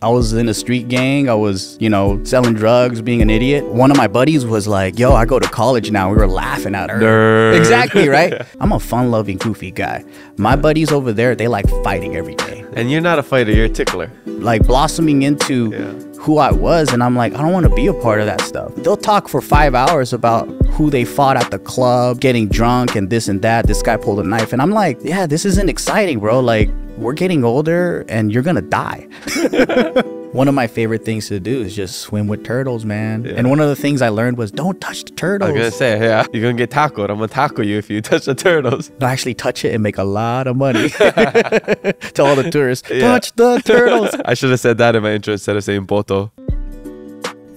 I was in a street gang. I was, you know, selling drugs, being an idiot. One of my buddies was like, yo, I go to college now. We were laughing at her. Nerd. Exactly, right? I'm a fun-loving, goofy guy. My buddies over there, they like fighting every day. And you're not a fighter, you're a tickler. Like blossoming into who I was, and I'm like, I don't want to be a part of that stuff. They'll talk for 5 hours about who they fought at the club, getting drunk and this and that. This guy pulled a knife, and I'm like, yeah, this isn't exciting, bro. Like, we're getting older and you're gonna die. One of my favorite things to do is just swim with turtles, man. And one of the things I learned was don't touch the turtles. I was gonna say, yeah, you're gonna get tackled. I'm gonna tackle you if you touch the turtles. No, actually touch it and make a lot of money. To all the tourists, touch the turtles. I should have said that in my intro instead of saying boto.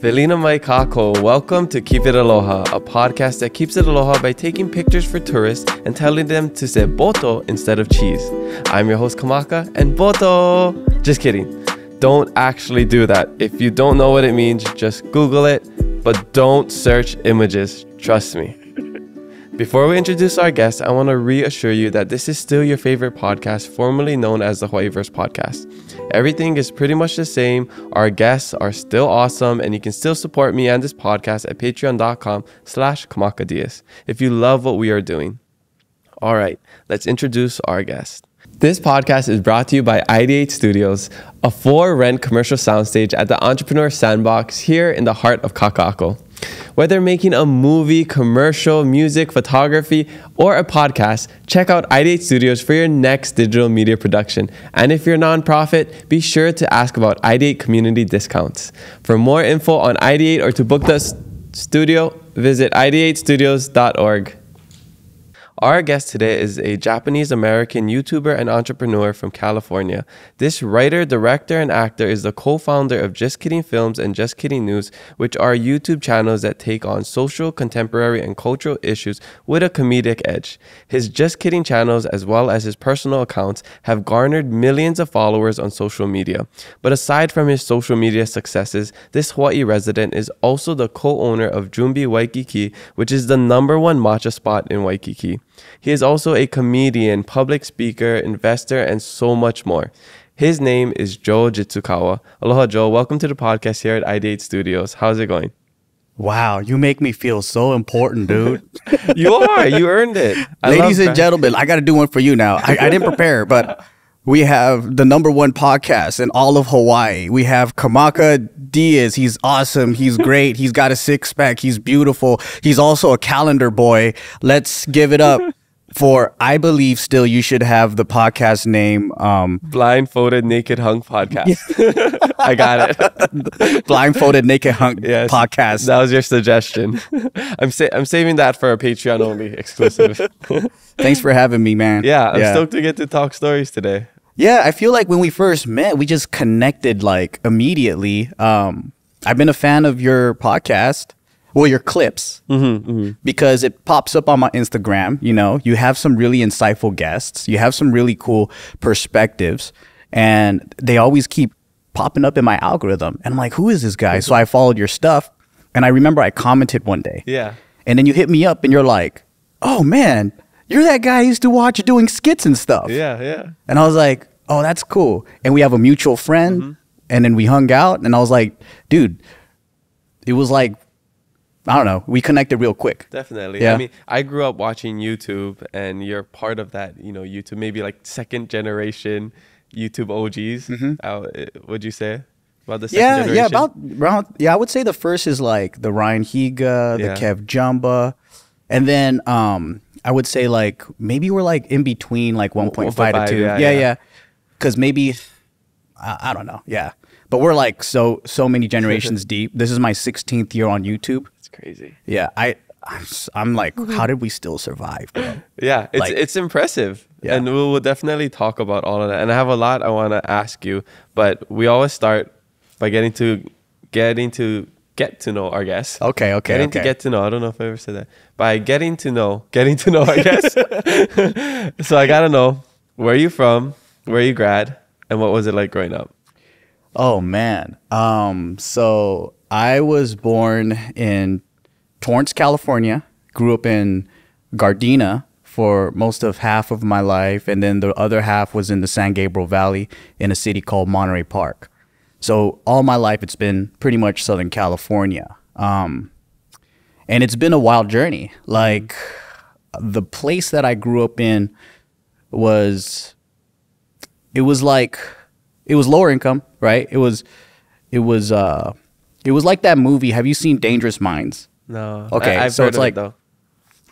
Felina mai kako, welcome to Keep It Aloha, a podcast that keeps it aloha by taking pictures for tourists and telling them to say boto instead of cheese. I'm your host Kamaka, and boto! Just kidding. Don't actually do that. If you don't know what it means, just Google it, but don't search images. Trust me. Before we introduce our guest, I want to reassure you that this is still your favorite podcast, formerly known as the Hawaiiverse podcast. Everything is pretty much the same. Our guests are still awesome, and you can still support me and this podcast at patreon.com/kamakadias if you love what we are doing. All right, let's introduce our guest. This podcast is brought to you by Ideate Studios, a for-rent commercial soundstage at the Entrepreneur Sandbox here in the heart of Kaka'ako. Whether making a movie, commercial, music, photography, or a podcast, check out Ideate Studios for your next digital media production. And if you're a nonprofit, be sure to ask about Ideate community discounts. For more info on Ideate or to book the studio, visit ideatestudios.org. Our guest today is a Japanese-American YouTuber and entrepreneur from California. This writer, director, and actor is the co-founder of Just Kidding Films and Just Kidding News, which are YouTube channels that take on social, contemporary, and cultural issues with a comedic edge. His Just Kidding channels, as well as his personal accounts, have garnered millions of followers on social media. But aside from his social media successes, this Hawaii resident is also the co-owner of Junbi Waikiki, which is the #1 matcha spot in Waikiki. He is also a comedian, public speaker, investor, and so much more. His name is Joe Jitsukawa. Aloha, Joe. Welcome to the podcast here at Ideate Studios. How's it going? Wow, you make me feel so important, dude. You are. You earned it. Ladies and gentlemen, I got to do one for you now. I didn't prepare, but we have the #1 podcast in all of Hawaii. We have Kamaka Diaz. He's awesome. He's great. He's got a six-pack. He's beautiful. He's also a calendar boy. Let's give it up for, I believe still you should have the podcast name. Blindfolded Naked Hunk Podcast. I got it. Blindfolded Naked Hunk Podcast. That was your suggestion. I'm saving that for a Patreon only exclusive. Thanks for having me, man. Yeah, I'm stoked to get to talk stories today. Yeah, I feel like when we first met, we just connected like immediately. I've been a fan of your podcast, well, your clips, because it pops up on my Instagram. You know, you have some really insightful guests. You have some really cool perspectives, and they always keep popping up in my algorithm. And I'm like, who is this guy? So I followed your stuff, and I remember I commented one day. Yeah. And then you hit me up, and you're like, oh, man, you're that guy I used to watch doing skits and stuff. Yeah, yeah. And I was like, oh, that's cool. And we have a mutual friend. And then we hung out. And I was like, dude, it was like, I don't know. We connected real quick. Definitely. Yeah. I mean, I grew up watching YouTube, and you're part of that, you know, YouTube, maybe like second generation YouTube OGs. Would you say? About the second generation? Yeah, I would say the first is like the Ryan Higa, the Kev Jumba. And then I would say like maybe we're like in between like 1.5 to 2. Yeah. Because maybe, I don't know. Yeah. But we're like so many generations deep. This is my 16th year on YouTube. It's crazy. Yeah. I'm like, how did we still survive, bro? Yeah, it's impressive. Yeah. And we'll definitely talk about all of that. And I have a lot I want to ask you, but we always start by getting to get to know our guests. Okay. To get to know. I don't know if I ever said that. By getting to know our guests. So I got to know, where are you from? Where you grad? And what was it like growing up? Oh, man. So I was born in Torrance, California. Grew up in Gardena for most of half of my life. And then the other half was in the San Gabriel Valley in a city called Monterey Park. So all my life, it's been pretty much Southern California. And it's been a wild journey. Like the place that I grew up in it was lower income, right? It was like that movie. Have you seen Dangerous Minds? No. Okay. I've So heard it's of like, it, though.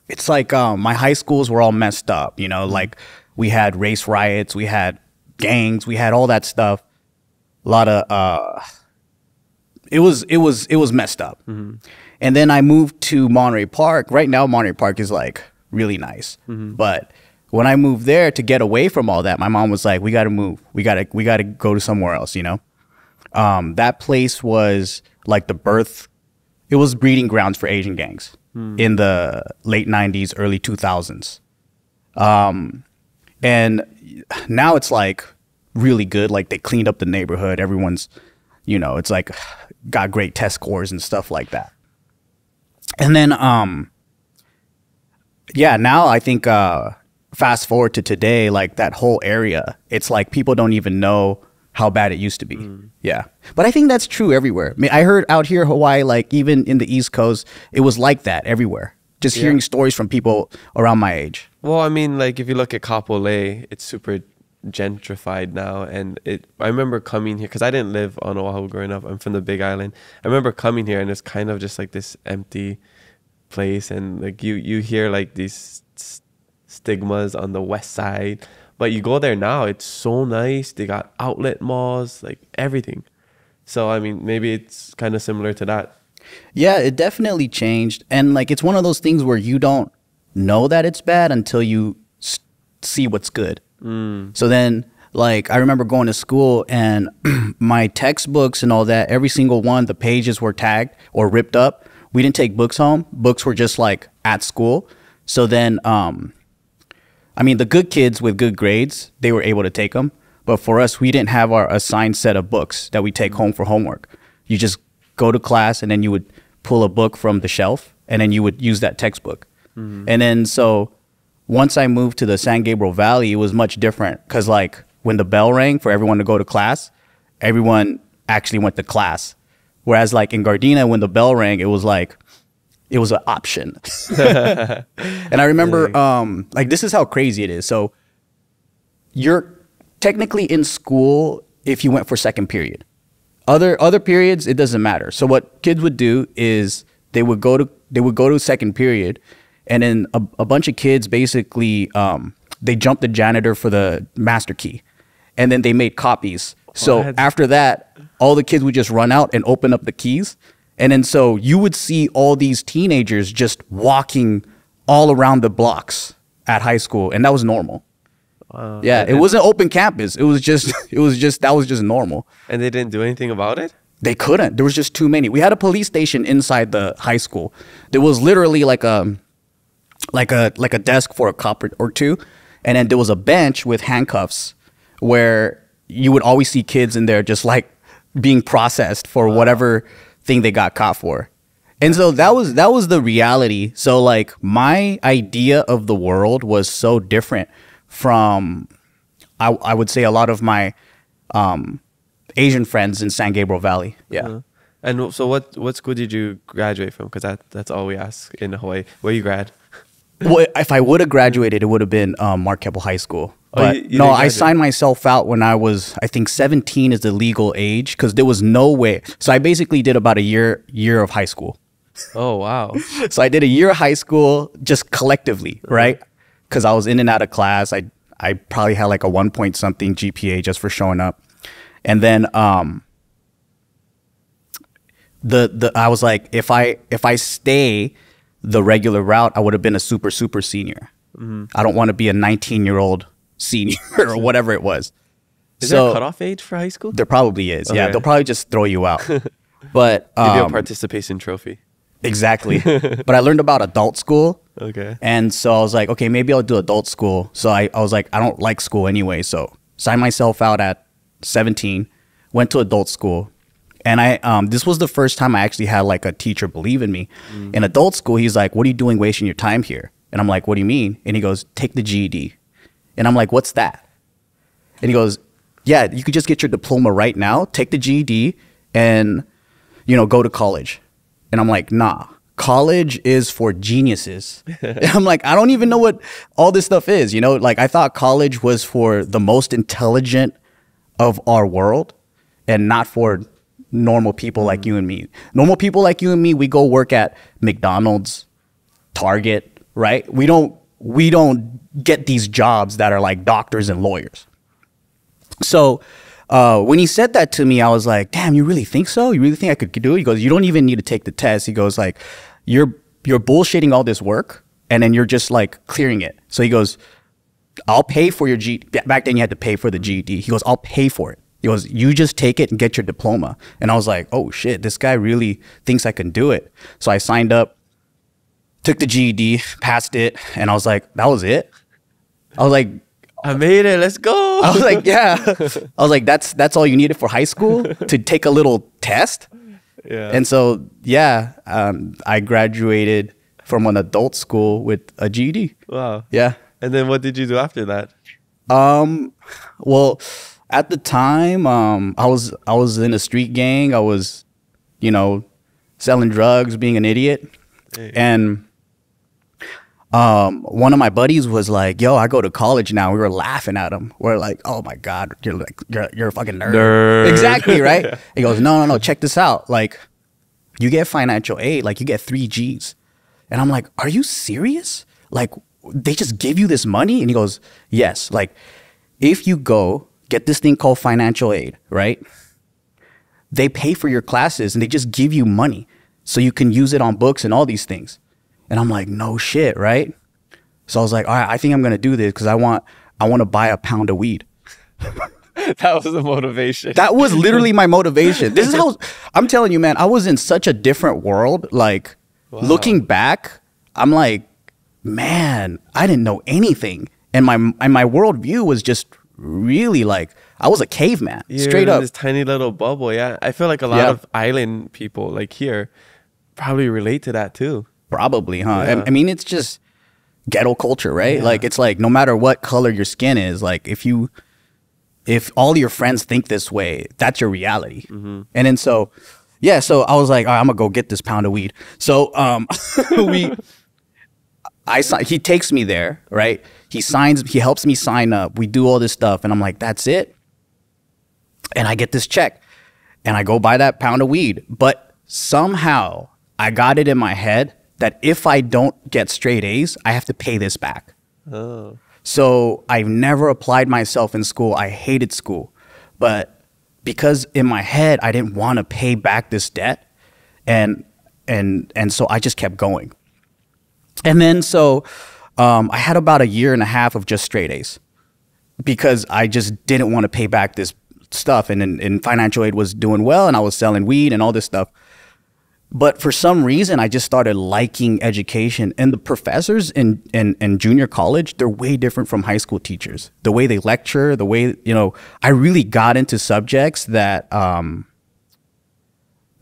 it's like my high schools were all messed up, you know, like we had race riots, we had gangs, we had all that stuff. A lot of it was messed up. And then I moved to Monterey Park. Right now Monterey Park is like really nice. But when I moved there to get away from all that, my mom was like, we got to move. We got to go to somewhere else, you know. That place was like it was breeding grounds for Asian gangs in the late 90s, early 2000s. And now it's like really good. Like they cleaned up the neighborhood. Everyone's, you know, it's like got great test scores and stuff like that. And then, yeah, now I think, fast forward to today, like that whole area, it's like people don't even know how bad it used to be. Yeah. But I think that's true everywhere. I mean, I heard out here, Hawaii, like even in the East Coast, it was like that everywhere. Just hearing stories from people around my age. Well, I mean, like if you look at Kapolei, it's super gentrified now. And I remember coming here, because I didn't live on Oahu growing up. I'm from the Big Island. I remember coming here and it's kind of just like this empty place. And like you hear like these stigmas on the west side. But you go there now, it's so nice. They got outlet malls, like everything. So, I mean, maybe it's kind of similar to that. Yeah, it definitely changed. And like, it's one of those things where you don't know that it's bad until you see what's good. So then, like, I remember going to school and my textbooks and all that, every single one, the pages were tagged or ripped up. We didn't take books home. Books were just like at school. So then, I mean, the good kids with good grades, they were able to take them. But for us, we didn't have our assigned set of books that we take home for homework. You just go to class and then you would pull a book from the shelf and then you would use that textbook. And then so once I moved to the San Gabriel Valley, it was much different because like when the bell rang for everyone to go to class, everyone actually went to class. Whereas like in Gardena, when the bell rang, it was like, it was an option. And I remember, like, this is how crazy it is. So you're technically in school if you went for second period. Other periods, it doesn't matter. So what kids would do is they would go to second period, and then a bunch of kids basically, they jumped the janitor for the master key, and then they made copies. So after that, all the kids would just run out and open up the keys. And then so you would see all these teenagers just walking all around the blocks at high school. And that was normal. Yeah, it wasn't open campus. That was just normal. And they didn't do anything about it? They couldn't. There was just too many. We had a police station inside the high school. There was literally like a desk for a cop or two. And then there was a bench with handcuffs where you would always see kids in there just like being processed for whatever thing they got caught for. And so that was the reality. So like my idea of the world was so different from I would say a lot of my Asian friends in San Gabriel Valley. Yeah. And so what school did you graduate from? Because that's all we ask in Hawaii. Where you grad? Well, if I would have graduated, it would have been Mark Keppel High School. But you no, I signed myself out when I was, I think 17 is the legal age because there was no way. So I basically did about a year of high school. Oh, wow. So I did a year of high school just collectively, right? Because I was in and out of class. I probably had like a 1 point something GPA just for showing up. And then I was like, if I stay the regular route, I would have been a super senior. I don't want to be a 19-year-old senior or whatever it was. Is there a cutoff age for high school? There probably is. Okay. Yeah, they'll probably just throw you out. But give you a participation trophy. Exactly. But I learned about adult school. Okay. And so I was like, okay, maybe I'll do adult school. So I was like, I don't like school anyway. So signed myself out at 17, went to adult school. And this was the first time I actually had like a teacher believe in me. In adult school, he's like, what are you doing wasting your time here? And I'm like, what do you mean? And he goes, take the GED. And I'm like, what's that? And he goes, yeah, you could just get your diploma right now, take the GED, and, you know, go to college. And I'm like, nah, college is for geniuses. And I'm like, I don't even know what all this stuff is, you know? Like, I thought college was for the most intelligent of our world and not for normal people like you and me. Normal people like you and me, we go work at McDonald's, Target, right? We don't get these jobs that are like doctors and lawyers. So when he said that to me, I was like, damn, you really think so? You really think I could do it? He goes, you don't even need to take the test. He goes like, you're bullshitting all this work and then you're just like clearing it. So he goes, I'll pay for your GED. Back then you had to pay for the GED. He goes, I'll pay for it. He goes, you just take it and get your diploma. And I was like, oh shit, this guy really thinks I can do it. So I signed up, took the GED, passed it. And I was like, that was it? I was like, I made it. Let's go. I was like, yeah. I was like, that's all you needed for high school, to take a little test. Yeah. And so, yeah, I graduated from an adult school with a GED. Wow. Yeah. And then what did you do after that? Well, at the time, I was in a street gang. I was, you know, selling drugs, being an idiot. Hey. And one of my buddies was like, yo, I go to college now. We were laughing at him. We're like, oh my God, you're a fucking nerd. Exactly, right? Yeah. He goes, no, check this out. Like, you get financial aid, like you get 3 Gs. And I'm like, are you serious? Like, they just give you this money? And he goes, yes. Like, if you go get this thing called financial aid, right? They pay for your classes and they just give you money so you can use it on books and all these things. And I'm like, no shit, right? So I was like, all right, I think I'm going to do this because I want to buy a pound of weed. That was the motivation. That was literally my motivation. This is how, I'm telling you, man, I was in such a different world. Like, wow. Looking back, I'm like, man, I didn't know anything. And my worldview was just really like, I was a caveman, straight up. This tiny little bubble, yeah. I feel like a lot of island people, like here, probably relate to that too. Probably, huh? Yeah. I mean, it's just ghetto culture, right? Yeah. Like, it's like no matter what color your skin is, like if all your friends think this way, that's your reality. Mm-hmm. And then so I was like, all right, I'm gonna go get this pound of weed. So he takes me there, right? He helps me sign up. We do all this stuff, and I'm like, that's it. And I get this check, and I go buy that pound of weed. But somehow I got it in my head that if I don't get straight A's, I have to pay this back. Oh. So I've never applied myself in school. I hated school. But because in my head, I didn't want to pay back this debt. And so I just kept going. And then so I had about 1.5 years of just straight A's because I just didn't want to pay back this stuff. And financial aid was doing well, and I was selling weed and all this stuff. But for some reason, I just started liking education. And the professors in junior college, they're way different from high school teachers. The way they lecture, the way, you know, I really got into subjects that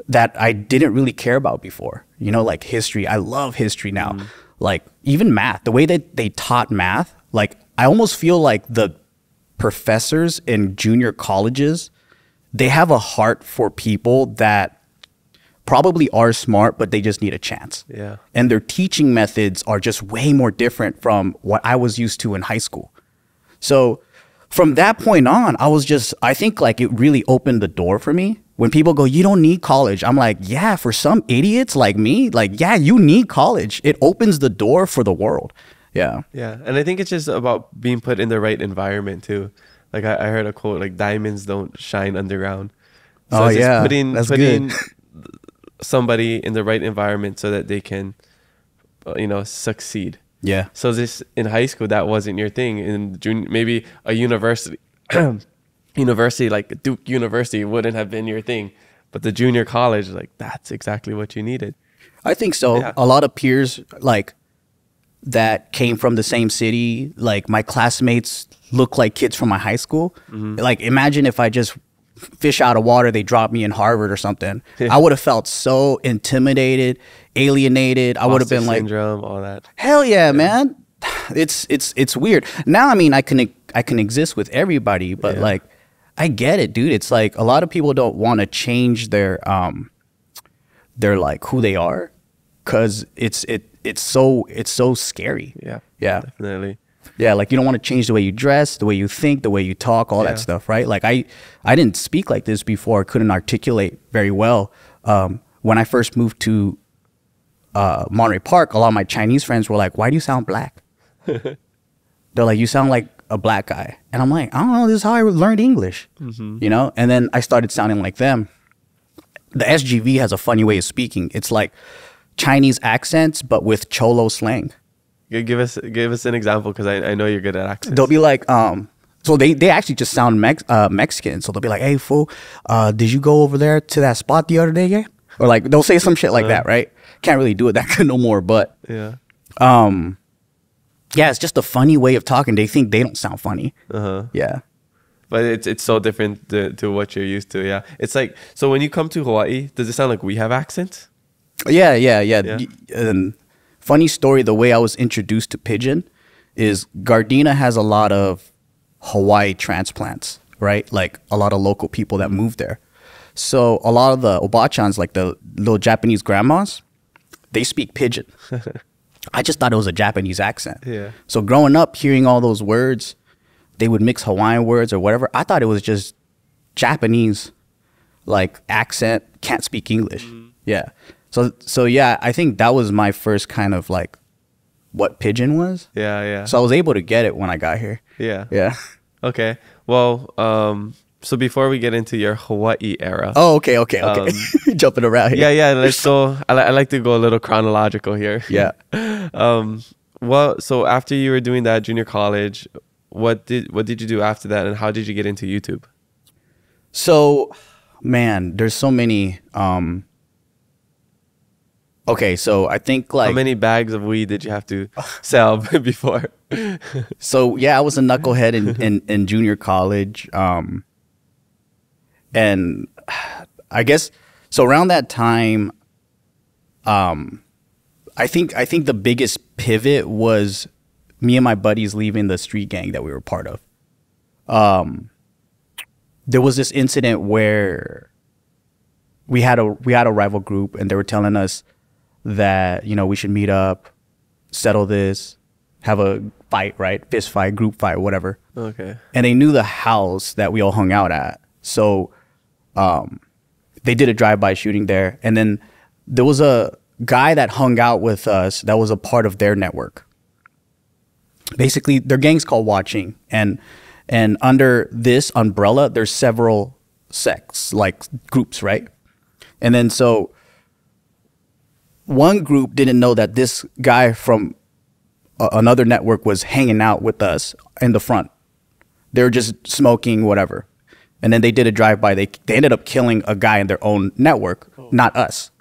that I didn't really care about before. You know, like history. I love history now. Mm. Like even math, the way that they taught math, like I almost feel like the professors in junior colleges, they have a heart for people that probably are smart, but they just need a chance. Yeah. And their teaching methods are just way more different from what I was used to in high school. So from that point on, I think like it really opened the door for me. When people go, you don't need college. I'm like, yeah, for some idiots like me, like, yeah, you need college. It opens the door for the world. Yeah. Yeah. And I think it's just about being put in the right environment too. Like I heard a quote, like diamonds don't shine underground. So yeah. That's putting somebody in the right environment so that they can, you know, succeed. Yeah. So this in high school, that wasn't your thing. In junior, maybe a university, university like Duke University wouldn't have been your thing, but the junior college, like that's exactly what you needed. I think so. Yeah. A lot of peers like that came from the same city. Like my classmates look like kids from my high school. Mm-hmm. Like imagine if I just fish out of water, they dropped me in Harvard or something. Yeah. I would have felt so intimidated, alienated. I would have been like, syndrome, all that. Hell yeah, man. It's weird. Now, I mean, I can exist with everybody, but like I get it, dude. It's like a lot of people don't want to change their like who they are, because it's so scary. Yeah. Yeah. Definitely. Yeah, like you don't want to change the way you dress, the way you think, the way you talk, all that stuff, right? Like I didn't speak like this before. I couldn't articulate very well. When I first moved to Monterey Park, a lot of my Chinese friends were like, "Why do you sound black?" They're like, "You sound like a black guy." And I'm like, "I don't know. This is how I learned English." You know? And then I started sounding like them. The SGV has a funny way of speaking. It's like Chinese accents, but with Cholo slang. Give us an example, because I know you're good at accents. They'll be like, so they actually just sound Mexican. So they'll be like, "Hey, fool, did you go over there to that spot the other day, yeah?" Or like they'll say some shit like that, right? Can't really do it that good no more, but yeah, it's just a funny way of talking. They think they don't sound funny. Yeah. But it's so different to what you're used to. Yeah, it's like, so when you come to Hawaii, does it sound like we have accents? Yeah. And funny story, the way I was introduced to Pidgin is Gardena has a lot of Hawaii transplants, right? Like a lot of local people that moved there. So a lot of the obachans, like the little Japanese grandmas, they speak Pidgin. I just thought it was a Japanese accent. Yeah. So growing up, hearing all those words, they would mix Hawaiian words or whatever. I thought it was just Japanese, like accent, can't speak English. Yeah. So yeah, I think that was my first kind of like what Pidgin was. Yeah. So I was able to get it when I got here. Yeah. Yeah. Okay. Well, so before we get into your Hawaii era. Oh, okay. Jumping around here. Yeah. Let's go. I like to go a little chronological here. Yeah. Well, so after you were doing that junior college, what did you do after that, and how did you get into YouTube? So, man, there's so many. Okay, so I think like how many bags of weed did you have to sell before? So yeah, I was a knucklehead in junior college, and I guess so around that time, I think the biggest pivot was me and my buddies leaving the street gang that we were part of. There was this incident where we had a rival group, and they were telling us that, you know, we should meet up, settle this, have a fight, right? Fist fight, group fight, whatever. Okay. And they knew the house that we all hung out at. So they did a drive-by shooting there. And then there was a guy that hung out with us that was a part of their network. Basically, their gang's called Watching. And under this umbrella, there's several sects, like groups, right? And then so one group didn't know that this guy from another network was hanging out with us in the front. They were just smoking, whatever. And then they did a drive-by. They ended up killing a guy in their own network, not us.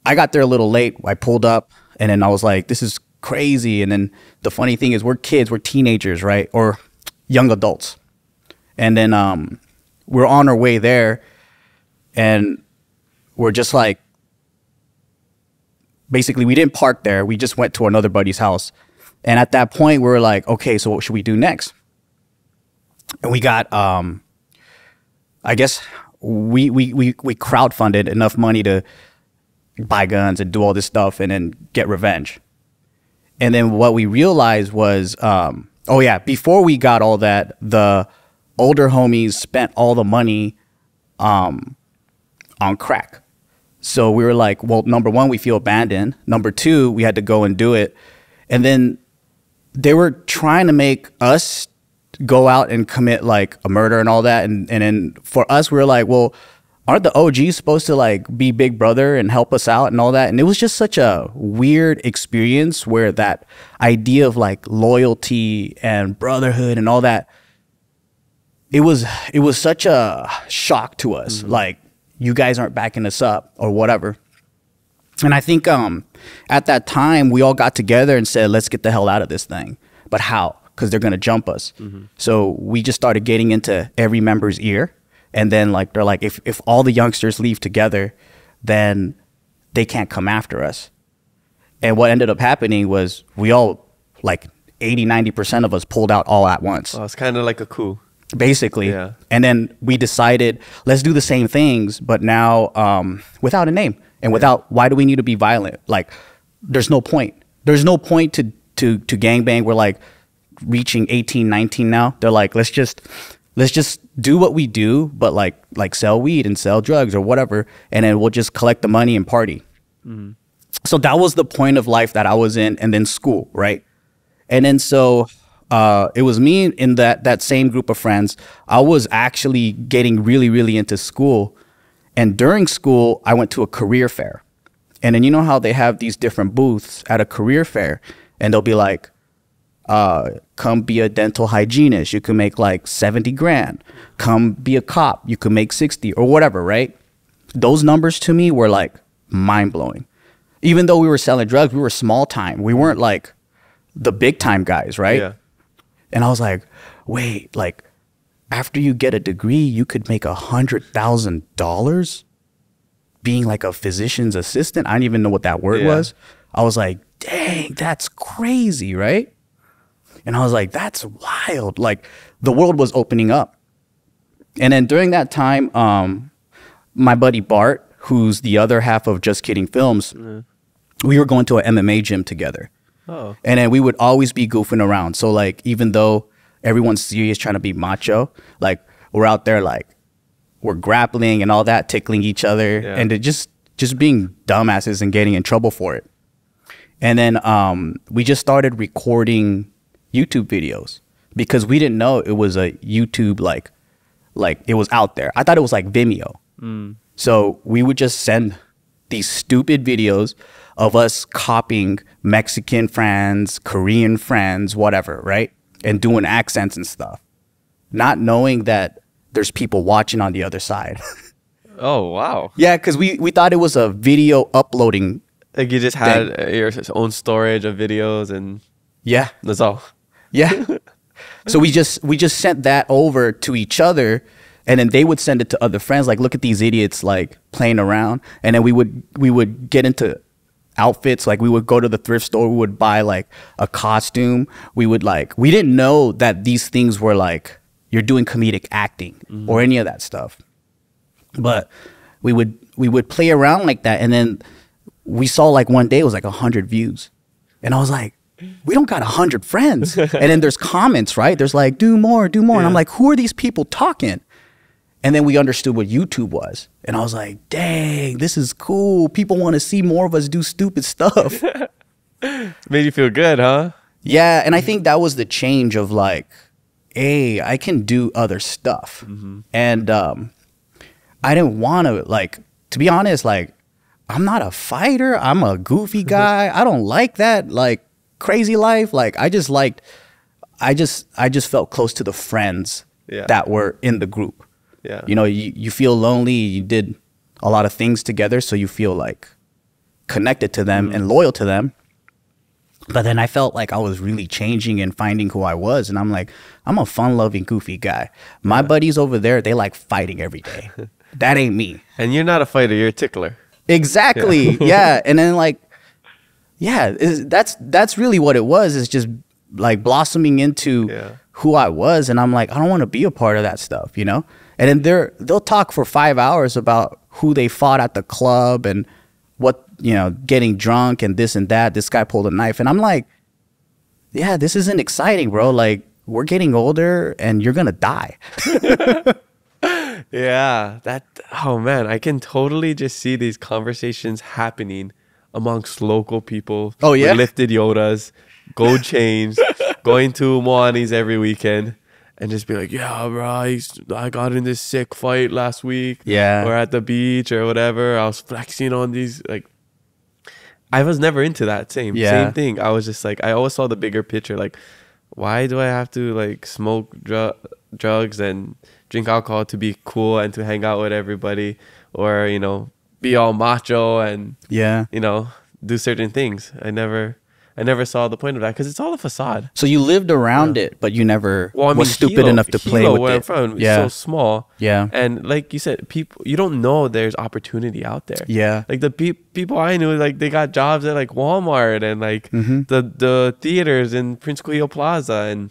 I got there a little late. I pulled up, and then I was like, this is crazy. And then the funny thing is, we're kids, we're teenagers, right? Or young adults. And then we're on our way there, and we're just like, basically, we didn't park there. We just went to another buddy's house. And at that point, we were like, okay, so what should we do next? And we got, I guess, we crowdfunded enough money to buy guns and do all this stuff and then get revenge. And then what we realized was, oh yeah, before we got all that, the older homies spent all the money on crack. So we were like, well, number one, we feel abandoned. Number two, we had to go and do it. And then they were trying to make us go out and commit like a murder and all that. And then for us, we were like, well, aren't the OGs supposed to like be big brother and help us out and all that? And it was just such a weird experience where that idea of like loyalty and brotherhood and all that, it was such a shock to us. Mm-hmm. Like, you guys aren't backing us up or whatever. And I think at that time, we all got together and said, let's get the hell out of this thing. But how? Because they're going to jump us. Mm-hmm. So we just started getting into every member's ear. And then like they're like, if all the youngsters leave together, then they can't come after us. And what ended up happening was we all, like 80, 90% of us pulled out all at once. Oh, it's kind of like a coup. basically. Yeah. And then we decided, let's do the same things, but now without a name and without, why do we need to be violent? Like, there's no point. There's no point to gangbang. We're like reaching 18, 19 now. They're like, let's just do what we do, but like sell weed and sell drugs or whatever, and then we'll just collect the money and party. Mm-hmm. So that was the point of life that I was in, and then school, right? And then so it was me in that same group of friends. I was actually getting really, really into school, and during school, I went to a career fair. And then you know how they have these different booths at a career fair, and they'll be like, come be a dental hygienist. You can make like 70 grand. Come be a cop. You can make 60 or whatever, right? Those numbers to me were like mind blowing. Even though we were selling drugs, we were small time. We weren't like the big time guys, right? Yeah. And I was like, wait, like after you get a degree, you could make $100,000 being like a physician's assistant. I didn't even know what that word was. I was like, dang, that's crazy, right? And I was like, that's wild. Like the world was opening up. And then during that time, my buddy Bart, who's the other half of Just Kidding Films, we were going to an MMA gym together. Oh. And then we would always be goofing around. So like, even though everyone's serious trying to be macho, like we're out there like we're grappling and all that, tickling each other, and just being dumbasses and getting in trouble for it. And then we just started recording YouTube videos because we didn't know it was a YouTube like it was out there. I thought it was like Vimeo. So we would just send these stupid videos of us copying Mexican friends, Korean friends, whatever, right? And doing accents and stuff, not knowing that there's people watching on the other side. Oh, wow. Yeah, because we thought it was a video uploading. Like you just had your own storage of videos and that's all. Yeah. So we just sent that over to each other, and then they would send it to other friends. Like, look at these idiots like playing around. And then we would get into outfits. Like we would go to the thrift store. We would buy like a costume. We didn't know that these things were like, you're doing comedic acting or any of that stuff. But we would play around like that. And then we saw like one day it was like 100 views. And I was like, we don't got 100 friends. And then there's comments, right? There's like, do more. Yeah. And I'm like, who are these people talking? And then we understood what YouTube was. And I was like, dang, this is cool. People want to see more of us do stupid stuff. Made you feel good, huh? Yeah. And I think that was the change of like, hey, I can do other stuff. And I didn't want to, like, to be honest, like, I'm not a fighter. I'm a goofy guy. I don't like that, like, crazy life. Like, I just felt close to the friends that were in the group. Yeah. You know, you feel lonely. You did a lot of things together, so you feel like connected to them and loyal to them. But then I felt like I was really changing and finding who I was. And I'm like, I'm a fun-loving, goofy guy. My buddies over there, they like fighting every day. That ain't me. And you're not a fighter. You're a tickler. Exactly. Yeah. And then like, that's really what it was. It's just like blossoming into who I was. And I'm like, I don't want to be a part of that stuff, you know? And then they'll talk for 5 hours about who they fought at the club and what, you know, getting drunk and this and that. This guy pulled a knife. And I'm like, yeah, this isn't exciting, bro. Like, we're getting older and you're going to die. Yeah. Oh man, I can totally just see these conversations happening amongst local people. Oh, yeah. With lifted Yodas, gold chains, going to Moani's every weekend. And just be like, yeah, bro, I got in this sick fight last week. Yeah. Or at the beach or whatever. I was flexing on these, like, I was never into that same thing. I was just like, I always saw the bigger picture. Like, why do I have to like smoke drugs and drink alcohol to be cool and to hang out with everybody, or, you know, be all macho and, you know, do certain things. I never saw the point of that because it's all a facade. So you lived around it, but you never was stupid enough to play with where it. I'm from, it's so small. Yeah. And like you said, people, you don't know there's opportunity out there. Yeah. Like the people I knew, like they got jobs at like Walmart and like the theaters in Prince Cleo Plaza, and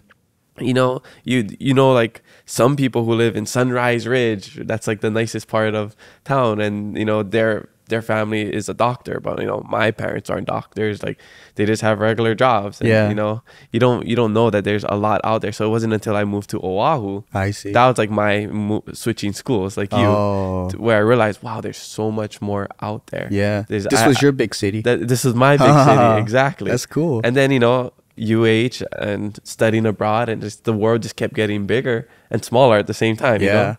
you know, you know, like some people who live in Sunrise Ridge, that's like the nicest part of town, and you know, their family is a doctor, but you know, my parents aren't doctors. Like they just have regular jobs. And, Yeah. you know, you don't know that there's a lot out there. So it wasn't until I moved to Oahu, I see. that was like my switching schools, like where I realized, wow, there's so much more out there. Yeah. This was your big city. This is my big city, exactly. That's cool. And then, you know, UH and studying abroad, and just the world just kept getting bigger and smaller at the same time. Yeah. You know?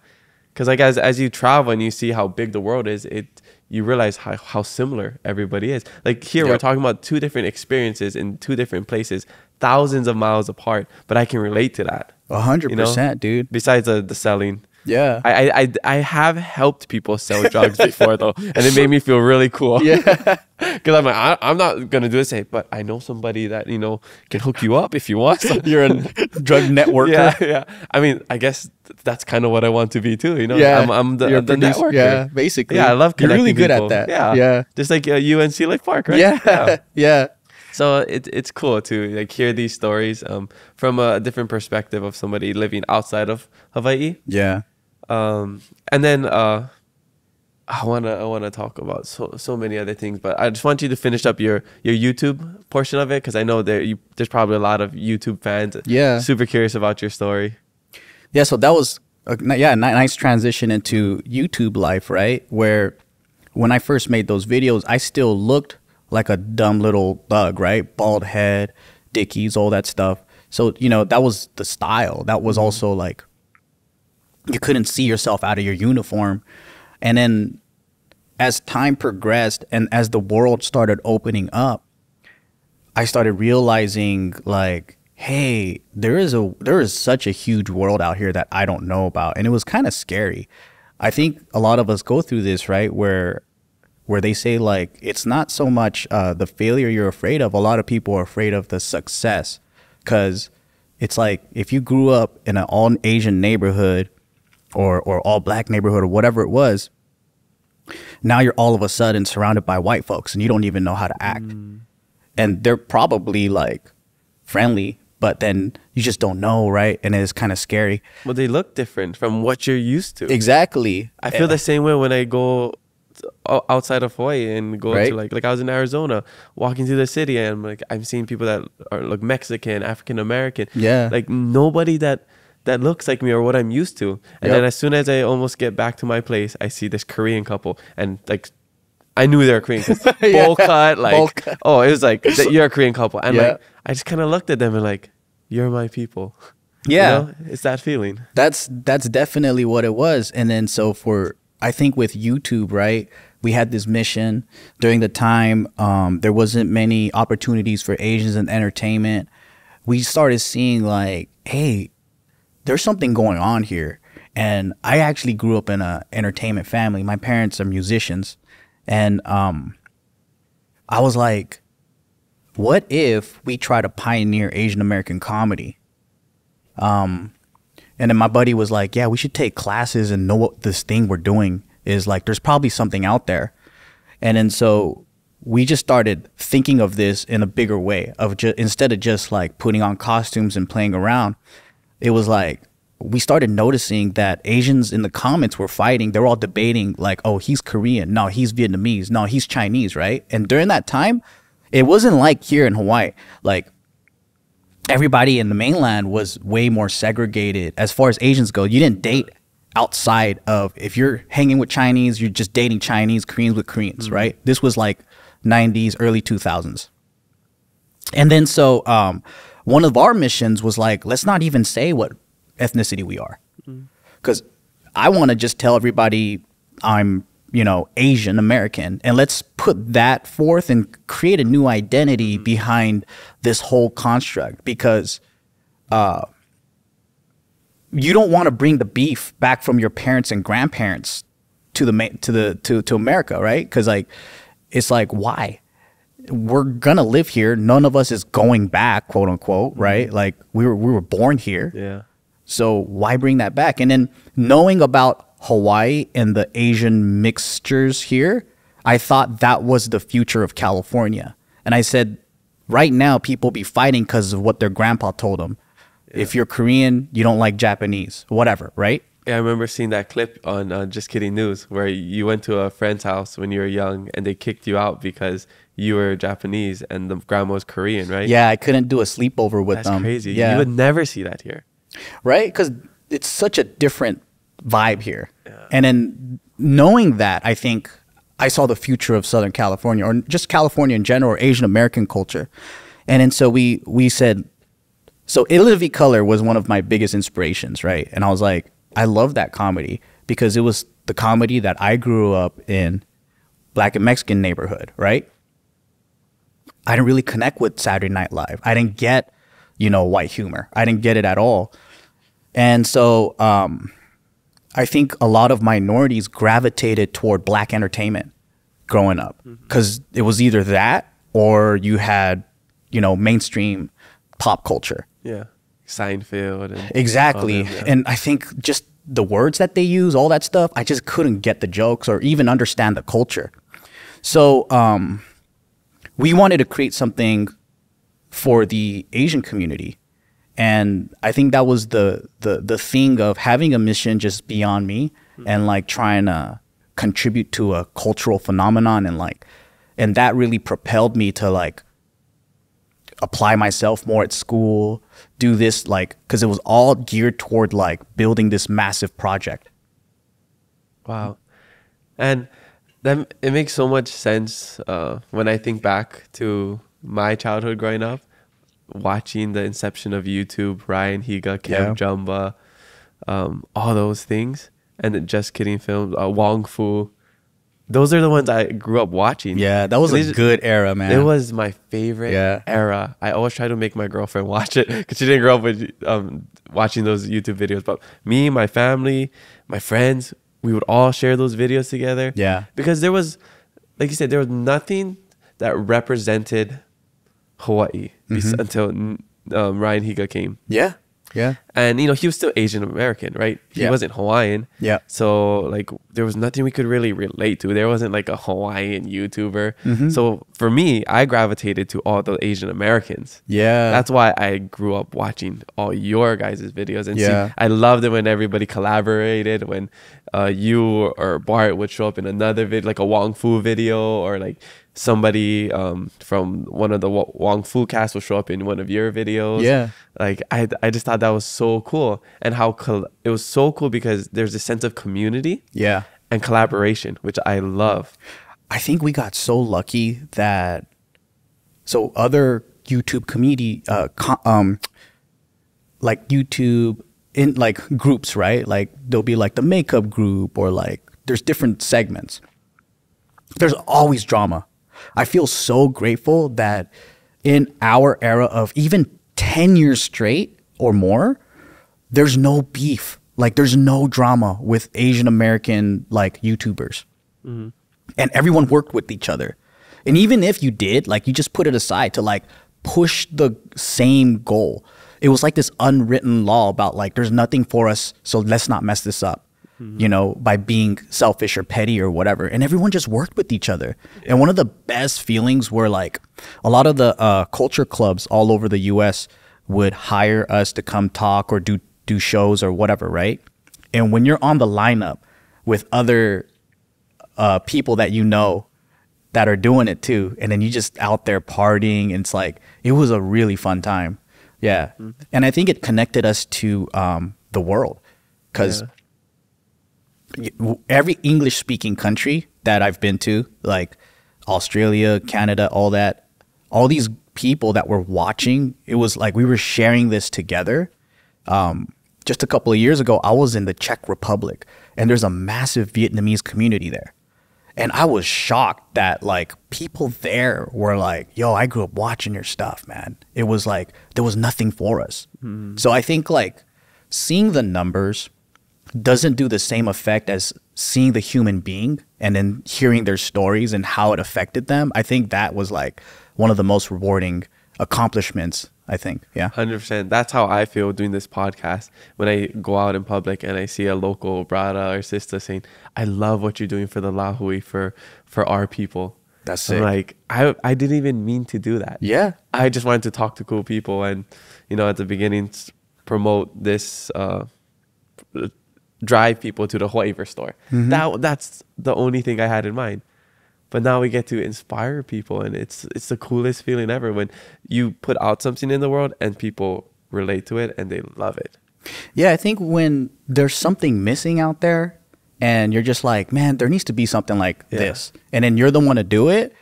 Because like as you travel and you see how big the world is, you realize how similar everybody is. Like here, we're talking about two different experiences in two different places, thousands of miles apart, but I can relate to that. 100%, dude. Besides the selling. Yeah. I have helped people sell drugs before though, and it made me feel really cool. Yeah. Because I'm like, I'm not gonna do this, but I know somebody that, you know, can hook you up if you want. So, You're a drug networker. yeah. I mean, I guess that's kind of what I want to be too. You know, Yeah. I'm the networker. Yeah, basically. Yeah, I love You're connecting really good people. at that. Yeah, Yeah. Just like UNC Lake Park, right? Yeah. Yeah. So it's cool to like hear these stories from a different perspective of somebody living outside of Hawaii. Yeah. And then I wanna talk about so many other things, but I just want you to finish up your YouTube portion of it, because I know there's probably a lot of YouTube fans. Yeah. Super curious about your story. Yeah, so that was a nice transition into YouTube life, right? Where when I first made those videos, I still looked like a dumb little thug, right? Bald head, dickies, all that stuff. So, you know, that was the style. That was also like, you couldn't see yourself out of your uniform. And then as time progressed and as the world started opening up, I started realizing like, hey, there is such a huge world out here that I don't know about. And it was kind of scary. I think a lot of us go through this, right? Where they say like, it's not so much the failure you're afraid of. A lot of people are afraid of the success, because it's like, if you grew up in an all Asian neighborhood or all black neighborhood or whatever it was, now you're all of a sudden surrounded by white folks and you don't even know how to act. And they're probably like friendly, but then you just don't know, right? And it's kind of scary. Well, they look different from what you're used to. Exactly. I feel the same way when I go outside of Hawaii and go to like I was in Arizona, walking through the city, and I'm seeing people that are like Mexican, African American. Yeah. Like nobody that looks like me or what I'm used to. And then as soon as I almost get back to my place, I see this Korean couple, and like I knew they were Korean, 'cause bowl cut, like bowl cut. Oh, it was like you're a Korean couple, and like I just kind of looked at them and like, you're my people. Yeah. You know? It's that feeling. That's definitely what it was. And then so I think with YouTube, right, we had this mission during the time. There wasn't many opportunities for Asians in entertainment. We started seeing like, hey, there's something going on here. And I actually grew up in an entertainment family. My parents are musicians. And I was like, what if we try to pioneer Asian American comedy? And then my buddy was like, yeah, we should take classes and know what this thing we're doing is. Like, there's probably something out there. And then so we just started thinking of this in a bigger way, of instead of just like putting on costumes and playing around. It was like, we started noticing that Asians in the comments were fighting. They were all debating like, oh, he's Korean. No, he's Vietnamese. No, he's Chinese, right? And during that time, it wasn't like here in Hawaii. Like, everybody in the mainland was way more segregated as far as Asians go. You didn't date outside of, if you're hanging with Chinese, you're just dating Chinese, Koreans with Koreans, right? This was like 90s, early 2000s. And then so one of our missions was like, let's not even say what ethnicity we are, because I want to just tell everybody I'm, you know, Asian American, and let's put that forth and create a new identity behind this whole construct, because you don't want to bring the beef back from your parents and grandparents to America, right? Because like, it's like, why? We're gonna live here. None of us is going back, quote unquote, right? Like, we were born here. Yeah. So why bring that back? And then knowing about Hawaii and the Asian mixtures here, I thought that was the future of California. And I said, right now people be fighting because of what their grandpa told them. If you're Korean, you don't like Japanese, whatever, right? Yeah, I remember seeing that clip on Just Kidding News where you went to a friend's house when you were young and they kicked you out because you were Japanese and the grandma was Korean, right? Yeah, I couldn't do a sleepover with them. That's crazy. Yeah. You would never see that here. Right? Because it's such a different vibe here. Yeah. And then knowing that, I think I saw the future of Southern California, or just California in general, or Asian American culture. And then so we said, so Illa V Color was one of my biggest inspirations, right? And I was like, I love that comedy because it was the comedy that I grew up in, Black and Mexican neighborhood, right? I didn't really connect with Saturday Night Live. I didn't get, white humor. I didn't get it at all. And so I think a lot of minorities gravitated toward Black entertainment growing up because it was either that or you had, mainstream pop culture. Yeah. Seinfeld. And exactly. Them, yeah. And I think just the words that they use, all that stuff, I just couldn't get the jokes or even understand the culture. So we wanted to create something for the Asian community. And I think that was the thing of having a mission just beyond me and like trying to contribute to a cultural phenomenon and that really propelled me to like apply myself more at school, do this because it was all geared toward like building this massive project. Wow. And then it makes so much sense when I think back to my childhood growing up, watching the inception of YouTube, Ryan Higa, Cam Jumba, all those things, and the Just Kidding films, Wong Fu. Those are the ones I grew up watching. Yeah, that was a good era, man. It was my favorite era. I always try to make my girlfriend watch it because she didn't grow up with watching those YouTube videos. But me, my family, my friends, we would all share those videos together. Yeah. Because there was, like you said, there was nothing that represented Hawaii until Ryan Higa came. Yeah. Yeah. And, he was still Asian American, right? He wasn't Hawaiian. Yeah. So, like, there was nothing we could really relate to. There wasn't, like, a Hawaiian YouTuber. So, for me, I gravitated to all the Asian Americans. Yeah. That's why I grew up watching all your guys' videos. And see, I loved it when everybody collaborated, when you or Bart would show up in another video, like a Wong Fu video, or, like, somebody from one of the Wong Fu cast will show up in one of your videos. Yeah. Like, I just thought that was so cool. And how it was so cool because there's a sense of community and collaboration, which I love. I think we got so lucky that other YouTube community like YouTube in like groups, right? Like there'll be like the makeup group or like there's different segments. There's always drama. I feel so grateful that in our era of even 10 years straight or more, there's no beef. Like there's no drama with Asian American like YouTubers. And everyone worked with each other. And even if you did, like you just put it aside to like push the same goal. It was like this unwritten law about like there's nothing for us, so let's not mess this up. By being selfish or petty or whatever. And everyone just worked with each other. And one of the best feelings were like a lot of the culture clubs all over the US would hire us to come talk or do shows or whatever, right? And when you're on the lineup with other people that that are doing it too, and then you just out there partying, and it's like, it was a really fun time. Yeah. And I think it connected us to the world because every English speaking country that I've been to, like Australia, Canada, all these people that were watching, it was like we were sharing this together. Just a couple of years ago, I was in the Czech Republic and there's a massive Vietnamese community there. And I was shocked that like people there were like, yo, I grew up watching your stuff, man. It was like, there was nothing for us. So I think like seeing the numbers doesn't do the same effect as seeing the human being and then hearing their stories and how it affected them. I think that was like one of the most rewarding accomplishments, I think. Yeah. 100%. That's how I feel doing this podcast. When I go out in public and I see a local brother or sister saying, I love what you're doing for the Lahui, for our people. That's it. Like, I didn't even mean to do that. Yeah. I just wanted to talk to cool people. And, at the beginning, promote this, drive people to the Hawai'i store. That's the only thing I had in mind. But now we get to inspire people, and it's the coolest feeling ever when you put out something in the world and people relate to it and they love it. Yeah, I think when there's something missing out there and you're just like, man, there needs to be something like this, and then you're the one to do it.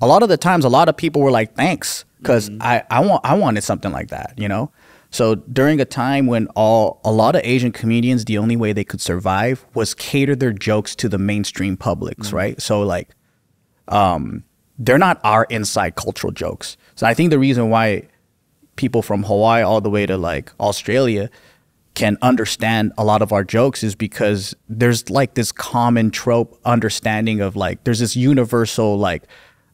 A lot of the times, a lot of people were like, thanks, because I wanted something like that, you know? So during a time when a lot of Asian comedians, the only way they could survive was cater their jokes to the mainstream publics, right? So like, they're not our inside cultural jokes. So I think the reason why people from Hawaii all the way to like Australia can understand a lot of our jokes is because there's like this common trope understanding of like, there's this universal like,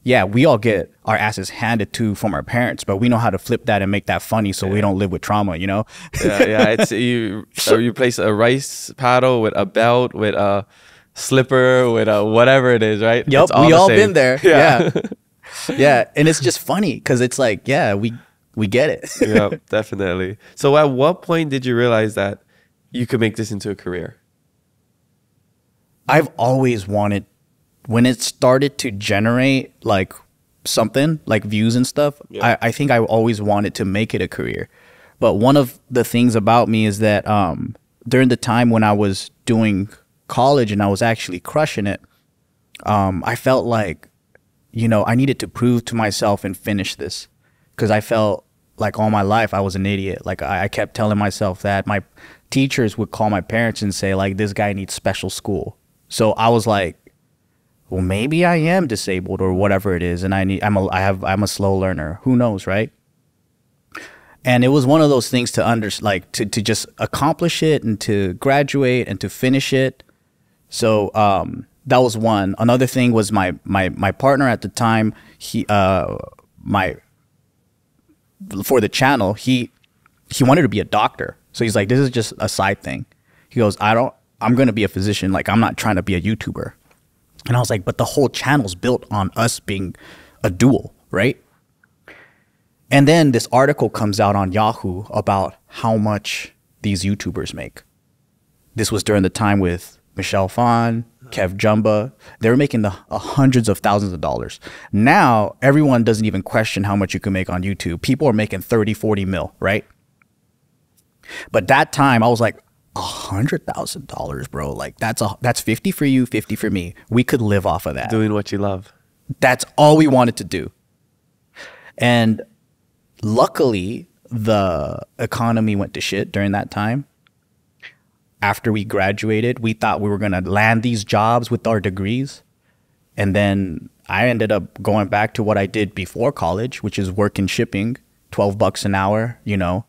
yeah, we all get our asses handed to from our parents, but we know how to flip that and make that funny so we don't live with trauma, you know? It's you replace a rice paddle with a belt, with a slipper, with a whatever it is, right? Yep, we all been there. Yeah. Yeah, and it's just funny because it's like, yeah, we get it. Yeah, definitely. So at what point did you realize that you could make this into a career? I've always wanted, when it started to generate like something like views and stuff, I think I always wanted to make it a career. But one of the things about me is that during the time when I was doing college and I was actually crushing it, I felt like, you know, I needed to prove to myself and finish this, because I felt like all my life I was an idiot. Like I kept telling myself that. My teachers would call my parents and say like, this guy needs special school. So I was like, well, maybe I am disabled or whatever it is, and I'm a slow learner. Who knows, right? And it was one of those things to just accomplish it and to graduate and to finish it. So that was one. Another thing was my partner at the time. For the channel, he wanted to be a doctor. So he's like, this is just a side thing. He goes, I'm going to be a physician. Like, I'm not trying to be a YouTuber. And I was like, but the whole channel's built on us being a dual, right? And then this article comes out on Yahoo about how much these YouTubers make. This was during the time with Michelle Phan, Kev Jumba. They were making the hundreds of thousands of dollars. Now, everyone doesn't even question how much you can make on YouTube. People are making 30, 40 mil, right? But that time, I was like, $100,000, bro. Like that's 50 for you, 50 for me. We could live off of that. Doing what you love. That's all we wanted to do. And luckily, the economy went to shit during that time. After we graduated, we thought we were going to land these jobs with our degrees. And then I ended up going back to what I did before college, which is work in shipping, $12 an hour, you know,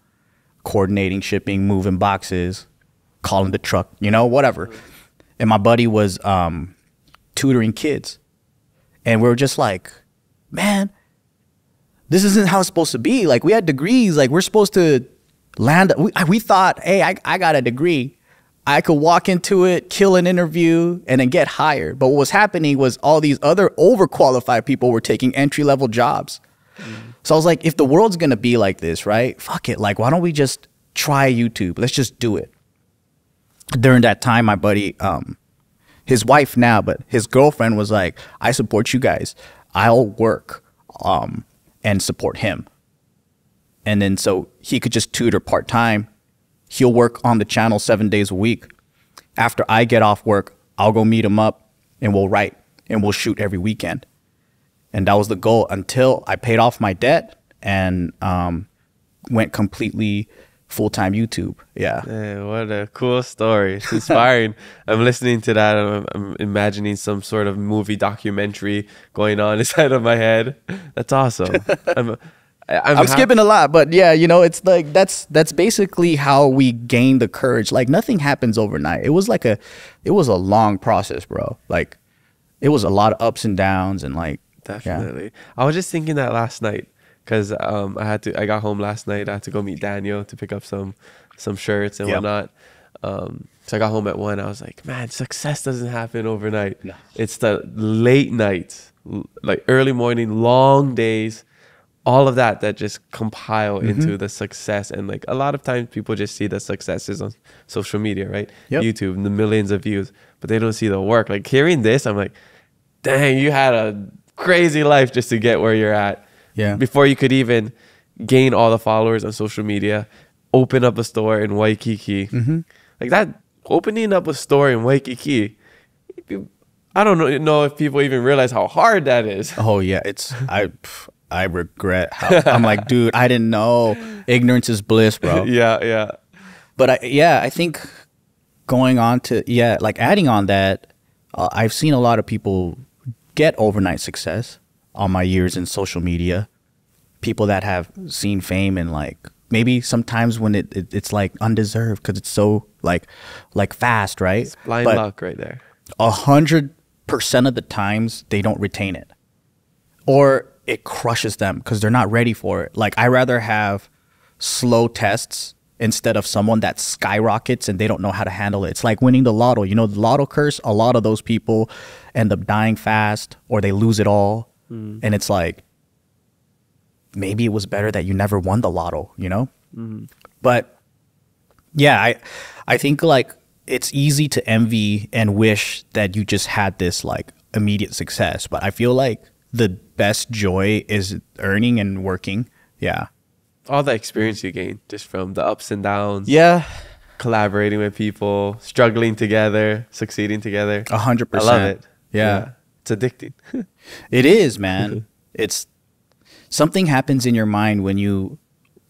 coordinating shipping, moving boxes, calling the truck, you know, whatever. And my buddy was tutoring kids. And we were just like, man, this isn't how it's supposed to be. Like, we had degrees. Like, we're supposed to land. We thought, hey, I got a degree. I could walk into it, kill an interview, and then get hired. But what was happening was all these other overqualified people were taking entry-level jobs. So I was like, if the world's going to be like this, right? Fuck it. Like, why don't we just try YouTube? Let's just do it. During that time, my buddy, his wife now, but his girlfriend was like, I support you guys. I'll work and support him. And then so he could just tutor part-time. He'll work on the channel 7 days a week. After I get off work, I'll go meet him up and we'll write and we'll shoot every weekend. And that was the goal until I paid off my debt and went completely full-time YouTube. Yeah. Man, what a cool story. It's inspiring. I'm listening to that and I'm imagining some sort of movie documentary going on inside of my head. That's awesome. I'm skipping a lot, but yeah, you know, it's like that's basically how we gain the courage. Like, nothing happens overnight. It was a long process, bro. Like, it was a lot of ups and downs and like, definitely. Yeah. I was just thinking that last night because I got home last night. I had to go meet Daniel to pick up some shirts and whatnot. So I got home at 1. I was like, man, success doesn't happen overnight. No. It's the late nights, like early morning, long days, all of that just compile into the success. And like a lot of times people just see the successes on social media, right? Yep. YouTube, the millions of views, but they don't see the work. Like hearing this, I'm like, dang, you had a crazy life just to get where you're at. Yeah. Before you could even gain all the followers on social media, open up a store in Waikiki. Like that, opening up a store in Waikiki, I don't know if people even realize how hard that is. Oh yeah, I regret how I'm like, dude, I didn't know. Ignorance is bliss, bro. Yeah. But I think going on to like adding on that, I've seen a lot of people get overnight success on my years in social media. People that have seen fame and like maybe sometimes when it's like undeserved because it's so like fast, right? It's blind luck right there. 100% of the times they don't retain it, or it crushes them because they're not ready for it. Like I rather have slow tests instead of someone that skyrockets and they don't know how to handle it. It's like winning the lotto. You know, the lotto curse, a lot of those people end up dying fast or they lose it all. And it's like, maybe it was better that you never won the lotto, you know? But yeah, I think like it's easy to envy and wish that you just had this like immediate success. But I feel like the best joy is earning and working. Yeah. All the experience you gain just from the ups and downs. Yeah. Collaborating with people, struggling together, succeeding together. 100%. I love it. Yeah. It's addicting. It is, man. It's something happens in your mind when you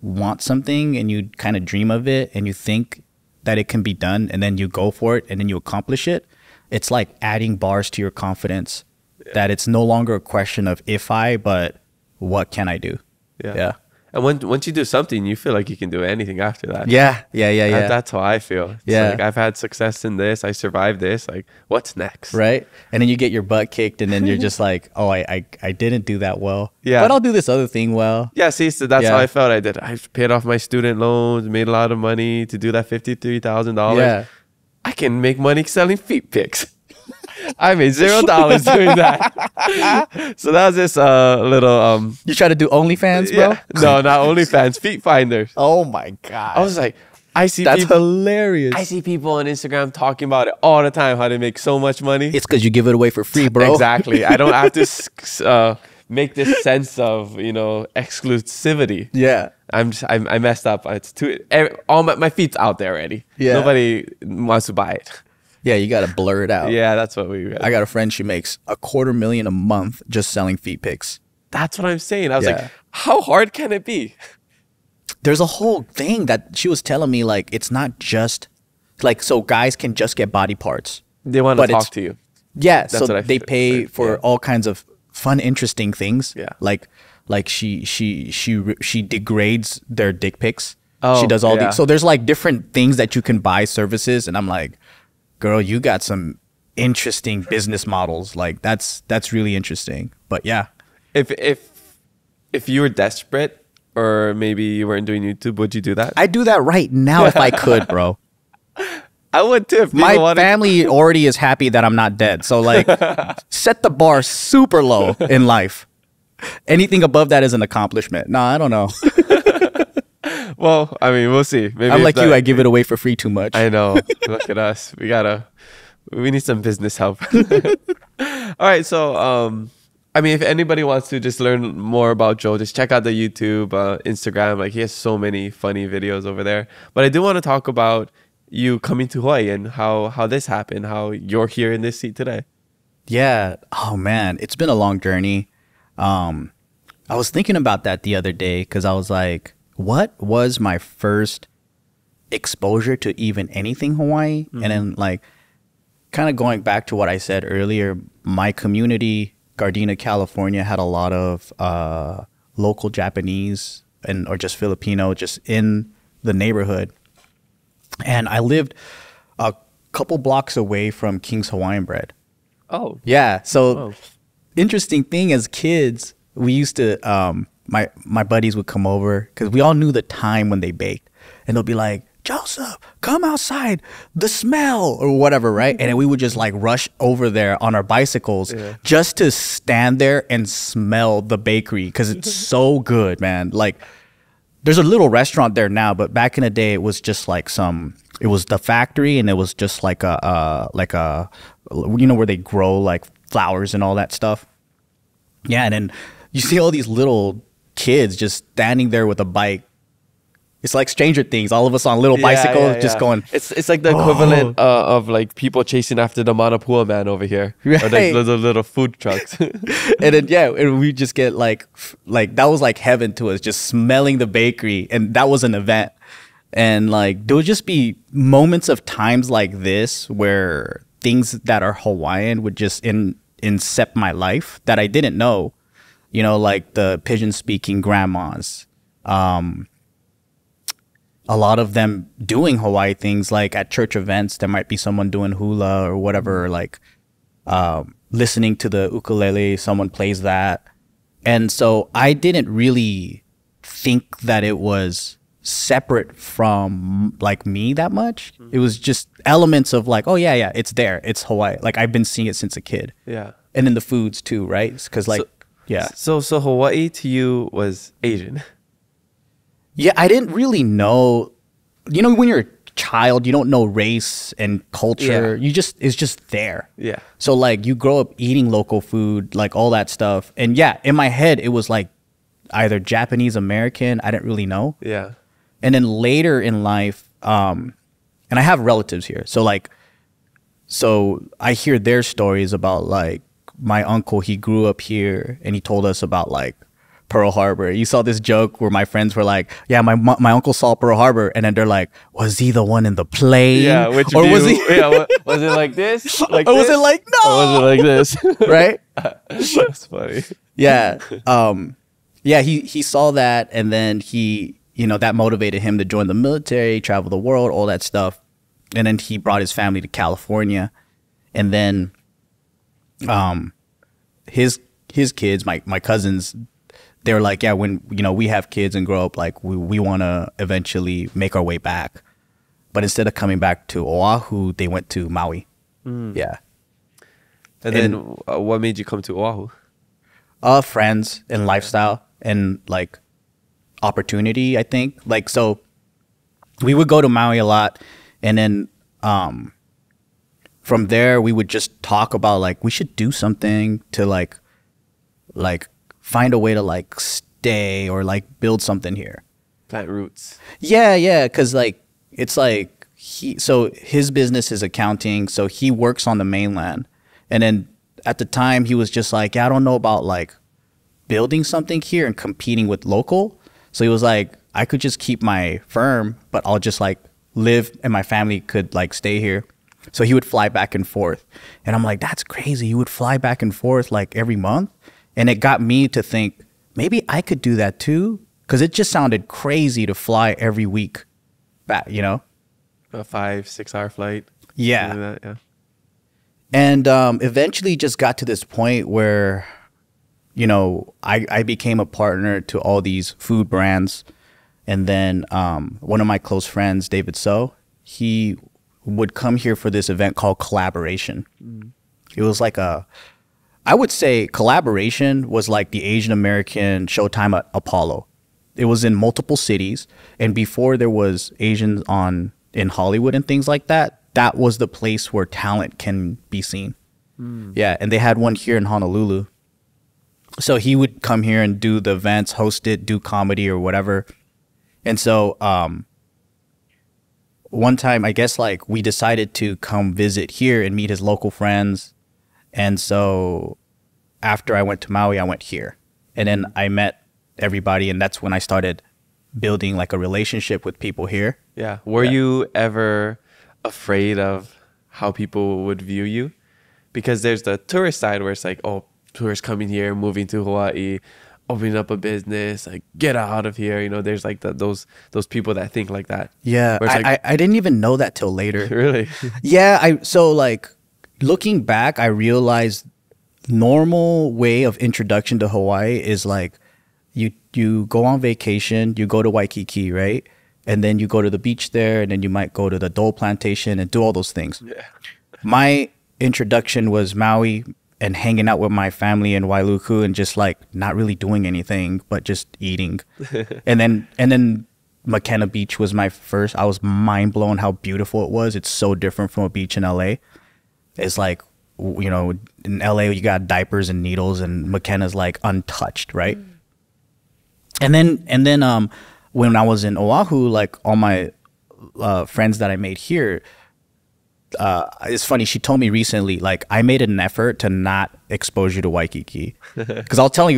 want something and you kind of dream of it and you think that it can be done and then you go for it and then you accomplish it. It's like adding bars to your confidence that it's no longer a question of but what can I do? Yeah. And once you do something, you feel like you can do anything after that. Yeah. That's how I feel. It's like I've had success in this. I survived this. Like, what's next? Right. And then you get your butt kicked and then you're just like, oh, I didn't do that well. Yeah. But I'll do this other thing well. Yeah. See, so that's how I felt. I paid off my student loans, made a lot of money to do that $53,000. Yeah. I can make money selling feet pics. I made $0 doing that. So that was this little You try to do OnlyFans, bro? Yeah. No, not OnlyFans, feet finders. Oh my God. I was like, that's hilarious. I see people on Instagram talking about it all the time, how they make so much money. It's because you give it away for free, bro. Exactly. I don't have to make this sense of, exclusivity. Yeah. I messed up. It's all my feet's out there already. Yeah. Nobody wants to buy it. Yeah, you got to blur it out. Yeah, that's what I got a friend, she makes $250,000 a month just selling feet pics. That's what I'm saying. I was like, how hard can it be? There's a whole thing that she was telling me, like, it's not just, like, so guys can just get body parts. They want to talk to you. Yeah, so they pay for all kinds of fun, interesting things. Yeah. Like she degrades their dick pics. Oh, she does all these. So there's like different things that you can buy, services, and I'm like, girl, you got some interesting business models. Like that's really interesting. But yeah. If you were desperate or maybe you weren't doing YouTube, would you do that? I'd do that right now if I could, bro. I would too. If my family already is happy that I'm not dead. So like set the bar super low in life. Anything above that is an accomplishment. No, I don't know. Well, I mean, we'll see. Maybe I'm like you, I give it away for free too much. I know. Look at us. We need some business help. All right. So, I mean, if anybody wants to just learn more about Joe, just check out the YouTube, Instagram. Like he has so many funny videos over there. But I do want to talk about you coming to Hawaii and how this happened, how you're here in this seat today. Yeah. Oh man, it's been a long journey. I was thinking about that the other day because I was like, what was my first exposure to even anything Hawaii? Mm-hmm. And then like kind of going back to what I said earlier, my community, Gardena, California, had a lot of local Japanese or just Filipino just in the neighborhood. And I lived a couple blocks away from King's Hawaiian Bread. Oh. Yeah. So interesting thing, as kids, we used to, my buddies would come over because we all knew the time when they baked. And they'll be like, Joseph, come outside, the smell or whatever, right? And then we would just like rush over there on our bicycles just to stand there and smell the bakery because it's so good, man. Like there's a little restaurant there now, but back in the day it was just like it was the factory, and it was just like a you know, where they grow like flowers and all that stuff. Yeah, and then you see all these little kids just standing there with a bike. It's like Stranger Things, all of us on little bicycles just going. It's like the equivalent of like people chasing after the Manapua man over here. Right. Or like little food trucks. And then, and we just get like that was like heaven to us, just smelling the bakery. And that was an event. And like, there would just be moments of times like this where things that are Hawaiian would just incept my life that I didn't know, you know, like the pigeon speaking grandmas, a lot of them doing Hawaii things, like at church events, there might be someone doing hula or whatever, like listening to the ukulele, someone plays that. And so I didn't really think that it was separate from like me that much. It was just elements of like, oh yeah, it's there. It's Hawaii. Like I've been seeing it since a kid. Yeah. And then the foods too, right? Because like, So Hawaii to you was Asian. Yeah, I didn't really know. You know, when you're a child, you don't know race and culture. It's just there. Yeah. So like you grow up eating local food, like all that stuff. And yeah, in my head, it was like either Japanese American. I didn't really know. Yeah. And then later in life, and I have relatives here. So I hear their stories about like my uncle, he grew up here and he told us about like Pearl Harbor. You saw this joke where my friends were like, yeah, my uncle saw Pearl Harbor, and then they're like, was he the one in the plane? Yeah, which or view? Was he was it like this? Like or was it like no? Or was it like this? Right? That's funny. Yeah. Yeah, he saw that, and then he, you know, that motivated him to join the military, travel the world, all that stuff. And then he brought his family to California. And then his kids, my cousins, they were like, yeah, when, you know, we have kids and grow up, like we want to eventually make our way back. But instead of coming back to Oahu, they went to Maui. Yeah. And then what made you come to Oahu? Friends and lifestyle and like opportunity, I think. Like, so we would go to Maui a lot, and then from there we would just talk about like we should do something to like find a way to like stay or like build something here. Plant roots. Yeah, because like it's like his business is accounting, so he works on the mainland, and then at the time he was just like, yeah, I don't know about like building something here and competing with local. So he was like, I could just keep my firm, but I'll just like live and my family could like stay here. So he would fly back and forth. And I'm like, that's crazy. You would fly back and forth like every month. And it got me to think maybe I could do that too. Cause it just sounded crazy to fly every week back, you know? A 5-6 hour flight. Yeah. Like that, yeah. And eventually just got to this point where, you know, I became a partner to all these food brands. And then one of my close friends, David So, he would come here for this event called Collaboration. It was like I would say Collaboration was like the Asian American Showtime at Apollo. It was in multiple cities. And before there was Asians in Hollywood and things like that, that was the place where talent can be seen. Yeah, and they had one here in Honolulu. So he would come here and do the events, host it, do comedy or whatever. And so one time, I guess like we decided to come visit here and meet his local friends. And so after I went to Maui, I went here. And then I met everybody, and that's when I started building like a relationship with people here. Yeah. Were you ever afraid of how people would view you? Because there's the tourist side where it's like, oh, tourists coming here, moving to Hawaii, opening up a business, like get out of here. You know, there's like those people that think like that. Yeah, I didn't even know that till later. Really? Yeah, so like looking back, I realized normal way of introduction to Hawaii is like you go on vacation, you go to Waikiki, right? and then you go to the beach there, and then you might go to the Dole plantation and do all those things. Yeah. My introduction was Maui and hanging out with my family in Wailuku and just like not really doing anything but just eating. and then McKenna Beach was my first. I was mind blown how beautiful it was. It's so different from a beach in LA. It's like, you know, in LA you got diapers and needles, and McKenna's like untouched, right? And then when I was in Oahu, like all my friends that I made here, it's funny, she told me recently, like, I made an effort to not expose you to Waikiki, because I was telling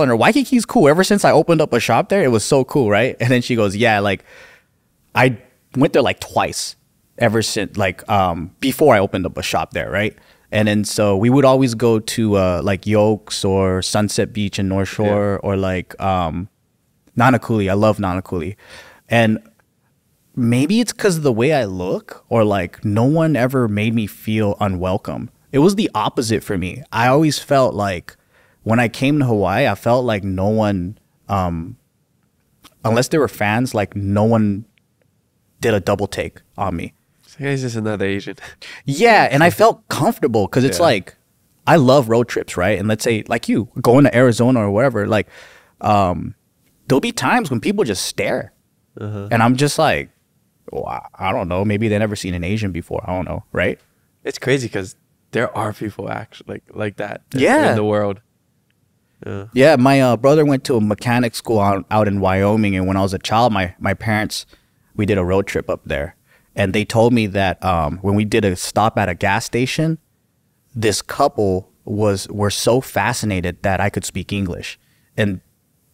her Waikiki's cool. Ever since I opened up a shop there, it was so cool, right? And then she goes, yeah, like I went there like twice ever since, like before I opened up a shop there, right? And then so we would always go to like Yokes or Sunset Beach in North Shore, or like Nanakuli. I love Nanakuli. And maybe it's because of the way I look, or like no one ever made me feel unwelcome. It was the opposite for me. I always felt like when I came to Hawaii, I felt like no one, unless they were fans, like no one did a double take on me. He's just another Asian. Yeah, and I felt comfortable because it's like, I love road trips, right? And let's say like you going to Arizona or whatever, like there'll be times when people just stare, and I'm just like, well, I don't know, maybe they never seen an Asian before. I don't know, right? It's crazy because there are people actually like that in the world. Yeah, my brother went to a mechanic school out in Wyoming, and when I was a child, my parents, we did a road trip up there, and they told me that when we did a stop at a gas station, this couple were so fascinated that I could speak English, and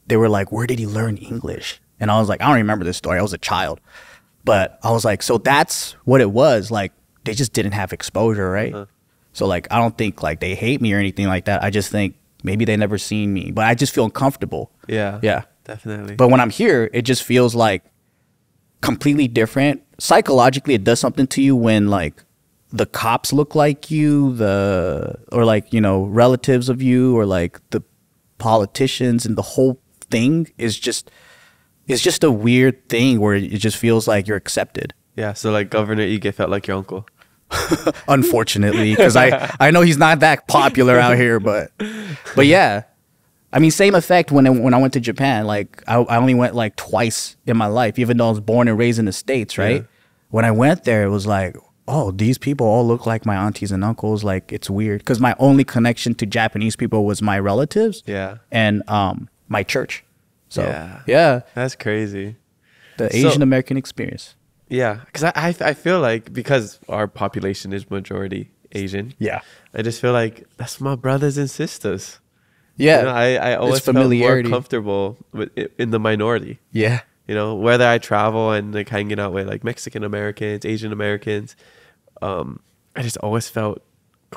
they were like, where did he learn English? And I was like, I don't remember this story, I was a child. But I was like, so that's what it was. Like, they just didn't have exposure, right? So, like, I don't think, like, they hate me or anything like that. I just think maybe they never seen me. But I just feel uncomfortable. Yeah. Yeah. Definitely. But when I'm here, it just feels, like, completely different. Psychologically, it does something to you when, like, the cops look like you, or, like, you know, relatives of you, or, like, the politicians, and the whole thing is just... It's just a weird thing where it just feels like you're accepted. Yeah, so like Governor Ige felt like your uncle. Unfortunately, because I know he's not that popular out here, but yeah. I mean, same effect when I went to Japan. Like, I only went like twice in my life, even though I was born and raised in the States, right? Yeah. When I went there, it was like, oh, these people all look like my aunties and uncles. Like, it's weird. Because my only connection to Japanese people was my relatives, and my church. So, yeah. That's crazy. The Asian American experience. Yeah, because I feel like, because our population is majority Asian, I just feel like that's my brothers and sisters. Yeah. You know, I always felt more comfortable in the minority. Yeah. You know, whether I travel and like hanging out with like Mexican Americans, Asian Americans, I just always felt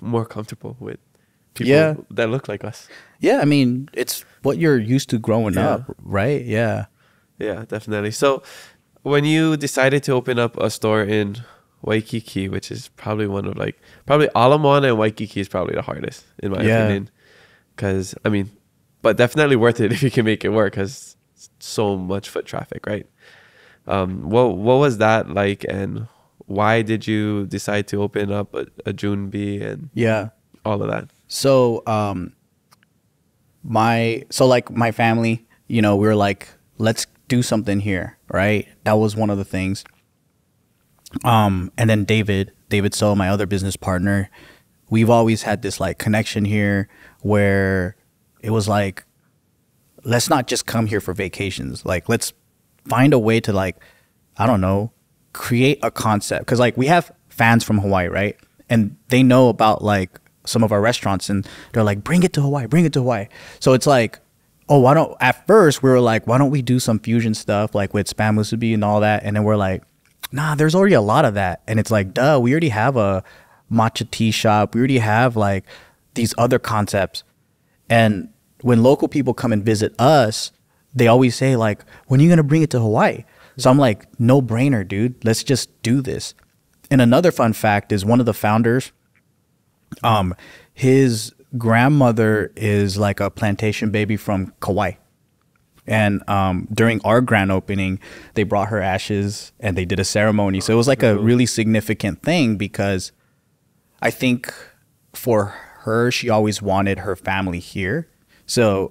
more comfortable with people that look like us. Yeah, I mean, it's what you're used to growing up, right? Yeah. Yeah, definitely. So when you decided to open up a store in Waikiki, which is probably one of like, probably Ala Moana and Waikiki is probably the hardest in my opinion. Because, I mean, but definitely worth it if you can make it work, because so much foot traffic, right? What was that like, and why did you decide to open up a Junbi and all of that? So, my family, you know, we were like, let's do something here, right? That was one of the things. And then David So, my other business partner, we've always had this like connection here where it was like, let's not just come here for vacations. Like, let's find a way to, like, I don't know, create a concept. Because like, we have fans from Hawaii, right? And they know about like some of our restaurants, and they're like, bring it to Hawaii. So it's like, oh, at first we were like, why don't we do some fusion stuff like with spam musubi and all that? And then we're like, nah, there's already a lot of that. And it's like, duh, we already have a matcha tea shop. We already have like these other concepts. And when local people come and visit us, they always say like, when are you going to bring it to Hawaii? So I'm like, no brainer, dude. Let's just do this. And another fun fact is, one of the founders, his grandmother is like a plantation baby from Kauai. And during our grand opening, they brought her ashes and they did a ceremony. So it was like a really significant thing because I think for her, she always wanted her family here. So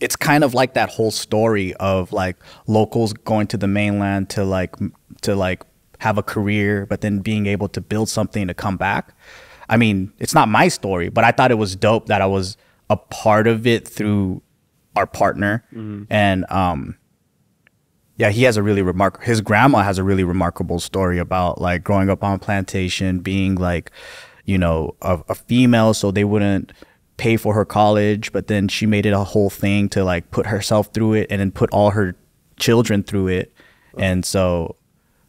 it's kind of like that whole story of like locals going to the mainland to like have a career, but then being able to build something to come back. I mean, it's not my story, but I thought it was dope that I was a part of it through our partner. And yeah, he has a really his grandma has a really remarkable story about like growing up on a plantation, being like, you know, a female, so they wouldn't pay for her college, but then she made it a whole thing to like put herself through it and then put all her children through it. And so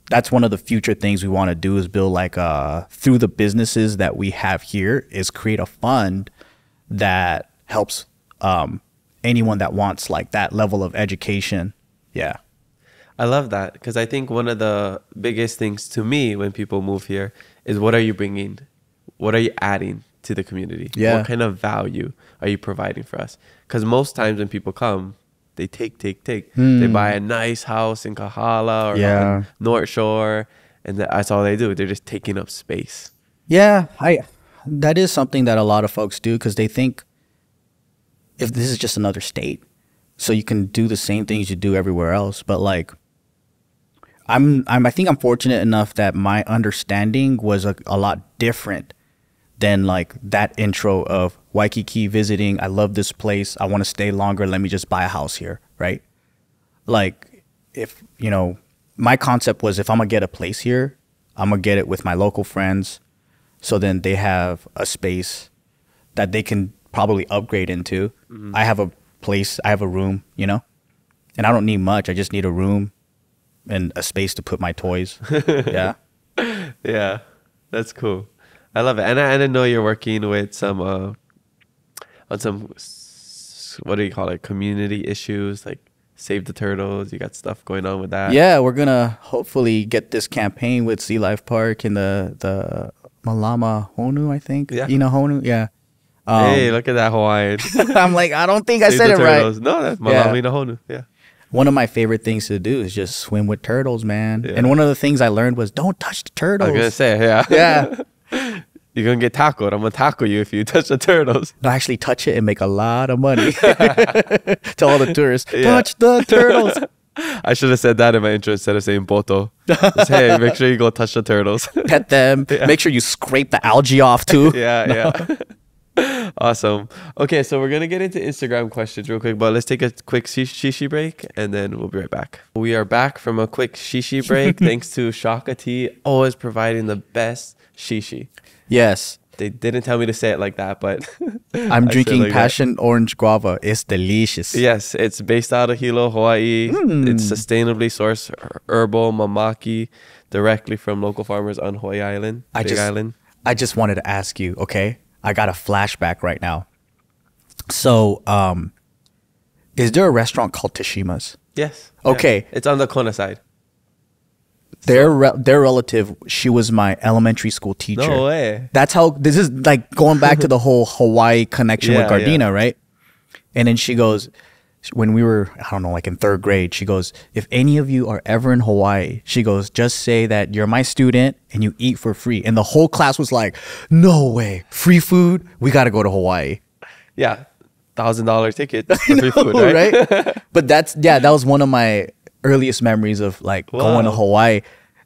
that's one of the future things we want to do is build like through the businesses that we have here is create a fund that helps anyone that wants like that level of education. Yeah. I love that because I think one of the biggest things to me when people move here is what are you bringing? What are you adding to the community? Yeah. What kind of value are you providing for us? Because most times when people come, they take. They buy a nice house in Kahala or in North Shore, and that's all they do. They're just taking up space. Yeah, that is something that a lot of folks do because they think if this is just another state, so you can do the same things you do everywhere else. But like, I think I'm fortunate enough that my understanding was a lot different than like that intro of Waikiki visiting. I love this place. I want to stay longer. Let me just buy a house here, right? Like, if, you know, my concept was if I'm going to get a place here, I'm going to get it with my local friends. So then they have a space that they can probably upgrade into. I have a place, I have a room, you know, and I don't need much. I just need a room and a space to put my toys. Yeah. Yeah, that's cool. I love it. And I know you're working with some on some, what do you call it, community issues like Save the Turtles. You got stuff going on with that. Yeah, we're gonna hopefully get this campaign with Sea Life Park in the Malama Honu, I think. Yeah. Ina Honu. Yeah. Hey, look at that Hawaiian. I'm like, I don't think I said it turtles. right. No, that's Malama Ina Honu. Yeah. One of my favorite things to do is just swim with turtles, man. Yeah. And one of the things I learned was don't touch the turtles. I was gonna say, yeah. Yeah. You're gonna get tackled. I'm gonna tackle you if you touch the turtles. No, actually touch it and make a lot of money. To all the tourists, touch the turtles. I should have said that in my intro instead of saying boto. Just, hey, make sure you go touch the turtles. Pet them. Yeah. Make sure you scrape the algae off too. Yeah. Awesome. Okay, so we're gonna get into Instagram questions real quick, but let's take a quick shishi break and then we'll be right back. We are back from a quick shishi break thanks to Shaka Tea, always providing the best shishi. Yes. They didn't tell me to say it like that, but I'm drinking like passion orange guava. It's delicious. Yes, it's based out of Hilo, Hawaii. It's sustainably sourced herbal mamaki directly from local farmers on Hawaii Island, Island. I just wanted to ask you, okay? I got a flashback right now. So, is there a restaurant called Tashima's? Yes. Okay. Yeah. It's on the Kona side. Their relative, she was my elementary school teacher. No way. That's how, this is like going back to the whole Hawaii connection with Gardena, right? And then she goes, when we were, I don't know, like in third grade, she goes, if any of you are ever in Hawaii, she goes, just say that you're my student and you eat for free. And the whole class was like, no way, free food? We got to go to Hawaii. Yeah. $1,000 ticket for free food, right? But that was one of my earliest memories of like going to Hawaii,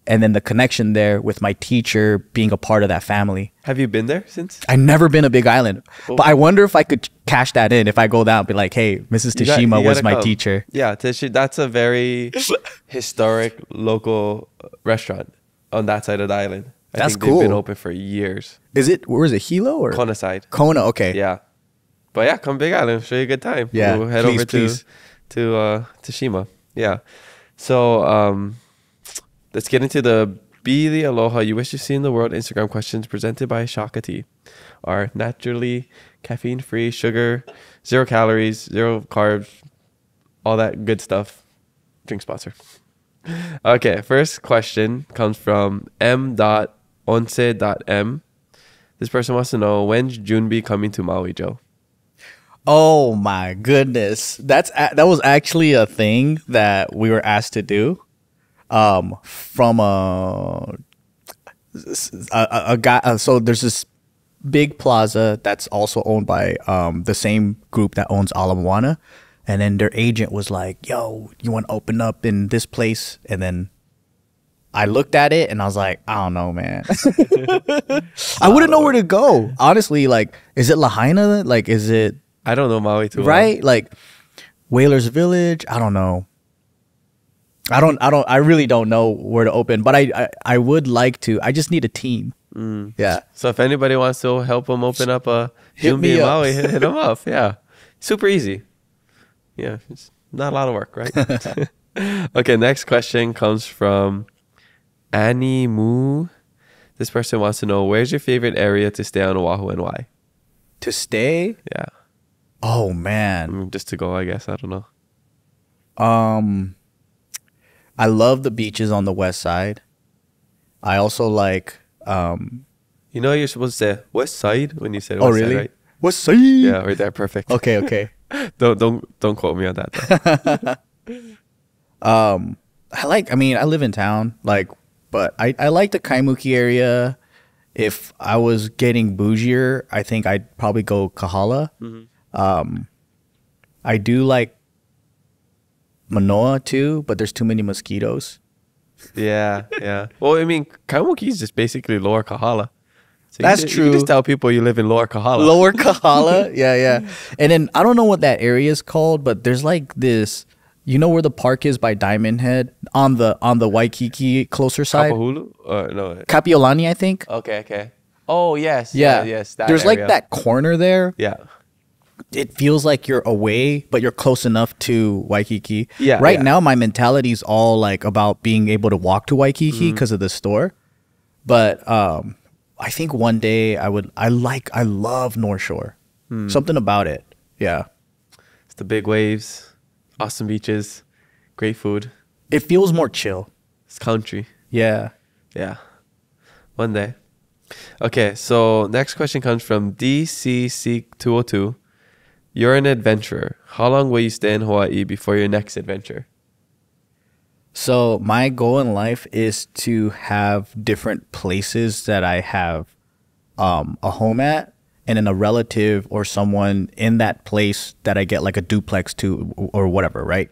and then the connection there with my teacher being a part of that family. Have you been there since? I've never been a Big Island, but I wonder if I could cash that in if I go down and be like, hey, Mrs. Tashima was my teacher. Yeah, that's a very historic local restaurant on that side of the island. I think cool. They've been open for years. Where is it, Hilo or? Kona side. Kona, okay. Yeah. But yeah, come Big Island, show you a good time. Yeah, we'll head over to Tashima. Yeah. So let's get into the Be the Aloha You Wish to See in the World Instagram questions presented by Shaka Tea. Are naturally caffeine-free, sugar, 0 calories, 0 carbs, all that good stuff. Drink sponsor. Okay, first question comes from m.once.m. This person wants to know, when's Junbi coming to Maui, Joe? Oh my goodness. That was actually a thing that we were asked to do from a guy. So there's this big plaza that's also owned by the same group that owns Ala, and then their agent was like, "Yo, you want to open up in this place?" And then I looked at it and I was like, "I don't know, man." I wouldn't know where to go. Honestly, like, is it Lahaina? Like, is it? I don't know Maui too well. Right? Like Whalers Village. I don't know. I really don't know where to open, but I would like to. I just need a team. Yeah. So if anybody wants to help them open up a Jumbi in Maui, hit them up. Yeah. Super easy. Yeah. It's not a lot of work, right? Okay. Next question comes from Annie Moo. This person wants to know, where's your favorite area to stay on Oahu and why? To stay? Yeah. Oh man. Just to go, I guess. I don't know. I love the beaches on the west side. I also like you know you're supposed to say west side when you said oh west really? side, right? West side. Yeah, right there, perfect. Okay. Don't quote me on that though. I live in town, but I like the Kaimuki area. If I was getting bougier, I think I'd probably go Kahala. I do like Manoa too, but there's too many mosquitoes. Yeah. Well, I mean, Kaimuki is just basically Lower Kahala. So That's true. You just tell people you live in Lower Kahala. Lower Kahala, yeah. And then I don't know what that area is called, but there's like this. You know where the park is by Diamond Head on the Waikiki closer side? Kapahulu? No. Kapiolani, I think. Okay. Oh yes. Yeah. Yes. There's area. like that corner there. Yeah. It feels like you're away, but you're close enough to Waikiki. Yeah. Right now, my mentality is all like about being able to walk to Waikiki because of the store. But I think one day I love North Shore. Something about it. Yeah. It's the big waves, awesome beaches, great food. It feels more chill. It's country. Yeah. Yeah. One day. Okay, so next question comes from DCC202. You're an adventurer. How long will you stay in Hawaii before your next adventure? So my goal in life is to have different places that I have a home at, and then a relative or someone in that place that I get like a duplex to or whatever, right?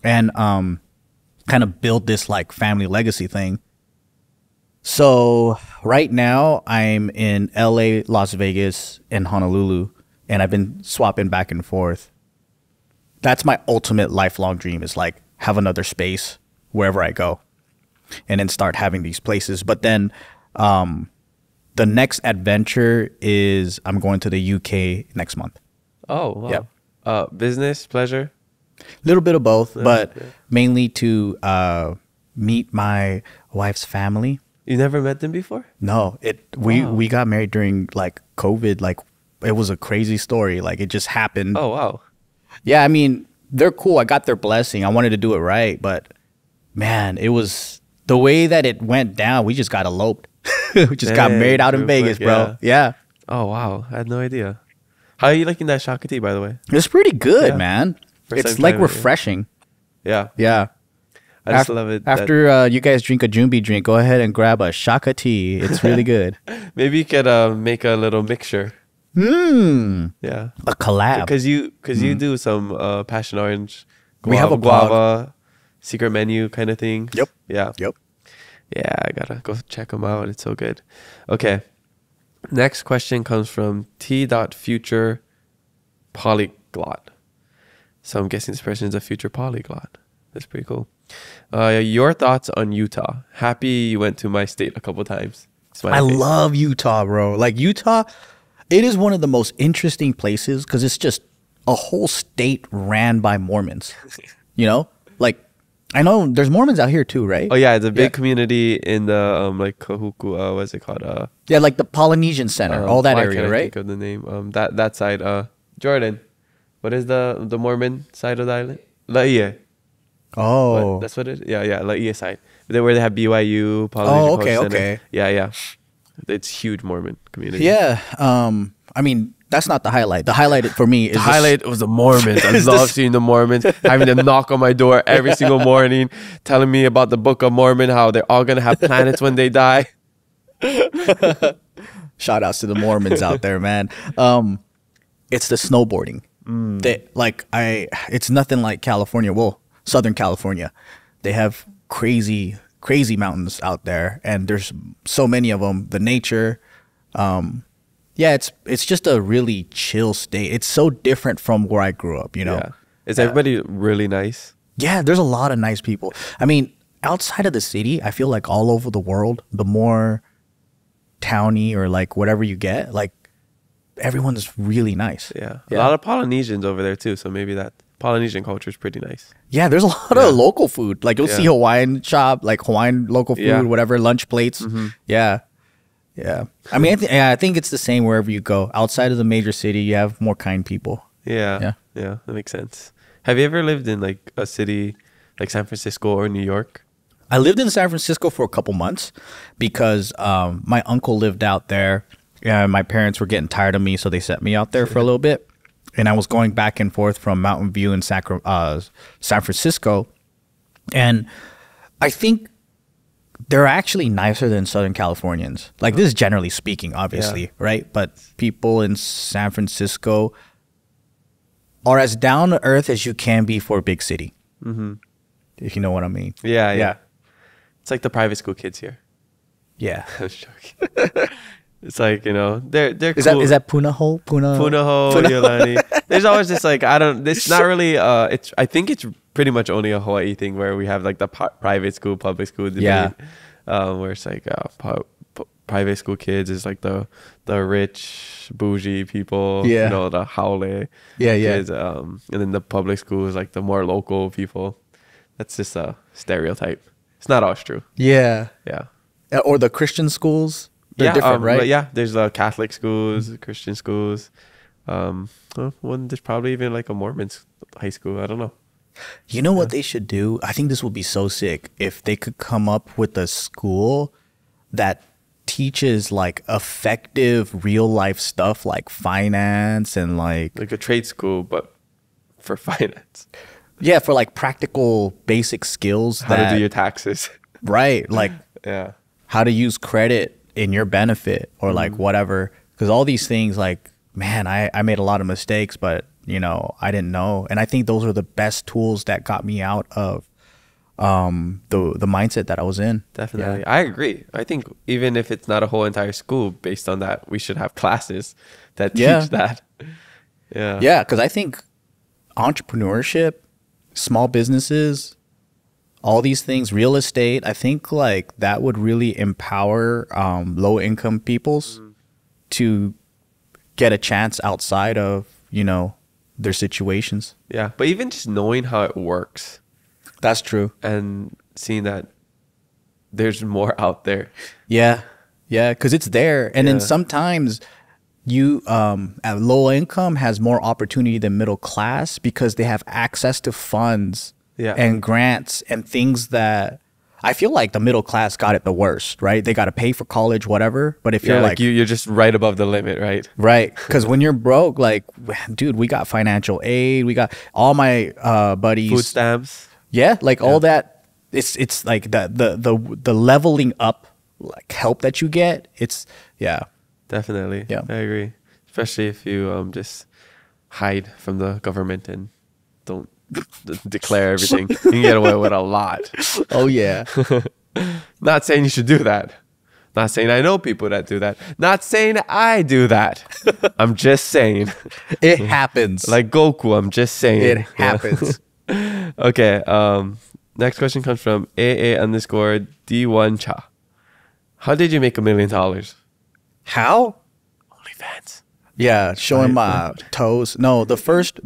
And kind of build this like family legacy thing. So right now I'm in LA, Las Vegas, and Honolulu, and I've been swapping back and forth. That's my ultimate lifelong dream, is like have another space wherever I go and then start having these places. But then the next adventure is I'm going to the UK next month. Oh, wow. Yeah. Business, pleasure? A little bit of both, but mainly to meet my wife's family. You never met them before? No, we got married during like COVID. Like it was a crazy story. Like it just happened. Oh, wow. Yeah, I mean, they're cool. I got their blessing. I wanted to do it right, but man, it was the way that it went down. We just got eloped. We just got married out in Vegas, bro. Yeah. Oh, wow. I had no idea. How are you liking that Shaka tea, by the way? It's pretty good, man. It's like refreshing. Yeah. Yeah. I just love it. After you guys drink a Jumbi drink, go ahead and grab a Shaka tea. It's really good. Maybe you could make a little mixture. Yeah. A collab. Because you do some passion orange, we have a guava, secret menu kind of thing. Yep. Yeah. Yep. Yeah, I gotta go check them out. It's so good. Okay. Next question comes from T.Future Polyglot. So I'm guessing this person is a future polyglot. That's pretty cool. Your thoughts on Utah? Happy you went to my state a couple times. I love Utah, bro. Like Utah, it is one of the most interesting places because it's just a whole state ran by Mormons. You know, like I know there's Mormons out here too, right? Oh yeah, it's a big community in the like Kahuku. What's it called? Yeah, like the Polynesian Center, all that area, right? Think of the name. That side. Jordan, what is the Mormon side of the island? Laie. Oh, that's what it is? Yeah, Laie side. Where they have BYU, Polynesian Center. Okay. Yeah. It's huge Mormon community. Yeah. I mean, That's not the highlight. The highlight for me is The highlight was the Mormons. I love seeing the Mormons, having them knock on my door every single morning, telling me about the Book of Mormon, how they're all going to have planets when they die. Shout outs to the Mormons out there, man. It's the snowboarding. It's nothing like California. Well, Southern California. They have crazy mountains out there, and there's so many of them. The nature, it's just a really chill state. It's so different from where I grew up, you know. Yeah. Is everybody really nice? Yeah, there's a lot of nice people. I mean, outside of the city, I feel like all over the world, the more towny or like whatever you get, like everyone's really nice. Yeah. A lot of Polynesians over there too, so maybe that Polynesian culture is pretty nice. Yeah, there's a lot of local food. Like you'll see Hawaiian shop, like Hawaiian local food, whatever, lunch plates. Yeah. I mean, I think it's the same wherever you go. Outside of the major city, you have more kind people. Yeah, that makes sense. Have you ever lived in like a city like San Francisco or New York? I lived in San Francisco for a couple months because my uncle lived out there. And my parents were getting tired of me, so they sent me out there for a little bit. And I was going back and forth from Mountain View and San Francisco. And I think they're actually nicer than Southern Californians. Like, this is generally speaking, obviously, right? But people in San Francisco are as down to earth as you can be for a big city. If you know what I mean. Yeah. It's like the private school kids here. Yeah. I was joking. It's like, you know, they're is cool. Is that Punahou? Punahou, Iolani. There's always just like, it's not really, I think it's pretty much only a Hawaii thing where we have like the private school, public school debate. Yeah. Where it's like private school kids is like the rich, bougie people, you know, the haole kids. And then the public school is like the more local people. That's just a stereotype. It's not always true. Yeah. Or the Christian schools. They're different, right? But yeah, there's Catholic schools, Christian schools. There's probably even like a Mormon high school. I don't know. You know what they should do? I think this would be so sick if they could come up with a school that teaches like effective real life stuff like finance and like a trade school, but for finance. Yeah, for like practical basic skills. How to do your taxes. Right. Like how to use credit in your benefit or like whatever. Because all these things, like, man, I made a lot of mistakes, but you know, I didn't know. And I think those are the best tools that got me out of the mindset that I was in. Definitely. Yeah. I agree. I think even if it's not a whole entire school based on that, we should have classes that teach that. Yeah, because I think entrepreneurship, small businesses, all these things, real estate, I think like that would really empower low income peoples to get a chance outside of, you know, their situations. Yeah. But even just knowing how it works. That's true. And seeing that there's more out there. Yeah. Because it's there. And then sometimes you at low income has more opportunity than middle class because they have access to funds and grants and things that I feel like the middle class got it the worst, right? They got to pay for college, whatever. But if you're like you're just right above the limit, right? Right. Because when you're broke, like, dude, we got financial aid. We got all my buddies. Food stamps. Yeah. Like all that. It's like the leveling up like help that you get. It's Definitely. Yeah. I agree. Especially if you just hide from the government and don't declare everything. You can get away with a lot. Oh, yeah. Not saying you should do that. Not saying I know people that do that. Not saying I do that. I'm just saying. It happens. Like Goku, I'm just saying. It happens. Okay. Next question comes from AA_D1 Cha. How did you make $1 million? How? OnlyFans. Yeah, showing my toes. No, the first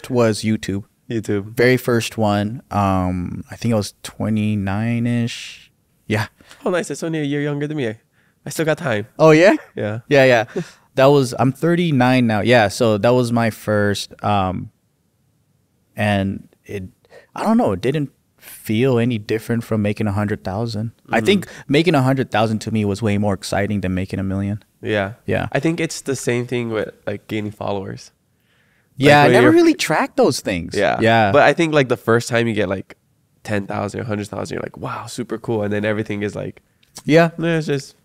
was YouTube. Very first one. I think I was 29-ish. Yeah. Oh, nice. That's only a year younger than me. I still got time. Oh, yeah? Yeah. Yeah. I'm 39 now. Yeah, so that was my first. And I don't know, it didn't feel any different from making 100,000. I think making 100,000 to me was way more exciting than making $1 million. Yeah. Yeah. I think it's the same thing with like gaining followers. Yeah, Like, I when never you're- really tracked those things. Yeah. Yeah. But I think like the first time you get like 10,000 or 100,000, you're like, wow, super cool. And then everything is like, yeah. it's just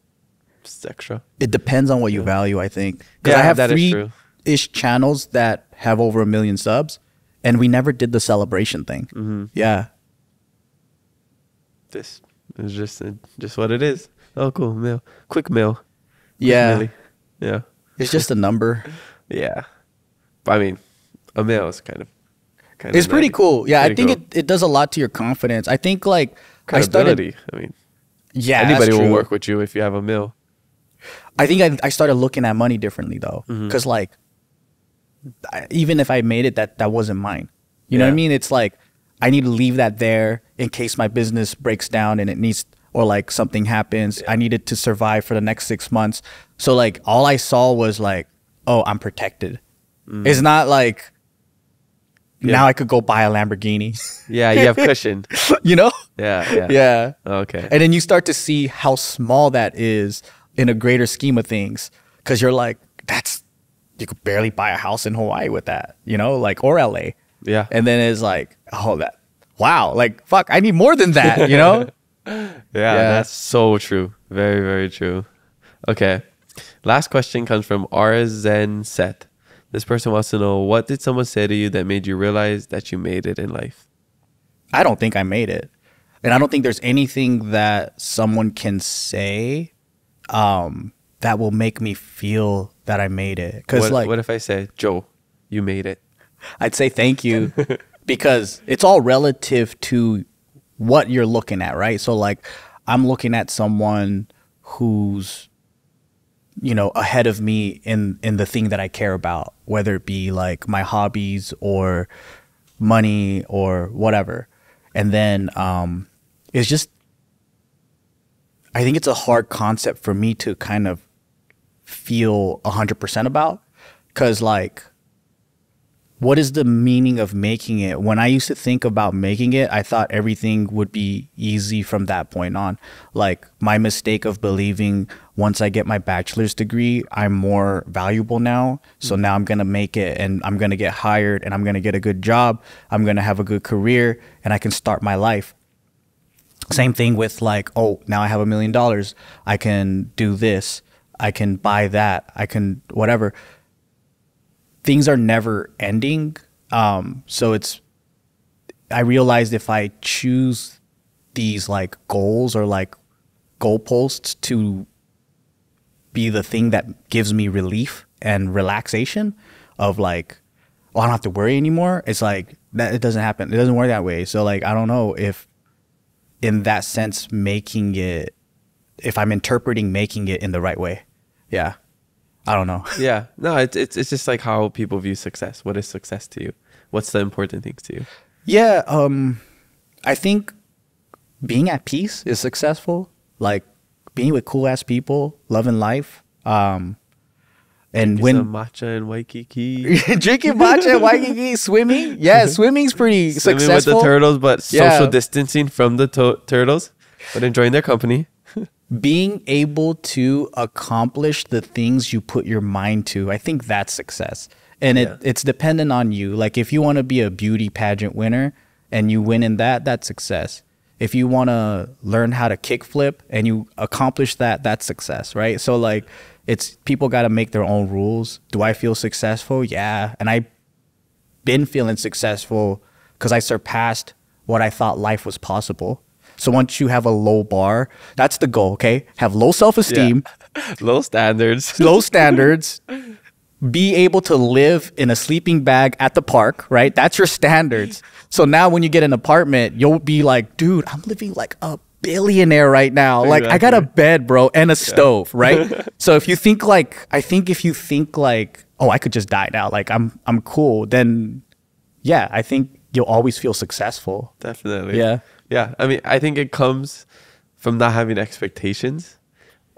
extra. It depends on what you value, I think. Because Yeah, I have that is true. 3-ish channels that have over 1 million subs, and we never did the celebration thing. Mm-hmm. Yeah. This is just what it is. Oh, cool. Mail. Quick mail. Quick Yeah. maily. Yeah. It's just a number. Yeah. But I mean, a mail is kind of It's pretty nutty. cool. Yeah, I Pretty think cool. it does a lot to your confidence. I think like I started. Credibility. I mean, Yeah, anybody that's will true. work with you if you have a mill. I think I started looking at money differently though, because like even if I made it, that wasn't mine. You know what I Yeah. mean? It's like I need to leave that there in case my business breaks down and it needs, or like something happens. I needed to survive for the next 6 months. So like all I saw was like, oh, I'm protected. It's not like now I could go buy a Lamborghini. Yeah, you have cushion. You know? Yeah, yeah. Yeah. Okay. And then you start to see how small that is in a greater scheme of things. Because you're like, you could barely buy a house in Hawaii with that, you know, like, or LA. Yeah. And then it's like, oh, wow, like, fuck, I need more than that, you know? Yeah, Yeah. that's so true. Very, very true. Okay. Last question comes from Arzen Seth. This person wants to know, what did someone say to you that made you realize that you made it in life? I don't think I made it. And I don't think there's anything that someone can say that will make me feel that I made it. Because What if I say, Joe, you made it? I'd say thank you because it's all relative to what you're looking at, right? So like I'm looking at someone who's, you know, ahead of me in the thing that I care about, whether it be like my hobbies or money or whatever. And then it's just, I think it's a hard concept for me to kind of feel 100% about, because like, what is the meaning of making it? When I used to think about making it, I thought everything would be easy from that point on. Like my mistake of believing once I get my bachelor's degree, I'm more valuable now. So now I'm going to make it and I'm going to get hired and I'm going to get a good job. I'm going to have a good career and I can start my life. Same thing with like, oh, now I have $1 million. I can do this. I can buy that. I can whatever. Things are never ending. So I realized if I choose these like goals or like goalposts to be the thing that gives me relief and relaxation of like, oh, I don't have to worry anymore. It's like that it doesn't happen. It doesn't work that way. So like, I don't know if in that sense, making it, if I'm interpreting making it in the right way. Yeah. I don't know. Yeah. No, it's just like how people view success. What is success to you? What's the important things to you? Yeah, I think being at peace is successful. Like being with cool ass people, loving life. And Drinking some matcha in Waikiki. drinking matcha, Waikiki, swimming. Yeah, swimming's pretty Swimming successful. with the turtles, but Yeah. social distancing from the turtles, but enjoying their company. Being able to accomplish the things you put your mind to, I think that's success. And it's dependent on you. Like if you want to be a beauty pageant winner and you win in that, that's success. If you want to learn how to kickflip and you accomplish that, that's success, right? So like it's people got to make their own rules. Do I feel successful? Yeah. And I've been feeling successful because I surpassed what I thought life was possible. So once you have a low bar, that's the goal, okay? Have low self-esteem, Low standards. low standards, be able to live in a sleeping bag at the park, right? That's your standards. So now when you get an apartment, you'll be like, dude, I'm living like a billionaire right now. Like I got a bed, bro, and a stove, right? So if you think like, oh, I could just die now, like I'm cool, then yeah, I think you'll always feel successful. Definitely. Yeah. Yeah. I mean, I think it comes from not having expectations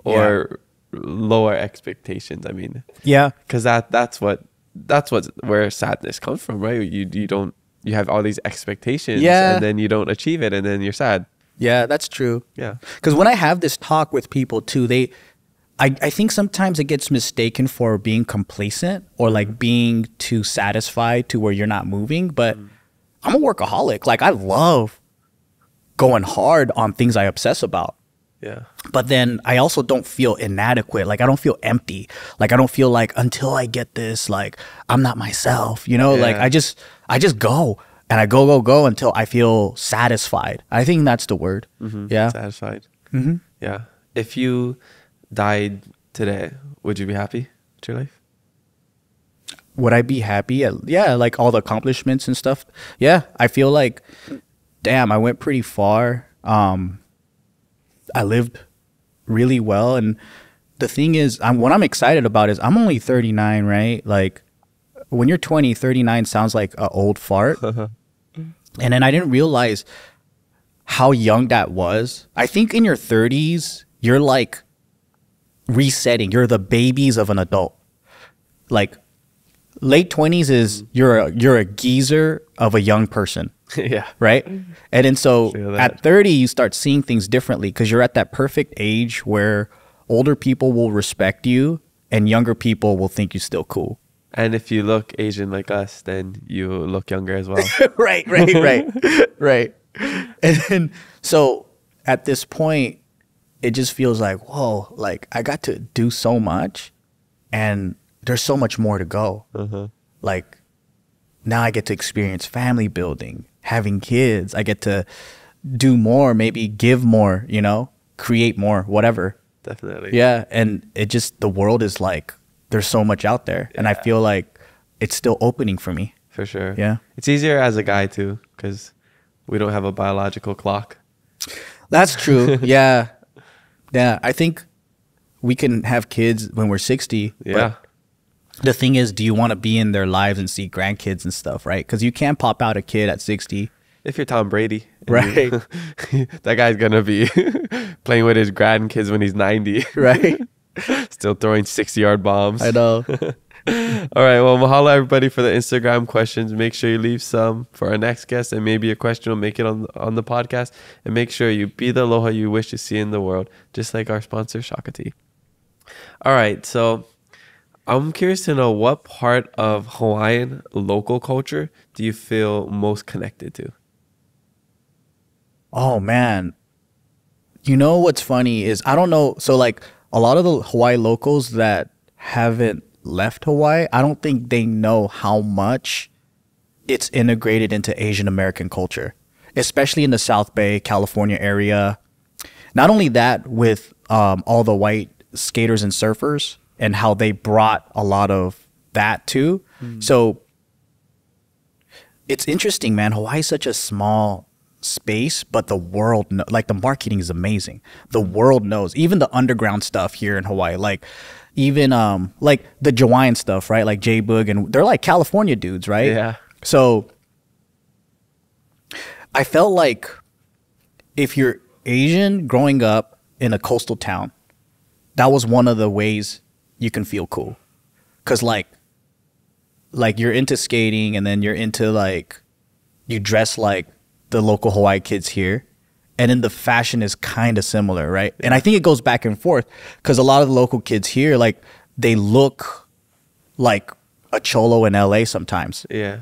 or lower expectations. I mean, Yeah. because that's where sadness comes from, right? You have all these expectations and then you don't achieve it and then you're sad. Yeah, that's true. Yeah. Because when I have this talk with people too, I think sometimes it gets mistaken for being complacent or like being too satisfied to where you're not moving. But I'm a workaholic. Like I love going hard on things I obsess about. Yeah. But then I also don't feel inadequate. Like I don't feel empty. Like I don't feel like until I get this, like I'm not myself, you know, like I just go and I go until I feel satisfied. I think that's the word. Yeah. Satisfied. Yeah. If you died today, would you be happy with your life? Would I be happy? Yeah. Like all the accomplishments and stuff. Yeah. I feel like, damn, I went pretty far. I lived really well. And the thing is, what I'm excited about is I'm only 39, right? Like when you're 20, 39 sounds like an old fart. And then I didn't realize how young that was. I think in your 30s, you're like resetting. You're the babies of an adult. Like late 20s is you're a geezer of a young person. Yeah. Right. And then so at 30, you start seeing things differently because you're at that perfect age where older people will respect you and younger people will think you're still cool. And if you look Asian like us, then you look younger as well. Right. And then so at this point, it just feels like, whoa, like I got to do so much and there's so much more to go. Like now I get to experience family building, having kids. I get to do more, maybe give more, you know, create more, whatever. Definitely. Yeah. And it just, the world is like, there's so much out there. And I feel like it's still opening for me. For sure. Yeah. It's easier as a guy too, because we don't have a biological clock. That's true. Yeah. Yeah. I think we can have kids when we're 60. Yeah. The thing is, do you want to be in their lives and see grandkids and stuff, right? Because you can't pop out a kid at 60. If you're Tom Brady. Right. That guy's going to be playing with his grandkids when he's 90. Right. Still throwing 60-yard bombs. I know. All right. Well, mahalo everybody for the Instagram questions. Make sure you leave some for our next guest, and maybe a question will make it on the podcast. And make sure you be the aloha you wish to see in the world, just like our sponsor, Shakati. All right. So I'm curious to know, what part of Hawaiian local culture do you feel most connected to? Oh, man. You know what's funny is, I don't know. So like a lot of the Hawaii locals that haven't left Hawaii, I don't think they know how much it's integrated into Asian American culture, especially in the South Bay, California area. Not only that, with all the white skaters and surfers and how they brought a lot of that too. So it's interesting, man. Hawaii is such a small space, but the world, like the marketing is amazing. The world knows, even the underground stuff here in Hawaii, like even like the Hawaiian stuff, right? Like J-Boog, and they're like California dudes, right? Yeah. So I felt like if you're Asian growing up in a coastal town, that was one of the ways you can feel cool. Cause like you're into skating, and then you're into like, you dress like the local Hawaii kids here, and then the fashion is kind of similar, right? And I think it goes back and forth, because a lot of the local kids here, like they look like a cholo in LA sometimes. Yeah.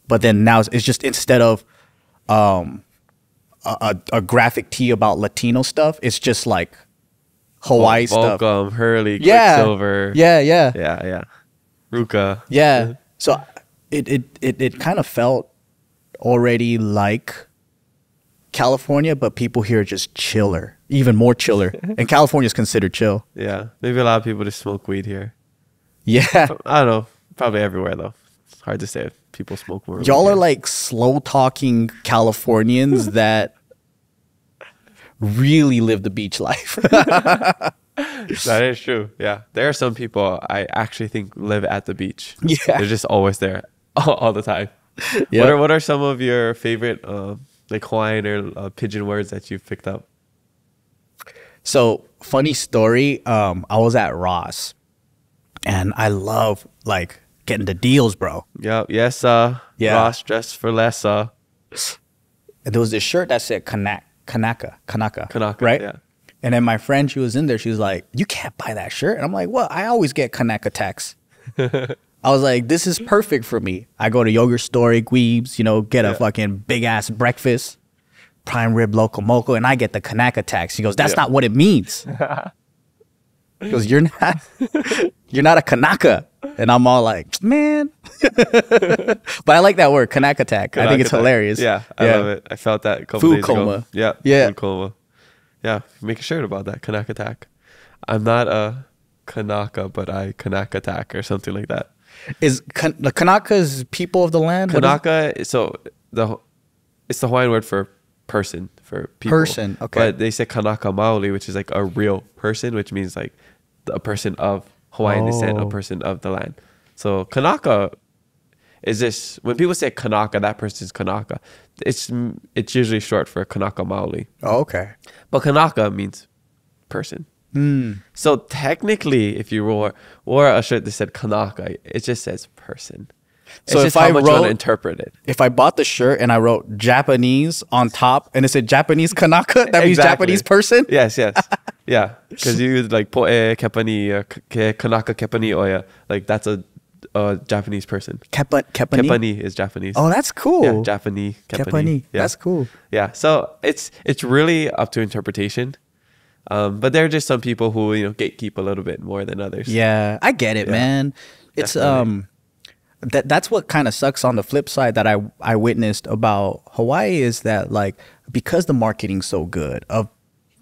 But then now it's just, instead of a graphic tee about Latino stuff, it's just like Hawaii stuff. Volcom, Hurley, Yeah. Quicksilver. Yeah. Ruka. Yeah. So it kind of felt already like California, but people here are just chiller, even more chiller. And California is considered chill. Yeah. Maybe a lot of people just smoke weed here. Yeah. I don't know. Probably everywhere though. It's hard to say if people smoke more. Y'all weed are here. like slow talking Californians that really live the beach life. That is true. Yeah. There are some people I actually think live at the beach. Yeah. They're just always there all the time. Yeah. What are some of your favorite like Hawaiian or pidgin words that you've picked up? So funny story. I was at Ross, and I love like getting the deals, bro. Yeah. Yes. Yeah. Ross dressed for less. And there was this shirt that said Kanaka, Kanaka. right? Yeah. And then my friend, she was in there. She was like, "You can't buy that shirt." And I'm like, "Well, I always get Kanaka attacks." I was like, "This is perfect for me." I go to Yogurt Story, Gweebs, get a fucking big ass breakfast, prime rib loco moco, and I get the Kanaka attacks. He goes, "That's not what it means." He goes, "You're not a Kanaka." And I'm all like, "Man." But I like that word, Kanaka attack. I think it's hilarious. Yeah, I love it. I felt that a couple Food days coma. ago. Yeah. Food coma. Yeah, make a shirt about that, Kanaka attack. I'm not a Kanaka, but I Kanaka attack or something like that. Is the Kanaka's people of the land? Kanaka, it's the Hawaiian word for person, for people. Person, okay. But they say Kanaka Maoli, which is like a real person, which means like a person of Hawaiian descent, a person of the land. So Kanaka is this, when people say Kanaka, that person's Kanaka. It's usually short for Kanaka Maoli. Oh, okay. But Kanaka means person. So technically, if you wore a shirt that said Kanaka, it just says person. So it's if just how I much you want to wrote, interpret it. if I bought the shirt and I wrote Japanese on top and it said Japanese Kanaka, that means Japanese person? Yes. Yeah. Because you use like poe kepani, Kanaka kepani oya. Like that's a Japanese person. Kepani? Kepani is Japanese. Oh, that's cool. Yeah, Japanese kepani. Yeah. That's cool. Yeah. So it's really up to interpretation. But there are just some people who, gatekeep a little bit more than others. Yeah, I get it, man. It's Definitely. that's what kind of sucks on the flip side that I witnessed about Hawaii is that like because the marketing's so good of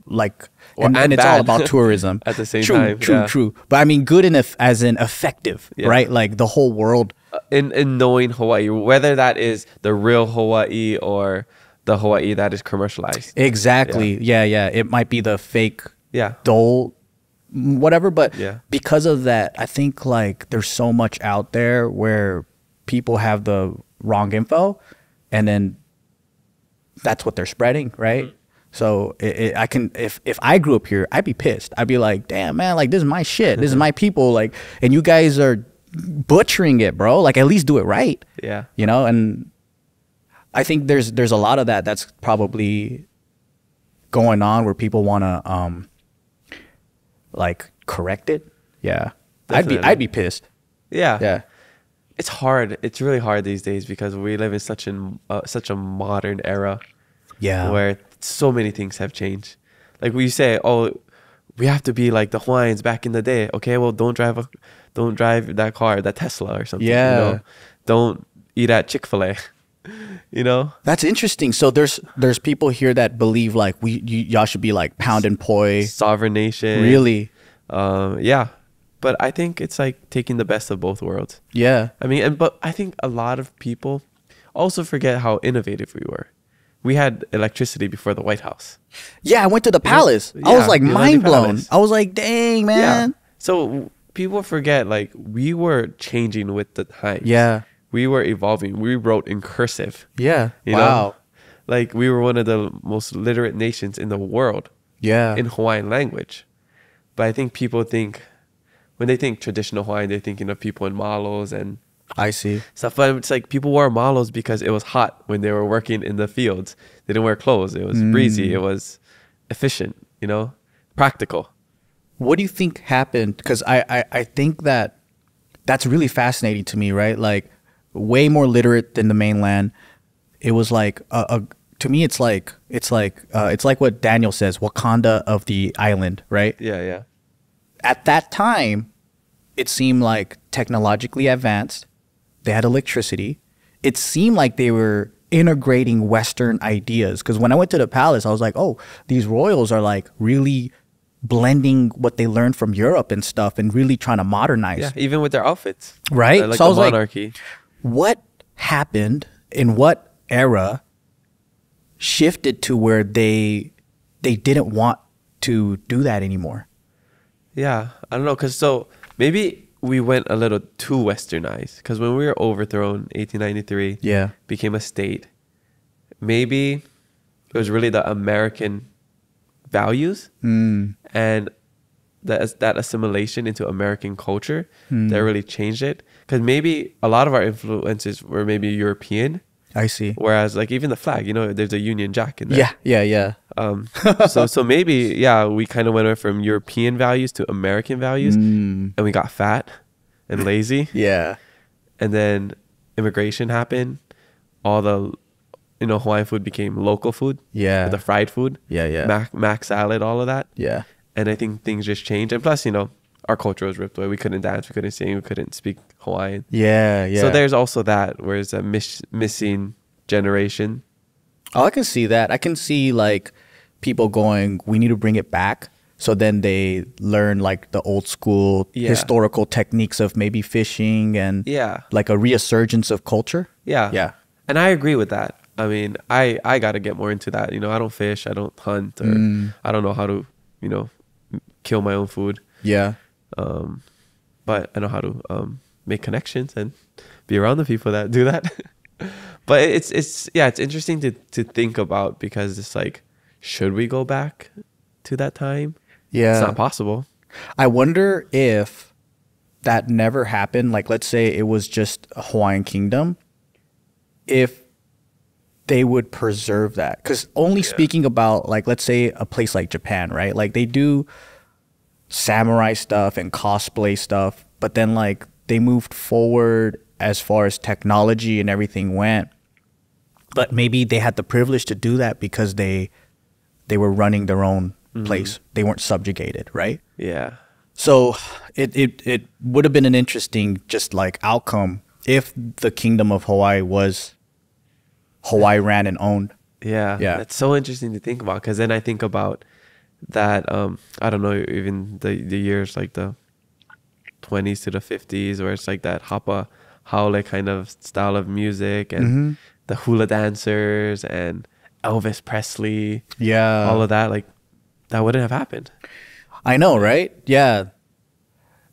like and it's all about tourism at the same time. True. But I mean good as in effective, right? Like the whole world in knowing Hawaii, whether that is the real Hawaii or the Hawaii that is commercialized. Exactly. Yeah. It might be the fake dull whatever, but because of that, I think like there's so much out there where people have the wrong info and then that's what they're spreading, right? Mm-hmm. So I can if I grew up here, I'd be pissed. I'd be like, "Damn, man, like this is my shit. This is my people, like and you guys are butchering it, bro. Like at least do it right." Yeah. And I think there's a lot of that's probably going on where people want to like correct it. Yeah. Definitely. I'd be pissed. Yeah. It's hard. It's really hard these days because we live in such a modern era. Yeah. Where so many things have changed. Like we say, "Oh, we have to be like the Hawaiians back in the day." Okay, well, don't drive that car, that Tesla or something. Yeah. Don't eat at Chick-fil-A. That's interesting. So there's people here that believe like y'all should be like pound and poi, sovereign nation. Really? Yeah. But I think it's like taking the best of both worlds. Yeah. I mean, but I think a lot of people also forget how innovative we were. We had electricity before the White House. Yeah, I went to the palace. I was like mind blown. I was like, "Dang, man." Yeah. So people forget like we were changing with the times. Yeah. We were evolving. We wrote in cursive. Yeah. You know? Like we were one of the most literate nations in the world. Yeah. In Hawaiian language. But I think people think, when they think traditional Hawaiian, they're thinking of people in malos and I see stuff. But it's like people wore malos because it was hot when they were working in the fields. They didn't wear clothes. It was breezy. It was efficient, practical. What do you think happened? Because I think that's really fascinating to me, right? Like way more literate than the mainland. It was like to me, it's like what Daniel says, Wakanda of the island, right? Yeah. At that time, it seemed like technologically advanced. They had electricity. It seemed like they were integrating Western ideas. Because when I went to the palace, I was like, oh, these royals are like really blending what they learned from Europe and stuff and really trying to modernize. Yeah, even with their outfits. Right? Like so I was monarchy. Like, what happened in what era shifted to where they didn't want to do that anymore? Yeah, I don't know. Because so maybe we went a little too westernized. Because when we were overthrown, 1893, became a state, maybe it was really the American values and that assimilation into American culture that really changed it. Because maybe a lot of our influences were maybe European, I see. Whereas like even the flag, there's a Union Jack in there. Yeah. So maybe, we kind of went away from European values to American values, and we got fat and lazy. Yeah. And then immigration happened. All the, Hawaiian food became local food. Yeah. The fried food. Yeah. Mac salad, all of that. Yeah. And I think things just changed. And plus, our culture was ripped away. We couldn't dance. We couldn't sing. We couldn't speak Hawaiian. Yeah. So there's also that, where it's a missing generation. Oh, I can see that. I can see like people going, we need to bring it back. So then they learn like the old school historical techniques of maybe fishing and like a resurgence of culture. Yeah. And I agree with that. I mean, I got to get more into that. I don't fish. I don't hunt. Or I don't know how to, kill my own food. Yeah. But I know how to make connections and be around the people that do that. But it's interesting to think about, because it's like, should we go back to that time? Yeah. It's not possible. I wonder if that never happened. Like, let's say it was just a Hawaiian kingdom, if they would preserve that. Because only speaking about, like, let's say a place like Japan, right? Like, they do samurai stuff and cosplay stuff, but then, like, they moved forward as far as technology and everything went. But maybe they had the privilege to do that because they were running their own place. They weren't subjugated, right? Yeah. So it would have been an interesting just like outcome if the kingdom of Hawaii was Hawaii ran and owned. Yeah. That's so interesting to think about, because then I think about that, I don't know, even the years like the 20s to the 50s, where it's like that hapa haole kind of style of music, and the hula dancers and Elvis Presley. Yeah. All of that, like, that wouldn't have happened. I know, right? Yeah.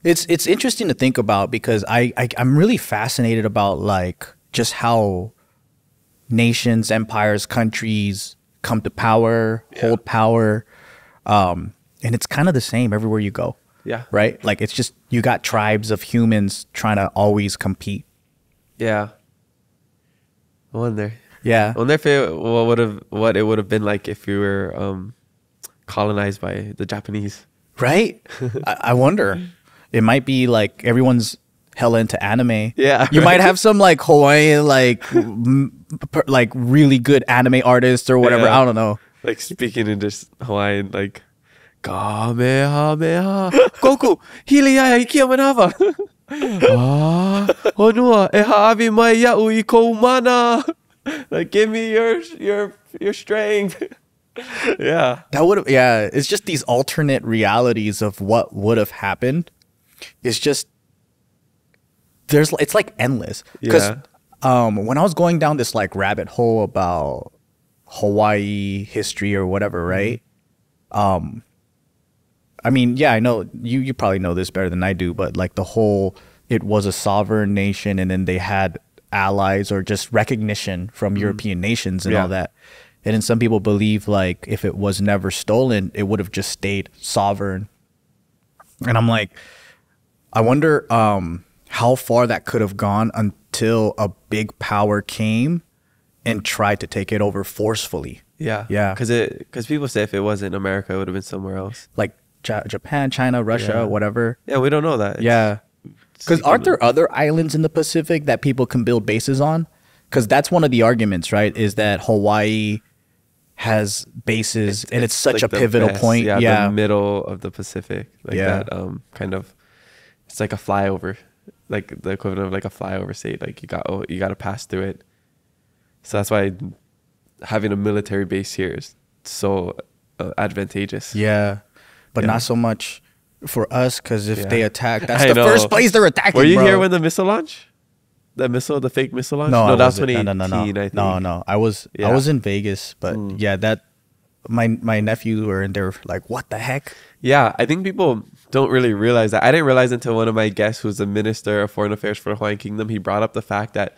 It's interesting to think about, because I'm really fascinated about like just how nations, empires, countries come to power, hold power. And it's kind of the same everywhere you go. Yeah. Right? Like, it's just, you got tribes of humans trying to always compete. Yeah. I wonder. Yeah. I wonder if what it would have been like if we were colonized by the Japanese. Right? I wonder. It might be like everyone's hella into anime. Yeah. You might have some like Hawaiian, like really good anime artists or whatever. Yeah. I don't know. Like speaking in just Hawaiian, like, Kamehameha, Goku, Hiliaya, Ikia Manava. Honua, e haawi mai ia'u I kou mana. Like, give me your strength. Yeah. That would have, yeah. It's just these alternate realities of what would have happened. It's just, it's like endless. Because when I was going down this like rabbit hole about Hawaii history or whatever, right? I mean, yeah, I know you probably know this better than I do, but like the whole, it was a sovereign nation, and then they had allies or just recognition from European nations and all that. And then some people believe like if it was never stolen, it would have just stayed sovereign. And I'm like, I wonder how far that could have gone until a big power came and tried to take it over forcefully. Yeah. Yeah. Because people say if it wasn't America, it would have been somewhere else. Like Japan, China, Russia, whatever. Yeah, we don't know that. Yeah. Because aren't there other islands in the Pacific that people can build bases on? Because that's one of the arguments, right? Is that Hawaii has bases, and it's such like a pivotal point. Yeah, the middle of the Pacific. Like that kind of, it's like a flyover, like the equivalent of like a flyover state. Like you got to pass through it. So that's why having a military base here is so advantageous. Yeah. But not so much for us, because if they attack, that's the first place they're attacking. Were you here when the missile launch? The fake missile launch? No, that was 2018, no. I think. No. I was in Vegas, but my nephews were in there like, what the heck? Yeah, I think people don't really realize that. I didn't realize until one of my guests, who's the Minister of Foreign Affairs for the Hawaiian Kingdom, he brought up the fact that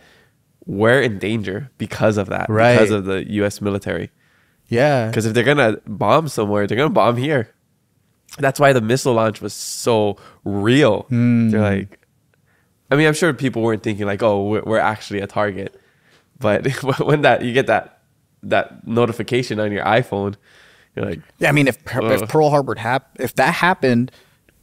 we're in danger because of that, because of the U.S. military. Yeah. Because if they're going to bomb somewhere, they're going to bomb here. That's why the missile launch was so real. They're like, I mean, I'm sure people weren't thinking like, oh, we're actually a target. But when that you get that notification on your iPhone, you're like, yeah, I mean, if Pearl Harbor if that happened,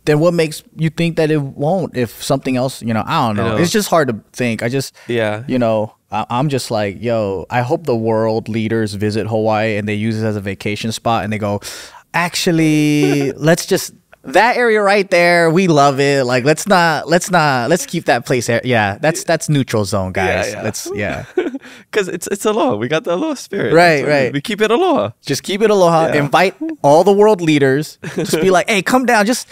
then what makes you think that it won't? If something else, you know, I don't know. It's just hard to think. You know, I'm just like, yo, I hope the world leaders visit Hawaii and they use it as a vacation spot and they go, actually, let's just that area right there, we love it. Like, let's keep that place. Yeah, that's neutral zone, guys. Because it's aloha. We got the aloha spirit. Right. We keep it aloha. Just keep it aloha. Yeah. Invite all the world leaders. Just be like, hey, come down. Just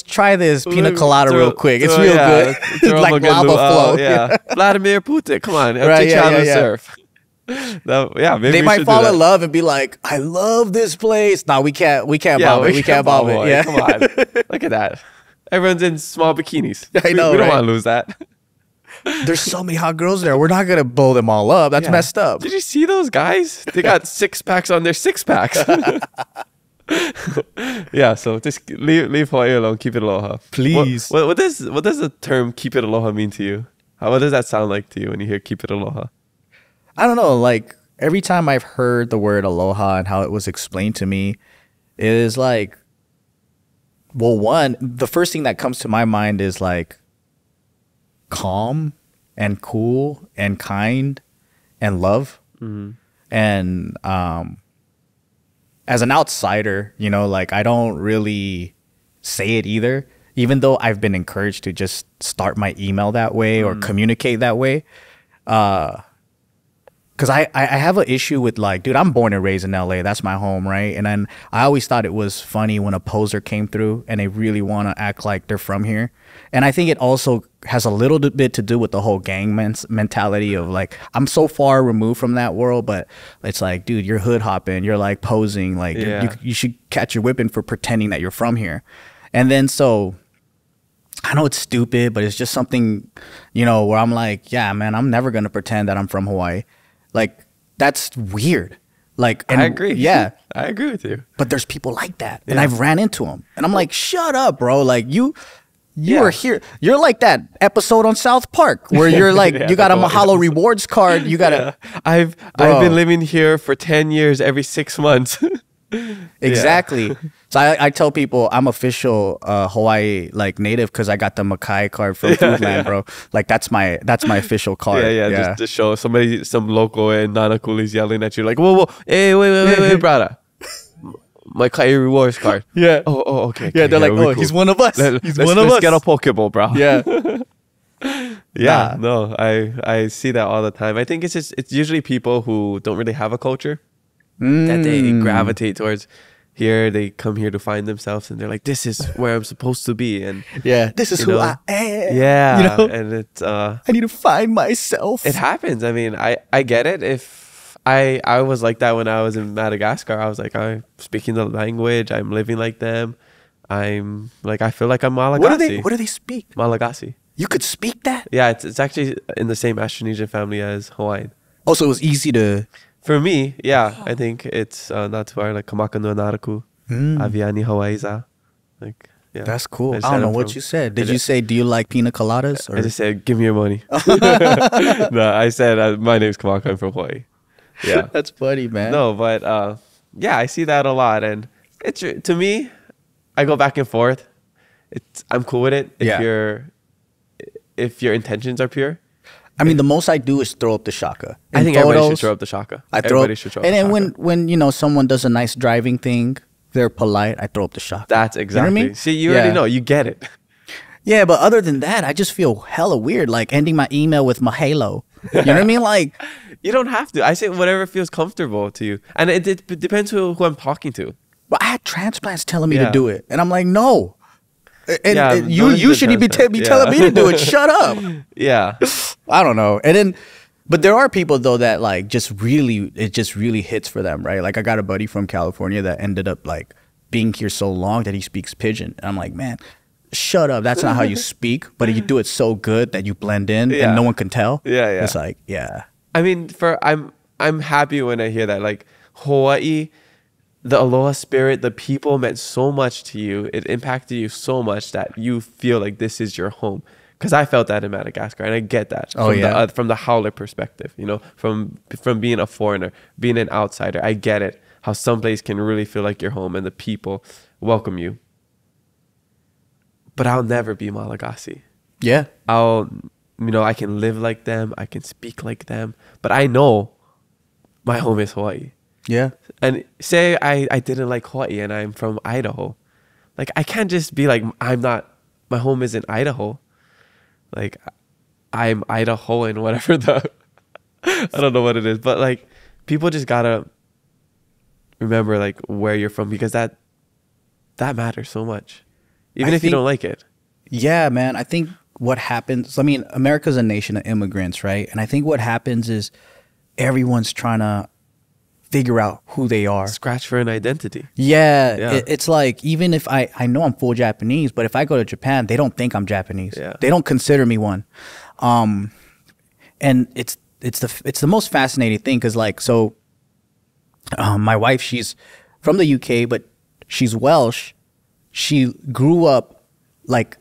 try this pina colada real quick. It's real good. It's like lava flow. Yeah. Vladimir Putin. Come on. I'll teach you how to surf. Maybe they might fall in love and be like, I love this place. No, we can't bomb it. We can't bomb it. Yeah. Come on. Look at that. Everyone's in small bikinis. I know. We don't want to lose that. There's so many hot girls there. We're not gonna blow them all up. That's messed up. Did you see those guys? They got 6-packs on their 6-packs. Yeah, so just leave Hawaii alone. Keep it aloha, please. What does the term "keep it aloha" mean to you? What does that sound like to you when you hear "keep it aloha"? I don't know. Like, every time I've heard the word aloha and how it was explained to me, it is like, well, one, the first thing that comes to my mind is like calm and cool and kind and love. Mm-hmm. And as an outsider, you know, like, I don't really say it either, even though I've been encouraged to just start my email that way or communicate that way. Because I have an issue with, like, dude, I'm born and raised in LA. That's my home, right? And then I always thought it was funny when a poser came through and they really want to act like they're from here. And I think it also has a little bit to do with the whole gang mentality of, like, I'm so far removed from that world, but it's like, dude, you're hood hopping. You're, like, posing. Like, you should catch your whipping for pretending that you're from here. And then so I know it's stupid, but it's just something, you know, where I'm like, yeah, man, I'm never going to pretend that I'm from Hawaii. Like, that's weird. Like, and I agree. Yeah. I agree with you. But there's people like that. And I've ran into them. And I'm like, shut up, bro. Like, you are here. You're like that episode on South Park where you're like, you got a Mahalo rewards card. You got to. I've been living here for 10 years every 6 months. Exactly. So I tell people I'm official Hawaii, like, native, because I got the Makai card from Foodland, bro. Like, that's my official card. Just to show some local in Nanakuli's yelling at you like, whoa, hey, wait, brother. My Kai rewards card. Yeah. Oh, okay. Yeah, they're like, oh, cool. He's one of us. He's one of us. Let's get a Pokeball, bro. Yeah. No, I see that all the time. I think it's usually people who don't really have a culture that they gravitate towards. Here, they come here to find themselves, and they're like, this is where I'm supposed to be. And this is who I am. Yeah. You know? And it's I need to find myself. It happens. I mean, I get it. If I was like that when I was in Madagascar, I was like, I'm speaking the language, I'm living like them. I'm like, I feel like I'm Malagasy. What do they speak? Malagasy. You could speak that? Yeah, it's actually in the same Austronesian family as Hawaiian. Oh, so it was easy to... For me, yeah, I think it's not too hard. Like, Kamaka no Naraku, Aviani Hawaiiza. Like, yeah. That's cool. I don't know what you said. Did you say, do you like pina coladas? Or? I just said, give me your money. No, I said, my name's Kamaka, I'm from Hawaii. Yeah. That's funny, man. No, but yeah, I see that a lot. And it's, to me, I go back and forth. I'm cool with it if your intentions are pure. I mean, the most I do is throw up the shaka. I think everybody should throw up the shaka. Everybody should throw up the shaka. And then when you know, someone does a nice driving thing, they're polite, I throw up the shaka. That's exactly. You know what I mean? See, you already know. You get it. Yeah, but other than that, I just feel hella weird, like ending my email with mahalo. You know what I mean? Like, you don't have to. I say whatever feels comfortable to you. And it depends who I'm talking to. Well, I had transplants telling me to do it. And I'm like, no. And you shouldn't be telling me to do it. Shut up. Yeah. I don't know. And then, but there are people though that like it just really hits for them, right? Like, I got a buddy from California that ended up like being here so long that he speaks pidgin. And I'm like, man, shut up. That's not how you speak. But you do it so good that you blend in and no one can tell. Yeah. It's like, yeah. I mean, I'm happy when I hear that. Like, Hawaii, the aloha spirit, the people meant so much to you. It impacted you so much that you feel like this is your home. because I felt that in Madagascar, and I get that from the howler perspective, you know, from being a foreigner, being an outsider. I get it, how some place can really feel like your home and the people welcome you. But I'll never be Malagasy. Yeah. I can live like them, I can speak like them, but I know my home is Hawaii. Yeah. And say I didn't like Hawaii and I'm from Idaho. Like, I can't just be like, my home isn't Idaho. Like, I'm Idahoan, whatever I don't know what it is. But, like, people just gotta remember, like, where you're from, because that matters so much. Even if you don't like it. Yeah, man. I think what happens, I mean, America's a nation of immigrants, right? And I think what happens is everyone's trying to figure out who they are. Scratch for an identity. Yeah. It's like, even if I know I'm full Japanese, but if I go to Japan, they don't think I'm Japanese. Yeah. They don't consider me one. And it's the most fascinating thing, because like, so my wife, she's from the UK, but she's Welsh. She grew up like,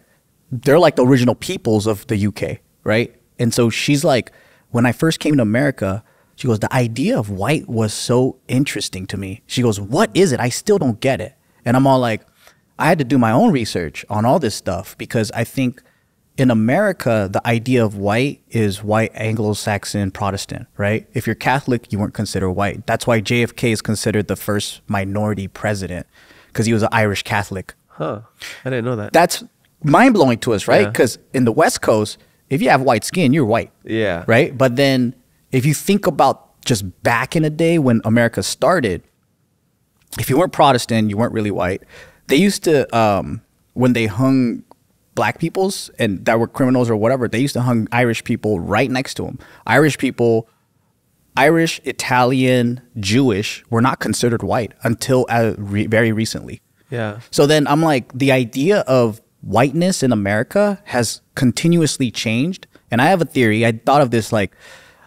they're like the original peoples of the UK, right? And so she's like, when I first came to America, she goes, the idea of white was so interesting to me. She goes, what is it? I still don't get it. And I'm all like, I had to do my own research on all this stuff, because I think in America, the idea of white is white Anglo-Saxon Protestant, right? If you're Catholic, you weren't considered white. That's why JFK is considered the first minority president, because he was an Irish Catholic. Huh. I didn't know that. That's mind-blowing to us, right? Because in the West Coast, if you have white skin, you're white. Yeah. Right? But then if you think about just back in the day when America started, if you weren't Protestant, you weren't really white. They used to, when they hung black peoples and that were criminals or whatever, they used to hung Irish people right next to them. Irish people, Irish, Italian, Jewish were not considered white until very recently. Yeah. So then I'm like, the idea of whiteness in America has continuously changed. And I have a theory. I thought of this like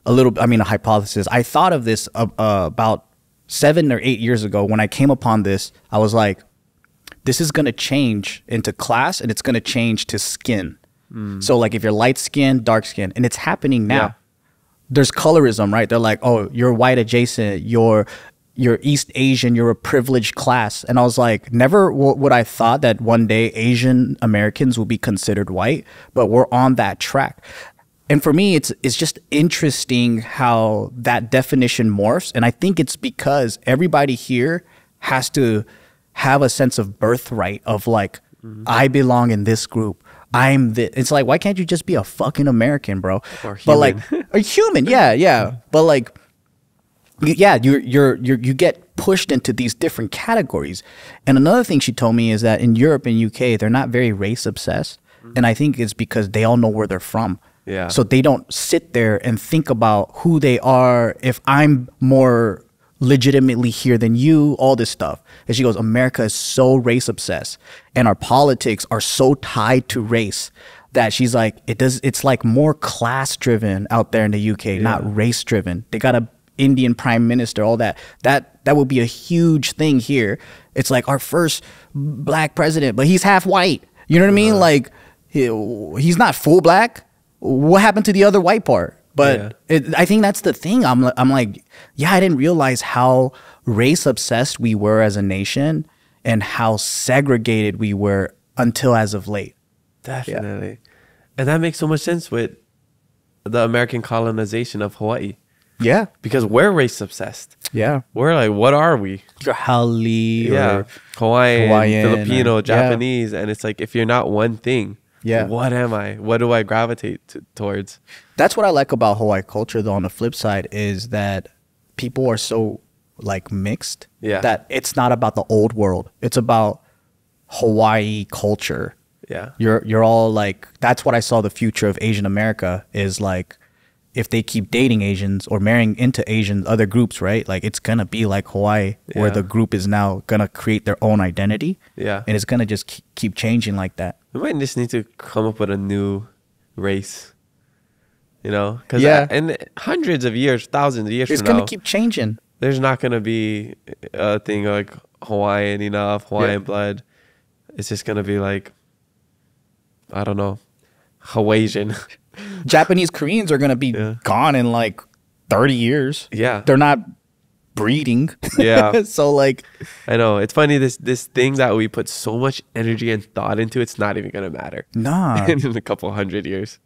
a hypothesis. I thought of this about 7 or 8 years ago. When I came upon this, I was like, this is going to change into class, and it's going to change to skin. So like if you're light skin, dark skin, and it's happening now. Yeah. There's colorism, right? They're like, oh, you're white adjacent, you're East Asian, you're a privileged class. And I was like, never would I thought that one day Asian Americans will be considered white, but we're on that track. And for me, it's just interesting how that definition morphs. And I think it's because everybody here has to have a sense of birthright of like, I belong in this group. It's like, why can't you just be a fucking American, bro? Or human. But like, a human, yeah. But like, yeah, you get pushed into these different categories. And another thing she told me is that in Europe and UK, they're not very race obsessed. And I think it's because they all know where they're from. Yeah. So they don't sit there and think about who they are, if I'm more legitimately here than you, all this stuff. And she goes, America is so race obsessed, and our politics are so tied to race that she's like, it's like more class driven out there in the UK, not race driven. They got a Indian prime minister, all that would be a huge thing here. It's like our first black president, but he's half white. You know what I mean? Like he's not full black. What happened to the other white part? But I think that's the thing. I'm like, yeah, I didn't realize how race obsessed we were as a nation and how segregated we were until as of late. Definitely. Yeah. And that makes so much sense with the American colonization of Hawaii. Yeah. Because we're race obsessed. Yeah. We're like, what are we? You're Hali or Hawaiian, Filipino, Japanese. And it's like, if you're not one thing, what am I? What do I gravitate towards? That's what I like about Hawaii culture, though, on the flip side, is that people are so like mixed that it's not about the old world. It's about Hawaii culture. Yeah. You're all like, that's what I saw the future of Asian America is like, if they keep dating Asians or marrying into Asian other groups, right? Like it's going to be like Hawaii where the group is now going to create their own identity. Yeah. And it's going to just keep changing like that. We might just need to come up with a new race, you know? Because in hundreds of years, thousands of years it's from now, going to keep changing. There's not going to be a thing like Hawaiian enough, Hawaiian blood. It's just going to be like, I don't know. Hawaiian. Japanese Koreans are gonna be gone in like 30 years. Yeah. They're not breeding. Yeah. So like, I know. It's funny, this thing that we put so much energy and thought into, it's not even gonna matter. nah. In a couple hundred years.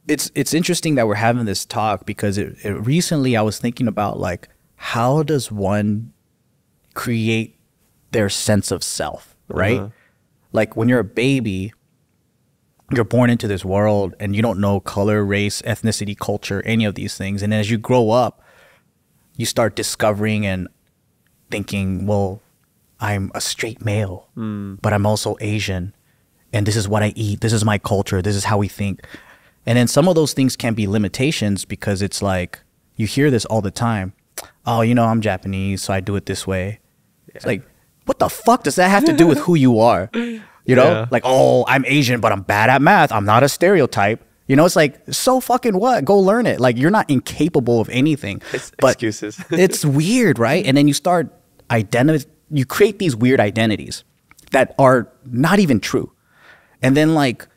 It's interesting that we're having this talk because recently I was thinking about like, how does one create their sense of self, right? Like when you're a baby, you're born into this world and you don't know color, race, ethnicity, culture, any of these things. And then as you grow up, you start discovering and thinking, well, I'm a straight male, but I'm also Asian. And this is what I eat. This is my culture. This is how we think. And then some of those things can be limitations because it's like, you hear this all the time. Oh, you know, I'm Japanese, so I do it this way. Yeah. It's like, what the fuck does that have to do with who you are? You know, like, oh, I'm Asian, but I'm bad at math. I'm not a stereotype. You know, it's like, so fucking what? Go learn it. Like, you're not incapable of anything. It's but excuses. It's weird, right? And then you start you create these weird identities that are not even true. And then like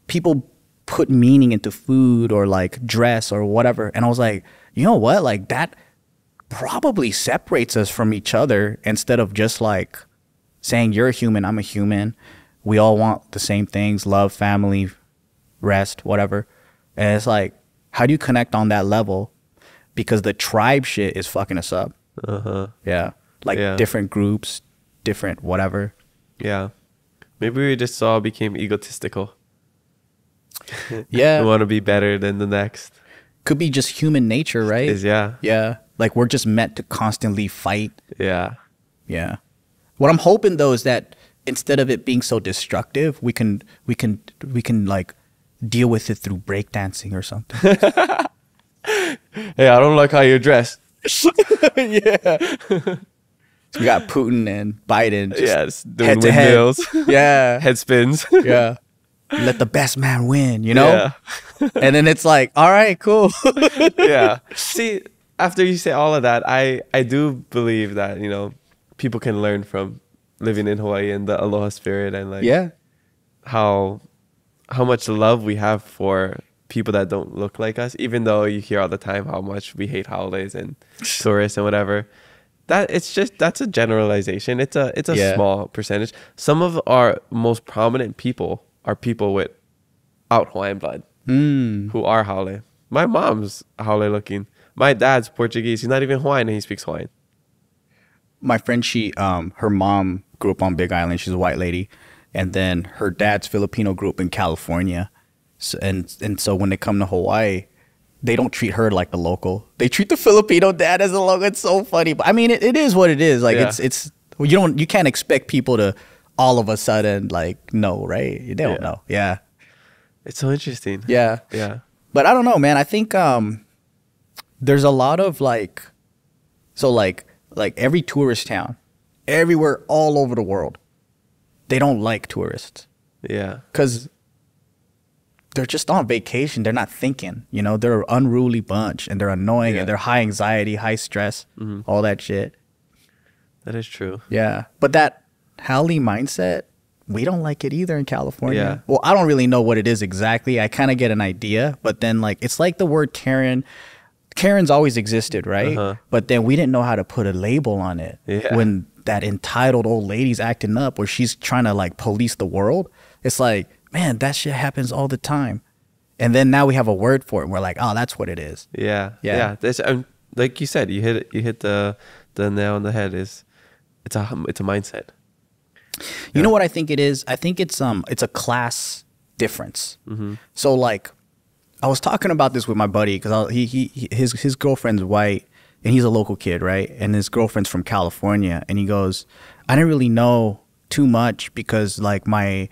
people put meaning into food or like dress or whatever. And I was like, you know what? Like that probably separates us from each other instead of just like saying you're a human, I'm a human. We all want the same things, love, family, rest, whatever. And it's like, how do you connect on that level? Because the tribe shit is fucking us up. Yeah. Like different groups, different whatever. Yeah. Maybe we just all became egotistical. Yeah. We want to be better than the next. Could be just human nature, right? Yeah. Yeah. Like we're just meant to constantly fight. Yeah. Yeah. What I'm hoping though is that instead of it being so destructive, we can like deal with it through breakdancing or something. Hey, I don't like how you're dressed. Yeah. So we got Putin and Biden just doing head to head. windmills. Yeah. Head spins. Yeah. Let the best man win, you know? Yeah. And then it's like, all right, cool. Yeah. See, after you say all of that, I do believe that, you know, people can learn from living in Hawaii and the Aloha spirit and like how much love we have for people that don't look like us, even though you hear all the time how much we hate holidays and tourists and whatever. That's a generalization. It's a small percentage. Some of our most prominent people are people without Hawaiian blood who are Haole. My mom's Haole looking. My dad's Portuguese. He's not even Hawaiian and he speaks Hawaiian. My friend, her mom grew up on Big Island. She's a white lady. And then her dad's Filipino, grew up in California. So, and so when they come to Hawaii, they don't treat her like the local. They treat the Filipino dad as a local. It's so funny. But I mean, it is what it is. Like it's you can't expect people to all of a sudden like know, right? They don't know. Yeah. It's so interesting. Yeah. Yeah. But I don't know, man. I think there's a lot of like every tourist town, everywhere all over the world, they don't like tourists. Yeah. Because they're just on vacation. They're not thinking, you know, they're an unruly bunch and they're annoying and they're high anxiety, high stress, all that shit. That is true. Yeah. But that Haole mindset, we don't like it either in California. Yeah. Well, I don't really know what it is exactly. I kind of get an idea, but then like, it's like the word Karen. Karen's always existed, right? But then we didn't know how to put a label on it. Yeah. When that entitled old lady's acting up or she's trying to like police the world, it's like, man, that shit happens all the time. And then now we have a word for it. And we're like, oh, that's what it is. Yeah. Yeah. This, like you said, you hit the nail on the head. It's a mindset. You know what I think it is? I think it's a class difference. So like, I was talking about this with my buddy because his girlfriend's white and he's a local kid, right? And his girlfriend's from California. And he goes, I didn't really know too much because like my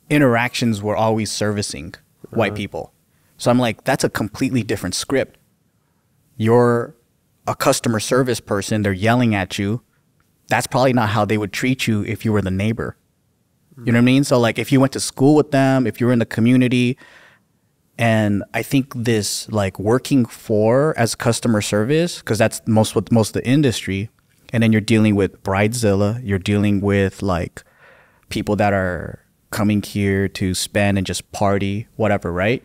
interactions were always servicing white people. So I'm like, that's a completely different script. You're a customer service person. They're yelling at you. That's probably not how they would treat you if you were the neighbor. You know what I mean? So like if you went to school with them, if you were in the community, and I think this like working for as customer service, because that's most of the industry, and then you're dealing with bridezilla, you're dealing with like people that are coming here to spend and just party, whatever, right?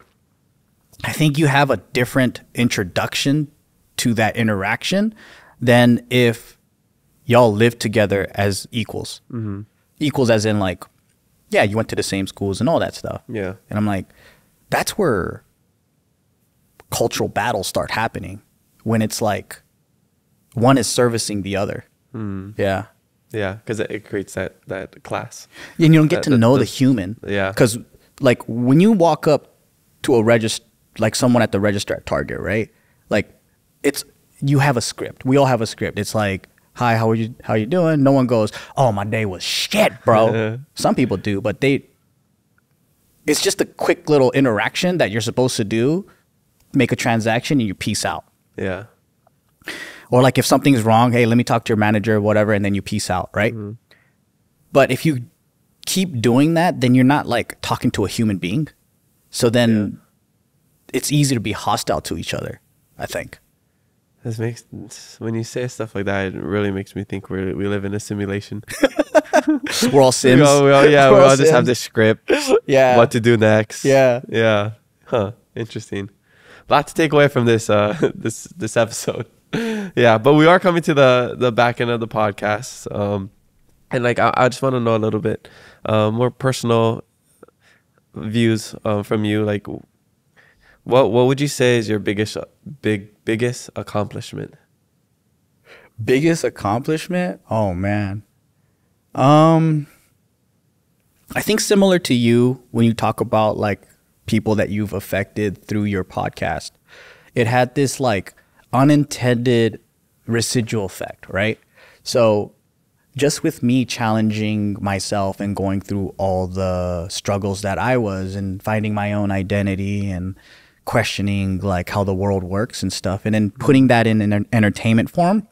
I think you have a different introduction to that interaction than if y'all live together as equals. Mm-hmm. Equals as in like, yeah, you went to the same schools and all that stuff. Yeah. And I'm like, that's where cultural battles start happening, when it's like one is servicing the other. Yeah. Yeah, because it creates that class. And you don't get to know the human. Yeah. Because like when you walk up to a register, like someone at the register at Target, right? Like you have a script. We all have a script. It's like, hi, how you doing? No one goes, oh, my day was shit, bro. Some people do, but it's just a quick little interaction that you're supposed to do, make a transaction, and you peace out. Yeah. Or like if something's wrong, hey, let me talk to your manager, whatever, and then you peace out, right? Mm-hmm. But if you keep doing that, then you're not like talking to a human being. So then it's easy to be hostile to each other, I think. When you say stuff like that, it really makes me think we live in a simulation. We're all Sims. We all just have this script. Yeah. What to do next. Yeah. Yeah. Huh. Interesting. A lot to take away from this this episode. Yeah, but we are coming to the back end of the podcast. And like I just want to know a little bit more personal views from you. Like what would you say is your biggest accomplishment? Biggest accomplishment? Oh man. I think similar to you, when you talk about like people that you've affected through your podcast, it had this like unintended residual effect, right? So just with me challenging myself and going through all the struggles that I was and finding my own identity and questioning like how the world works and stuff, and then putting that in an entertainment form,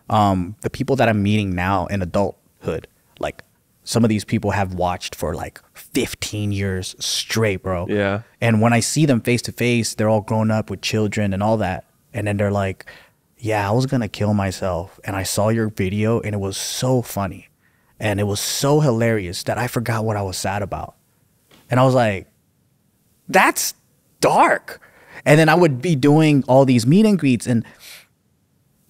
the people that I'm meeting now in adulthood, like some of these people have watched for like 15 years straight, bro. Yeah. And when I see them face to face, they're all grown up with children and all that. And then they're like, yeah, I was going to kill myself. And I saw your video and it was so funny. And it was so hilarious that I forgot what I was sad about. And I was like, that's dark. And then I would be doing all these meet and greets, and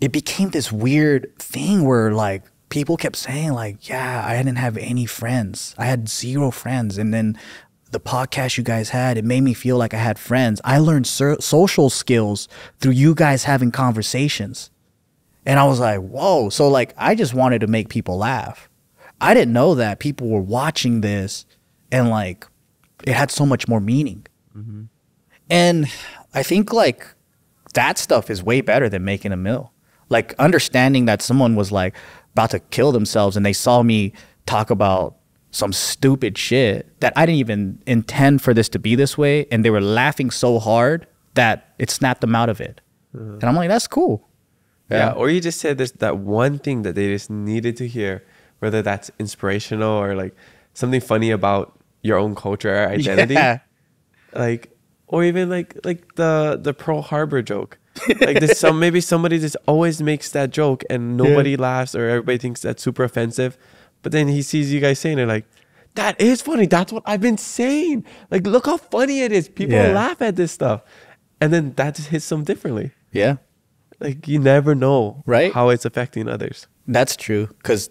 it became this weird thing where like people kept saying like, yeah, I didn't have any friends. I had 0 friends. And then the podcast you guys had, it made me feel like I had friends. I learned social skills through you guys having conversations. And I was like, whoa. So like, I just wanted to make people laugh. I didn't know that people were watching this and like, it had so much more meaning. Mm-hmm. And I think like that stuff is way better than making a meal. Like understanding that someone was like about to kill themselves and they saw me talk about some stupid shit that I didn't even intend for this to be this way, and they were laughing so hard that it snapped them out of it. And I'm like, that's cool. Yeah. Or you just said there's that one thing that they just needed to hear, whether that's inspirational or like something funny about your own culture or identity. Yeah. Like, or even like the Pearl Harbor joke. Like this, maybe somebody just always makes that joke and nobody laughs, or everybody thinks that's super offensive. But then he sees you guys saying it, like, that is funny. That's what I've been saying. Like, look how funny it is. People laugh at this stuff. And then that just hits them differently. Yeah. Like, you never know, right, how it's affecting others. That's true. Because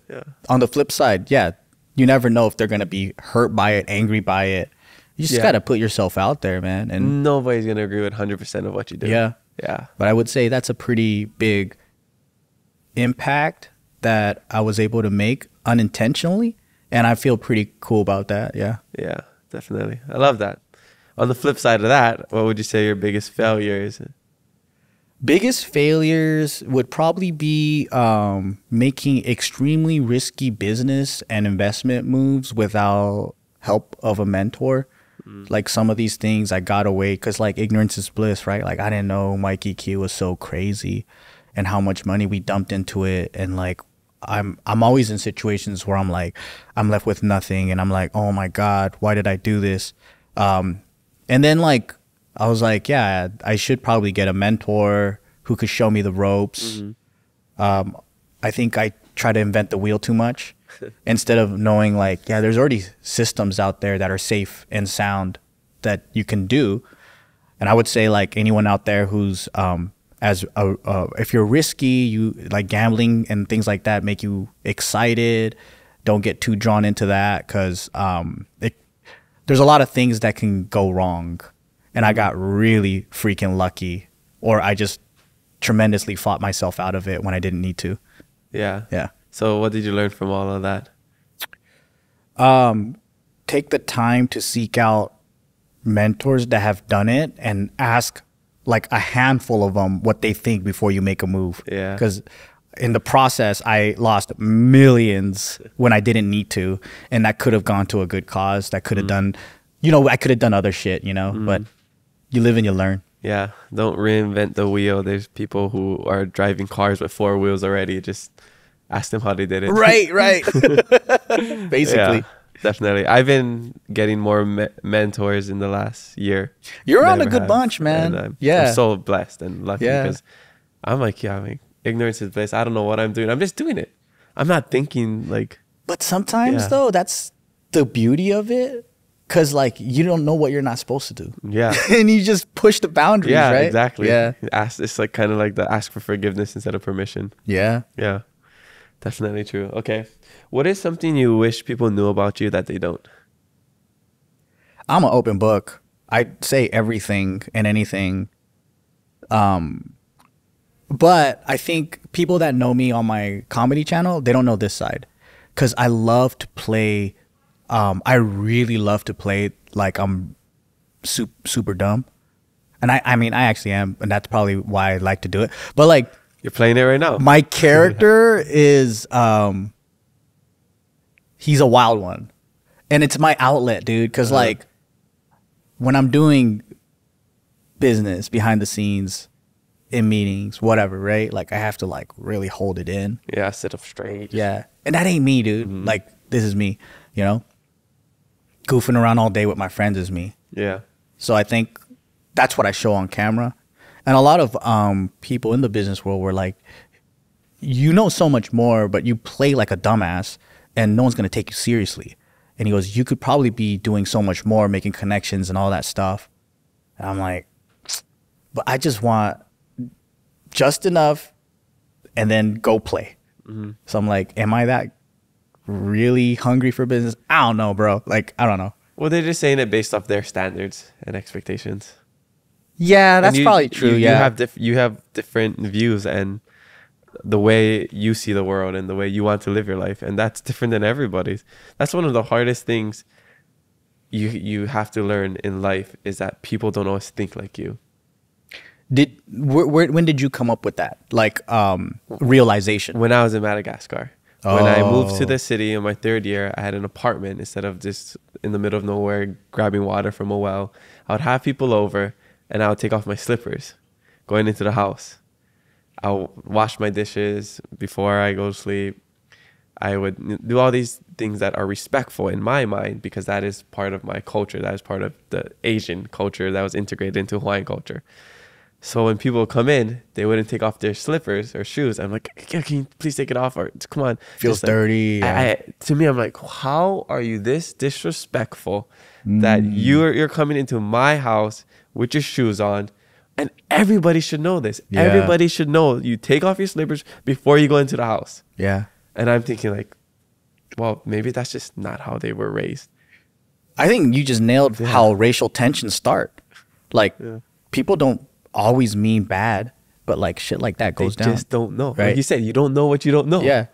on the flip side, you never know if they're going to be hurt by it, angry by it. You just got to put yourself out there, man. And nobody's going to agree with 100% of what you do. Yeah. Yeah. But I would say that's a pretty big impact that I was able to make unintentionally. And I feel pretty cool about that. Yeah. Yeah, definitely. I love that. On the flip side of that, what would you say your biggest failure is? Biggest failures would probably be making extremely risky business and investment moves without help of a mentor. Like some of these things I got away because like ignorance is bliss, right? Like I didn't know Mikey Q was so crazy and how much money we dumped into it. And like I'm always in situations where I'm like, I'm left with nothing and I'm like, oh my God, why did I do this? And then like, I was like, yeah, I should probably get a mentor who could show me the ropes. I think I try to invent the wheel too much. instead of knowing like, yeah, there's already systems out there that are safe and sound that you can do. And I would say like anyone out there who's if you're risky, you like gambling and things like that make you excited. Don't get too drawn into that because there's a lot of things that can go wrong. And I got really freaking lucky, or I just tremendously fought myself out of it when I didn't need to. Yeah. Yeah. So what did you learn from all of that? Take the time to seek out mentors that have done it and ask like a handful of them what they think before you make a move. Yeah. Because in the process, I lost millions when I didn't need to. And that could have gone to a good cause. That could have done, I could have done other shit, but you live and you learn. Yeah. Don't reinvent the wheel. There's people who are driving cars with 4 wheels already. Just ask them how they did it. Right. Basically. Yeah, definitely. I've been getting more mentors in the last year. You're on a good bunch, man. And yeah. I'm so blessed and lucky because I'm like, ignorance is bliss. I don't know what I'm doing. I'm just doing it. I'm not thinking like. But sometimes though, that's the beauty of it. Cause like you don't know what you're not supposed to do. Yeah. And you just push the boundaries, right? Yeah, exactly. Yeah. It's like kind of like the ask for forgiveness instead of permission. Yeah. Yeah. Definitely true. Okay. What is something you wish people knew about you that they don't? I'm an open book. I say everything and anything. But I think people that know me on my comedy channel, they don't know this side. Because I love to play. I really love to play like I'm super dumb. And I mean, I actually am. And that's probably why I like to do it. But like. You're playing it right now. My character is, he's a wild one. And it's my outlet, dude. Because like when I'm doing business behind the scenes, in meetings, whatever, right? Like I have to like really hold it in. Yeah, sit up straight. Yeah. And that ain't me, dude. Like this is me, Goofing around all day with my friends is me. Yeah. So I think that's what I show on camera. And a lot of people in the business world were like, you know so much more, but you play like a dumbass and no one's going to take you seriously. And he goes, you could probably be doing so much more, making connections and all that stuff. And I'm like, but I just want just enough and then go play. So I'm like, am I that really hungry for business? I don't know, bro. Like, I don't know. Well, they're just saying it based off their standards and expectations. Yeah, that's probably true. You have different views and the way you see the world and the way you want to live your life, and that's different than everybody's. That's one of the hardest things you have to learn in life is that people don't always think like you. When did you come up with that realization? When I was in Madagascar. When I moved to the city in my 3rd year, I had an apartment instead of just in the middle of nowhere grabbing water from a well. I would have people over. And I would take off my slippers going into the house. I'll wash my dishes before I go to sleep. I would do all these things that are respectful in my mind because that is part of my culture. That is part of the Asian culture that was integrated into Hawaiian culture. So when people come in, they wouldn't take off their slippers or shoes. I'm like, can you please take it off? Or come on. Feels dirty. To me, I'm like, how are you this disrespectful that you're coming into my house with your shoes on? And everybody should know this. Yeah. Everybody should know you take off your slippers before you go into the house. Yeah. And I'm thinking like, well, maybe that's just not how they were raised. I think you just nailed how racial tensions start. Like people don't always mean bad, but like shit like that goes down. They just don't know. Right? Like you said, you don't know what you don't know. Yeah.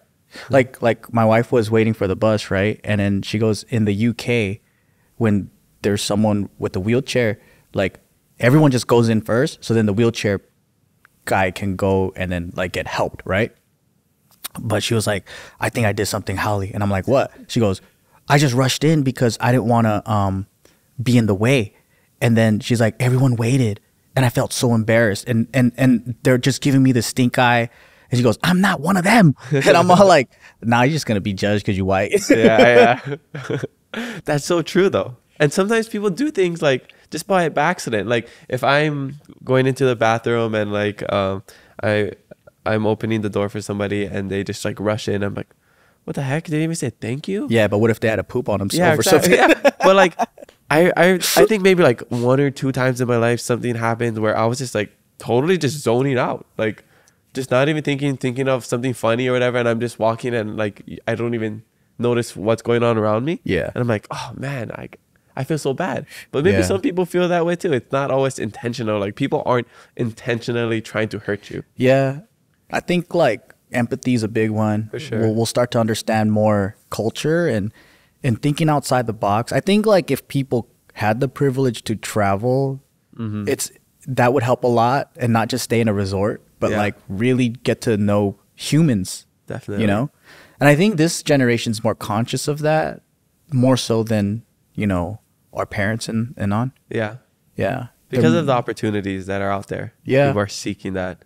Like my wife was waiting for the bus, right? And then she goes, in the UK, when there's someone with a wheelchair, like everyone just goes in first. So then the wheelchair guy can go and then like get helped, right? But she was like, I think I did something howly. And I'm like, what? She goes, I just rushed in because I didn't want to be in the way. And then she's like, everyone waited. And I felt so embarrassed. And they're just giving me the stink eye. And she goes, I'm not one of them. And I'm all like, nah, you're just going to be judged because you're white. Yeah. That's so true, though. And sometimes people do things like just by accident. Like if I'm going into the bathroom and like I'm opening the door for somebody and they just like rush in. I'm like, what the heck? They didn't even say thank you? Yeah, but what if they had a poop on themselves Yeah, or exactly. something? Yeah. But like, I think maybe like 1 or 2 times in my life something happened where I was just like totally just zoning out, like just not even thinking of something funny or whatever, and I'm just walking and like I don't even notice what's going on around me. Yeah. And I'm like, oh man, I feel so bad. But maybe Yeah. some people feel that way too. It's not always intentional. Like people aren't intentionally trying to hurt you. Yeah. I think like empathy is a big one. For sure. We'll start to understand more culture and thinking outside the box. I think like if people had the privilege to travel, that would help a lot, and not just stay in a resort, but Yeah. like really get to know humans. Definitely. You know? And I think this generation's more conscious of that, more so than, you know, our parents and on. Yeah. Yeah. Because of the opportunities that are out there. Yeah. People are seeking that.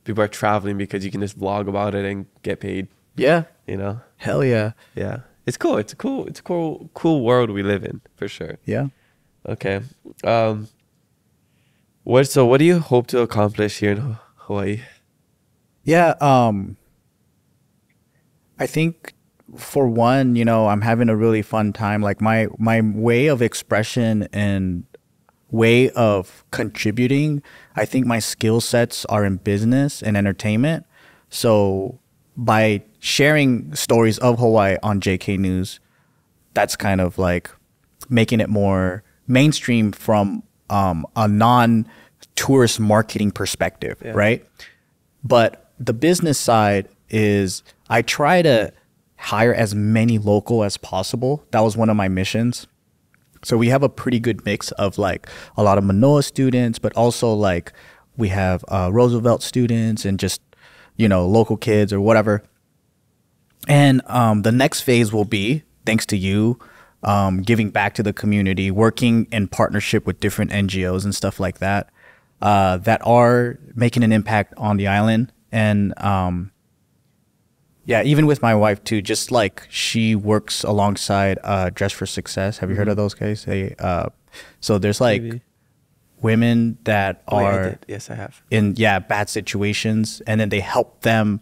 People are traveling because you can just vlog about it and get paid, Yeah. you know? Hell yeah. Yeah. It's cool. It's a cool world we live in, for sure. Yeah. Okay. What do you hope to accomplish here in Hawaii? Yeah. I think for one, you know, I'm having a really fun time. Like my way of expression and way of contributing, I think my skill sets are in business and entertainment. So by sharing stories of Hawaii on JK News, that's kind of like making it more mainstream from a non-tourist marketing perspective, Yeah. right? But the business side is I try to hire as many local as possible. That was one of my missions. So we have a pretty good mix of like a lot of Manoa students, but also like we have Roosevelt students and just, you know, local kids or whatever. And the next phase will be, thanks to you, giving back to the community, working in partnership with different NGOs and stuff like that, that are making an impact on the island. And yeah, even with my wife too, just like she works alongside Dress for Success. Have you heard of those guys? So there's like Maybe. women that Oh, yeah, I are did. Yes, I have. in bad situations, and then they help them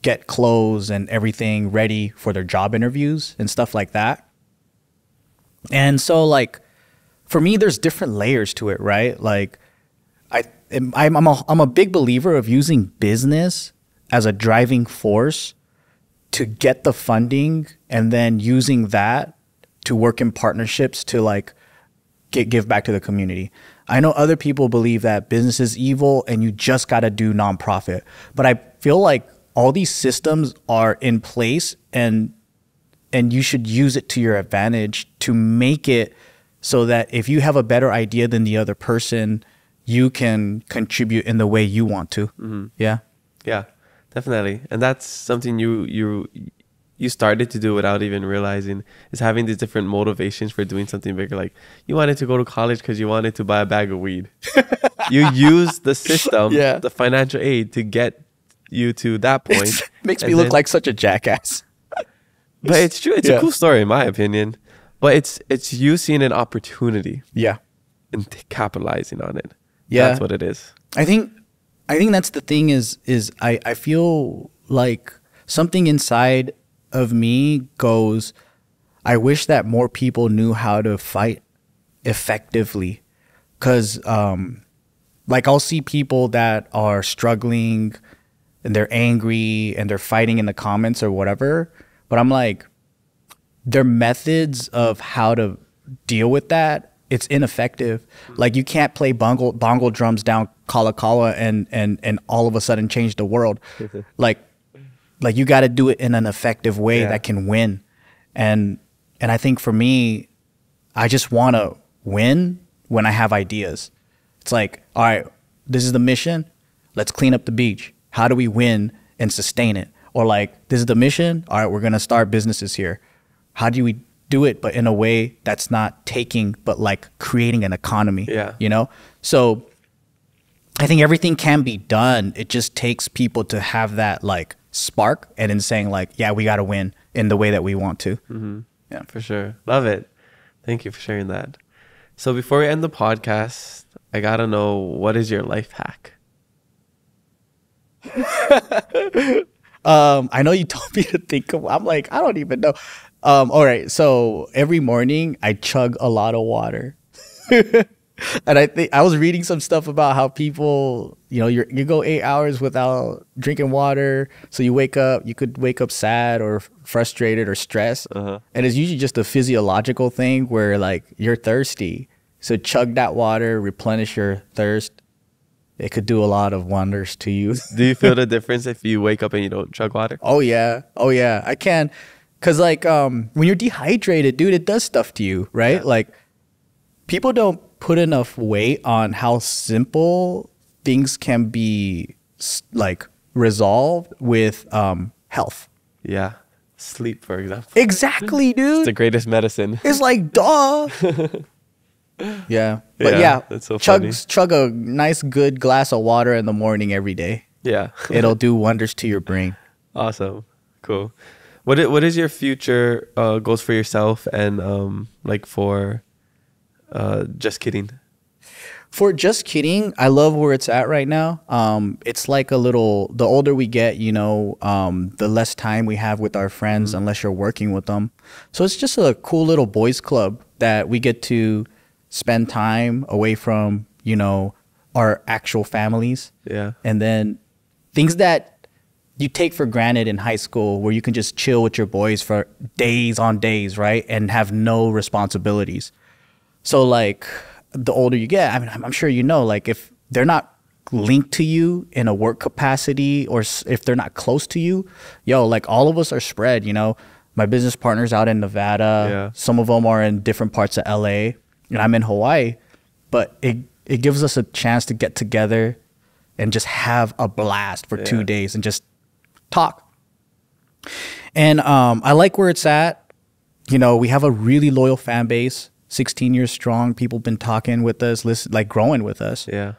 get clothes and everything ready for their job interviews and stuff like that. And so like for me, there's different layers to it, right? Like I'm a big believer of using business as a driving force to get the funding, and then using that to work in partnerships to like give back to the community. I know other people believe that business is evil and you just got to do nonprofit, but I feel like all these systems are in place, and you should use it to your advantage to make it so that if you have a better idea than the other person, you can contribute in the way you want to. Yeah. Yeah, definitely. And that's something you started to do without even realizing, is having these different motivations for doing something bigger. Like you wanted to go to college because you wanted to buy a bag of weed. You use the system, Yeah. the financial aid, to get you to that point. Makes And me look then- like such a jackass. But it's true. It's Yeah. a cool story in my opinion. But it's you seeing an opportunity Yeah. and capitalizing on it. Yeah. That's what it is. I think that's the thing is I feel like something inside of me goes, I wish that more people knew how to fight effectively. Cause like I'll see people that are struggling and they're angry and they're fighting in the comments or whatever, but I'm like, their methods of how to deal with that, it's ineffective. Like you can't play bongo drums down Kalakaua and all of a sudden change the world. like you got to do it in an effective way Yeah. that can win. And I think for me, I just want to win when I have ideas. It's like, all right, this is the mission. Let's clean up the beach. How do we win and sustain it? Or like, this is the mission. All right, we're going to start businesses here. How do we do it, but in a way that's not taking, but like creating an economy? Yeah. You know? So I think everything can be done. It just takes people to have that like spark, and then saying like, yeah, we got to win in the way that we want to. Yeah. For sure. Love it. Thank you for sharing that. So before we end the podcast, I got to know, what is your life hack? I know you told me to think of. I'm like, I don't even know. All right. So every morning I chug a lot of water. And I think I was reading some stuff about how people, you know, you go 8 hours without drinking water. So you could wake up sad or frustrated or stressed. And it's usually just a physiological thing where like you're thirsty. So chug that water, replenish your thirst. It could do a lot of wonders to you. Do you feel the difference if you wake up and you don't chug water? Oh yeah. I can. Cause like when you're dehydrated, dude, it does stuff to you, right? Yeah. Like people don't put enough weight on how simple things can be like resolved with health. Yeah. Sleep, for example. Exactly, dude. It's the greatest medicine. It's like, duh. Yeah. But yeah, that's so funny. Chug a nice good glass of water in the morning every day. Yeah. It'll do wonders to your brain. Awesome. Cool. What is your future goals for yourself and like for Just Kidding? For Just Kidding, I love where it's at right now. It's like the older we get, you know, the less time we have with our friends unless you're working with them. So it's just a cool little boys club that we get to spend time away from, you know, our actual families. Yeah. And then things that you take for granted in high school where you can just chill with your boys for days on days, right? And have no responsibilities. So like the older you get, I mean, I'm sure you know, like if they're not linked to you in a work capacity or if they're not close to you, like all of us are spread, you know. My business partner's out in Nevada. Yeah. Some of them are in different parts of LA. And I'm in Hawaii. But it gives us a chance to get together and just have a blast for 2 days and just talk. And I like where it's at. You know, we have a really loyal fan base. 16 years strong. People been talking with us, like growing with us. Yeah.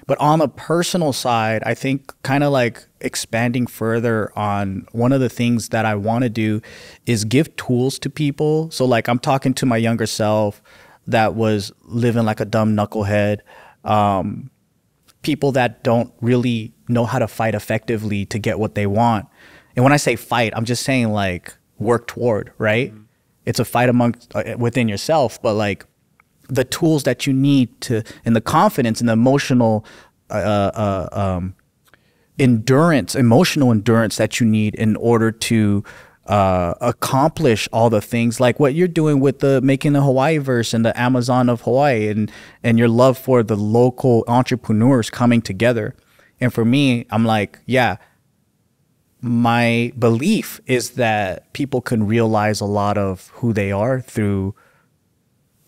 But on the personal side, I think kind of like expanding further on one of the things that I want to do is give tools to people. So like I'm talking to my younger self that was living like a dumb knucklehead. People that don't really know how to fight effectively to get what they want. And when I say fight, I'm just saying like work toward, right? It's a fight within yourself, but like the tools that you need to, and the confidence and the emotional emotional endurance that you need in order to accomplish all the things like what you're doing with making the Hawaii verse and the Amazon of Hawaii and your love for the local entrepreneurs coming together. And for me, I'm like, yeah, my belief is that people can realize a lot of who they are through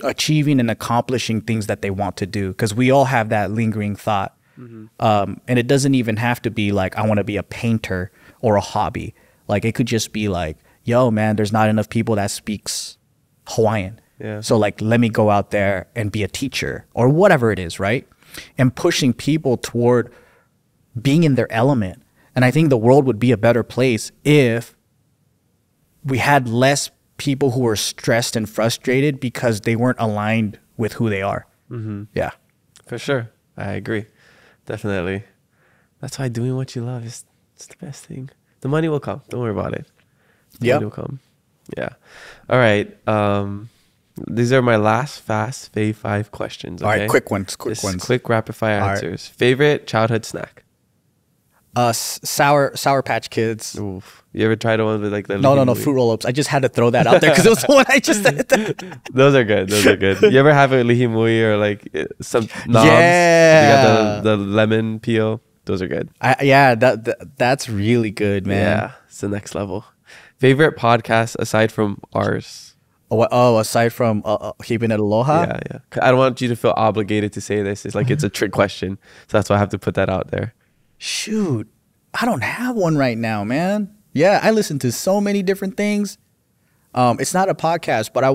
achieving and accomplishing things that they want to do. Because we all have that lingering thought. And it doesn't even have to be like, I want to be a painter or a hobby. Like it could just be like, yo, man, there's not enough people that speaks Hawaiian. Yeah. So like, let me go out there and be a teacher or whatever it is, right? And pushing people toward being in their element. And I think the world would be a better place if we had less people who were stressed and frustrated because they weren't aligned with who they are. Yeah. For sure. I agree. Definitely. That's why doing what you love is the best thing. The money will come. Don't worry about it. The money will come. Yeah. All right. These are my last fast Fave 5 questions. Okay? All right. Quick ones. Quick rapid fire answers. Right. Favorite childhood snack? Sour Patch Kids. Oof. You ever tried one with like the No, Fruit Roll-Ups. I just had to throw that out there because it was the one I just said. Those are good. You ever have a lihimui or like some knobs? Yeah. You got the lemon peel. Those are good. That's really good, man. Yeah, it's the next level. Favorite podcast aside from ours? Aside from Keeping It Aloha? Yeah. I don't want you to feel obligated to say this. It's like it's a trick question. So that's why I have to put that out there. Shoot, I don't have one right now, man. Yeah, I listen to so many different things. It's not a podcast, but I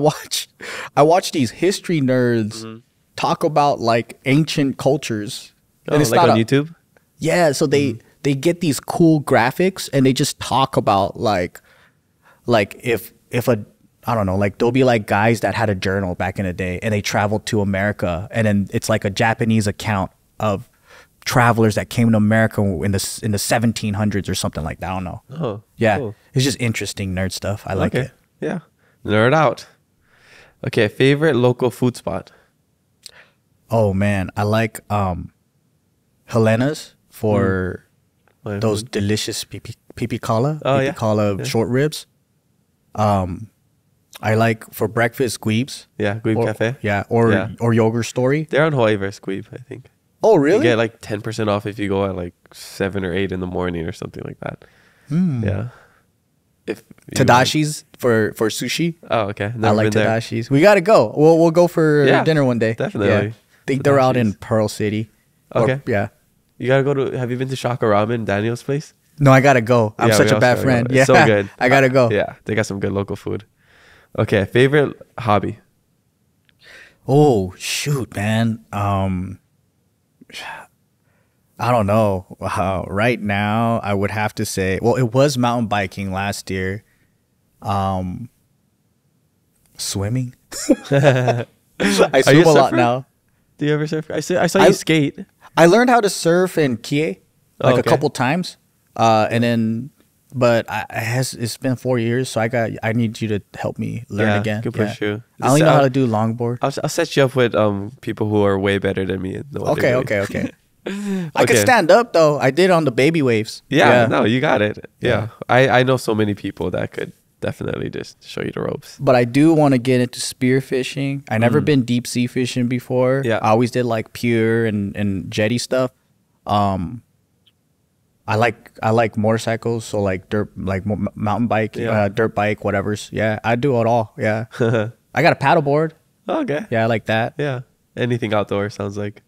watch these history nerds talk about like ancient cultures. And it's like not on YouTube? Yeah, so they get these cool graphics and they just talk about like if I don't know, like there'll be like guys that had a journal back in the day and they traveled to America and then it's like a Japanese account of travelers that came to America in the 1700s or something like that. I don't know. Oh, Yeah, cool. it's just interesting nerd stuff. I like it. Yeah, nerd out. Okay, favorite local food spot. Oh man, I like Helena's for those delicious pipicala, Yeah. short ribs. I like for breakfast Guibes. Yeah, Guib Cafe. Yeah, or Yogurt Story. They're on Hawaii vs. Guib, I think. Oh really? You get like 10% off if you go at like 7 or 8 in the morning or something like that. Yeah. If Tadashi's for sushi. Oh, okay. I like Tadashi's. We gotta go. We'll go for dinner one day. Definitely. Yeah. I think they're out in Pearl City. Okay. Yeah. You gotta go to. Have you been to Shaka Ramen, Daniel's place? No, I gotta go. I'm Yeah, such we a bad also gotta friend. go. Yeah, It's so good. I gotta go. Yeah, they got some good local food. Okay, favorite hobby. Oh shoot, man. I don't know. Right now, I would have to say, well, it was mountain biking last year. Swimming. I Are you swim a lot surfer? now. Do you ever surf? I saw you skate. I learned how to surf in Kie Oh, a okay. couple times, and then, but it's been 4 years, so I need you to help me learn again. Good push you. I only know how to do longboard. I'll set you up with people who are way better than me. And know what they're doing. Okay. I could stand up though. I did on the baby waves. Yeah, no, you got it. Yeah. I know so many people that could definitely just show you the ropes. But I do want to get into spear fishing. I never been deep sea fishing before. Yeah. I always did like pure and jetty stuff. I like motorcycles, so like mountain bike, dirt bike, whatever's. Yeah, I do it all. Yeah. I got a paddleboard. Okay. Yeah, I like that. Yeah. Anything outdoor sounds like.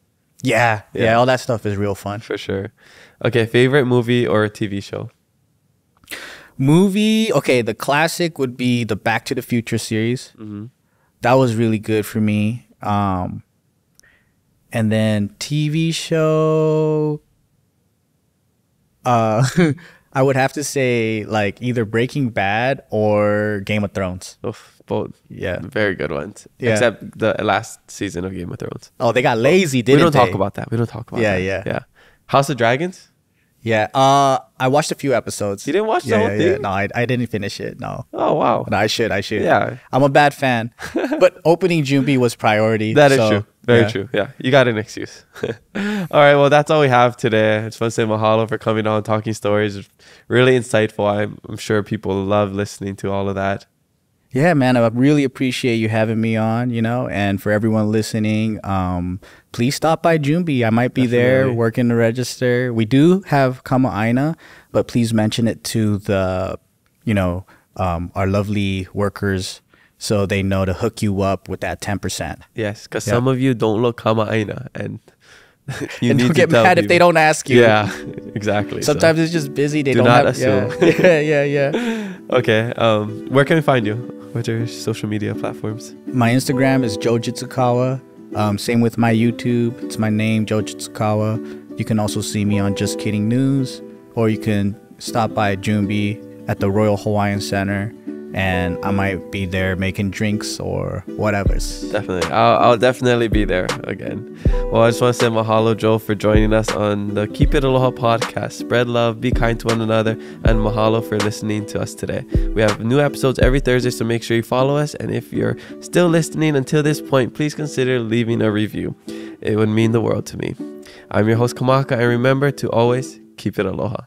Yeah, Yeah. all that stuff is real fun. For sure. Okay, favorite movie or TV show? Movie, okay, the classic would be the Back to the Future series. That was really good for me. And then TV show, I would have to say like either Breaking Bad or Game of Thrones. Oof, both. Yeah. Very good ones. Yeah. Except the last season of Game of Thrones. Oh, they got lazy, didn't We don't they? talk about that. We don't talk about Yeah, that. yeah. Yeah. House of Dragons? Yeah. I watched a few episodes. You didn't watch the whole thing? No, I didn't finish it. No. Oh, wow. No, I should. Yeah. I'm a bad fan. But opening Junbi was priority. That is so, true. Very yeah. true. Yeah. You got an excuse. All right. Well, that's all we have today. I just want to say mahalo for coming on, talking stories. Really insightful. I'm sure people love listening to all of that. Yeah, man, I really appreciate you having me on, and for everyone listening, please stop by Junbi. I might be there working the register. We do have Kama'aina, but please mention it to the, our lovely workers so they know to hook you up with that 10%. Yes, because some of you don't look kama'aina and you And need don't to get tell mad if they people. don't ask you. Yeah, exactly. Sometimes it's just busy. They do don't not have, assume. Yeah. Okay. Where can we find you? What's your social media platforms? My Instagram is Joe Jitsukawa. Same with my YouTube. It's my name, Joe Jitsukawa. You can also see me on Just Kidding News, or you can stop by Junbi at the Royal Hawaiian Center, and I might be there making drinks or whatever. Definitely. I'll definitely be there again. Well, I just want to say mahalo, Joe, for joining us on the Keep It Aloha podcast. Spread love, be kind to one another, and mahalo for listening to us today. We have new episodes every Thursday, so make sure you follow us. And if you're still listening until this point, please consider leaving a review. It would mean the world to me. I'm your host, Kamaka, and remember to always keep it aloha.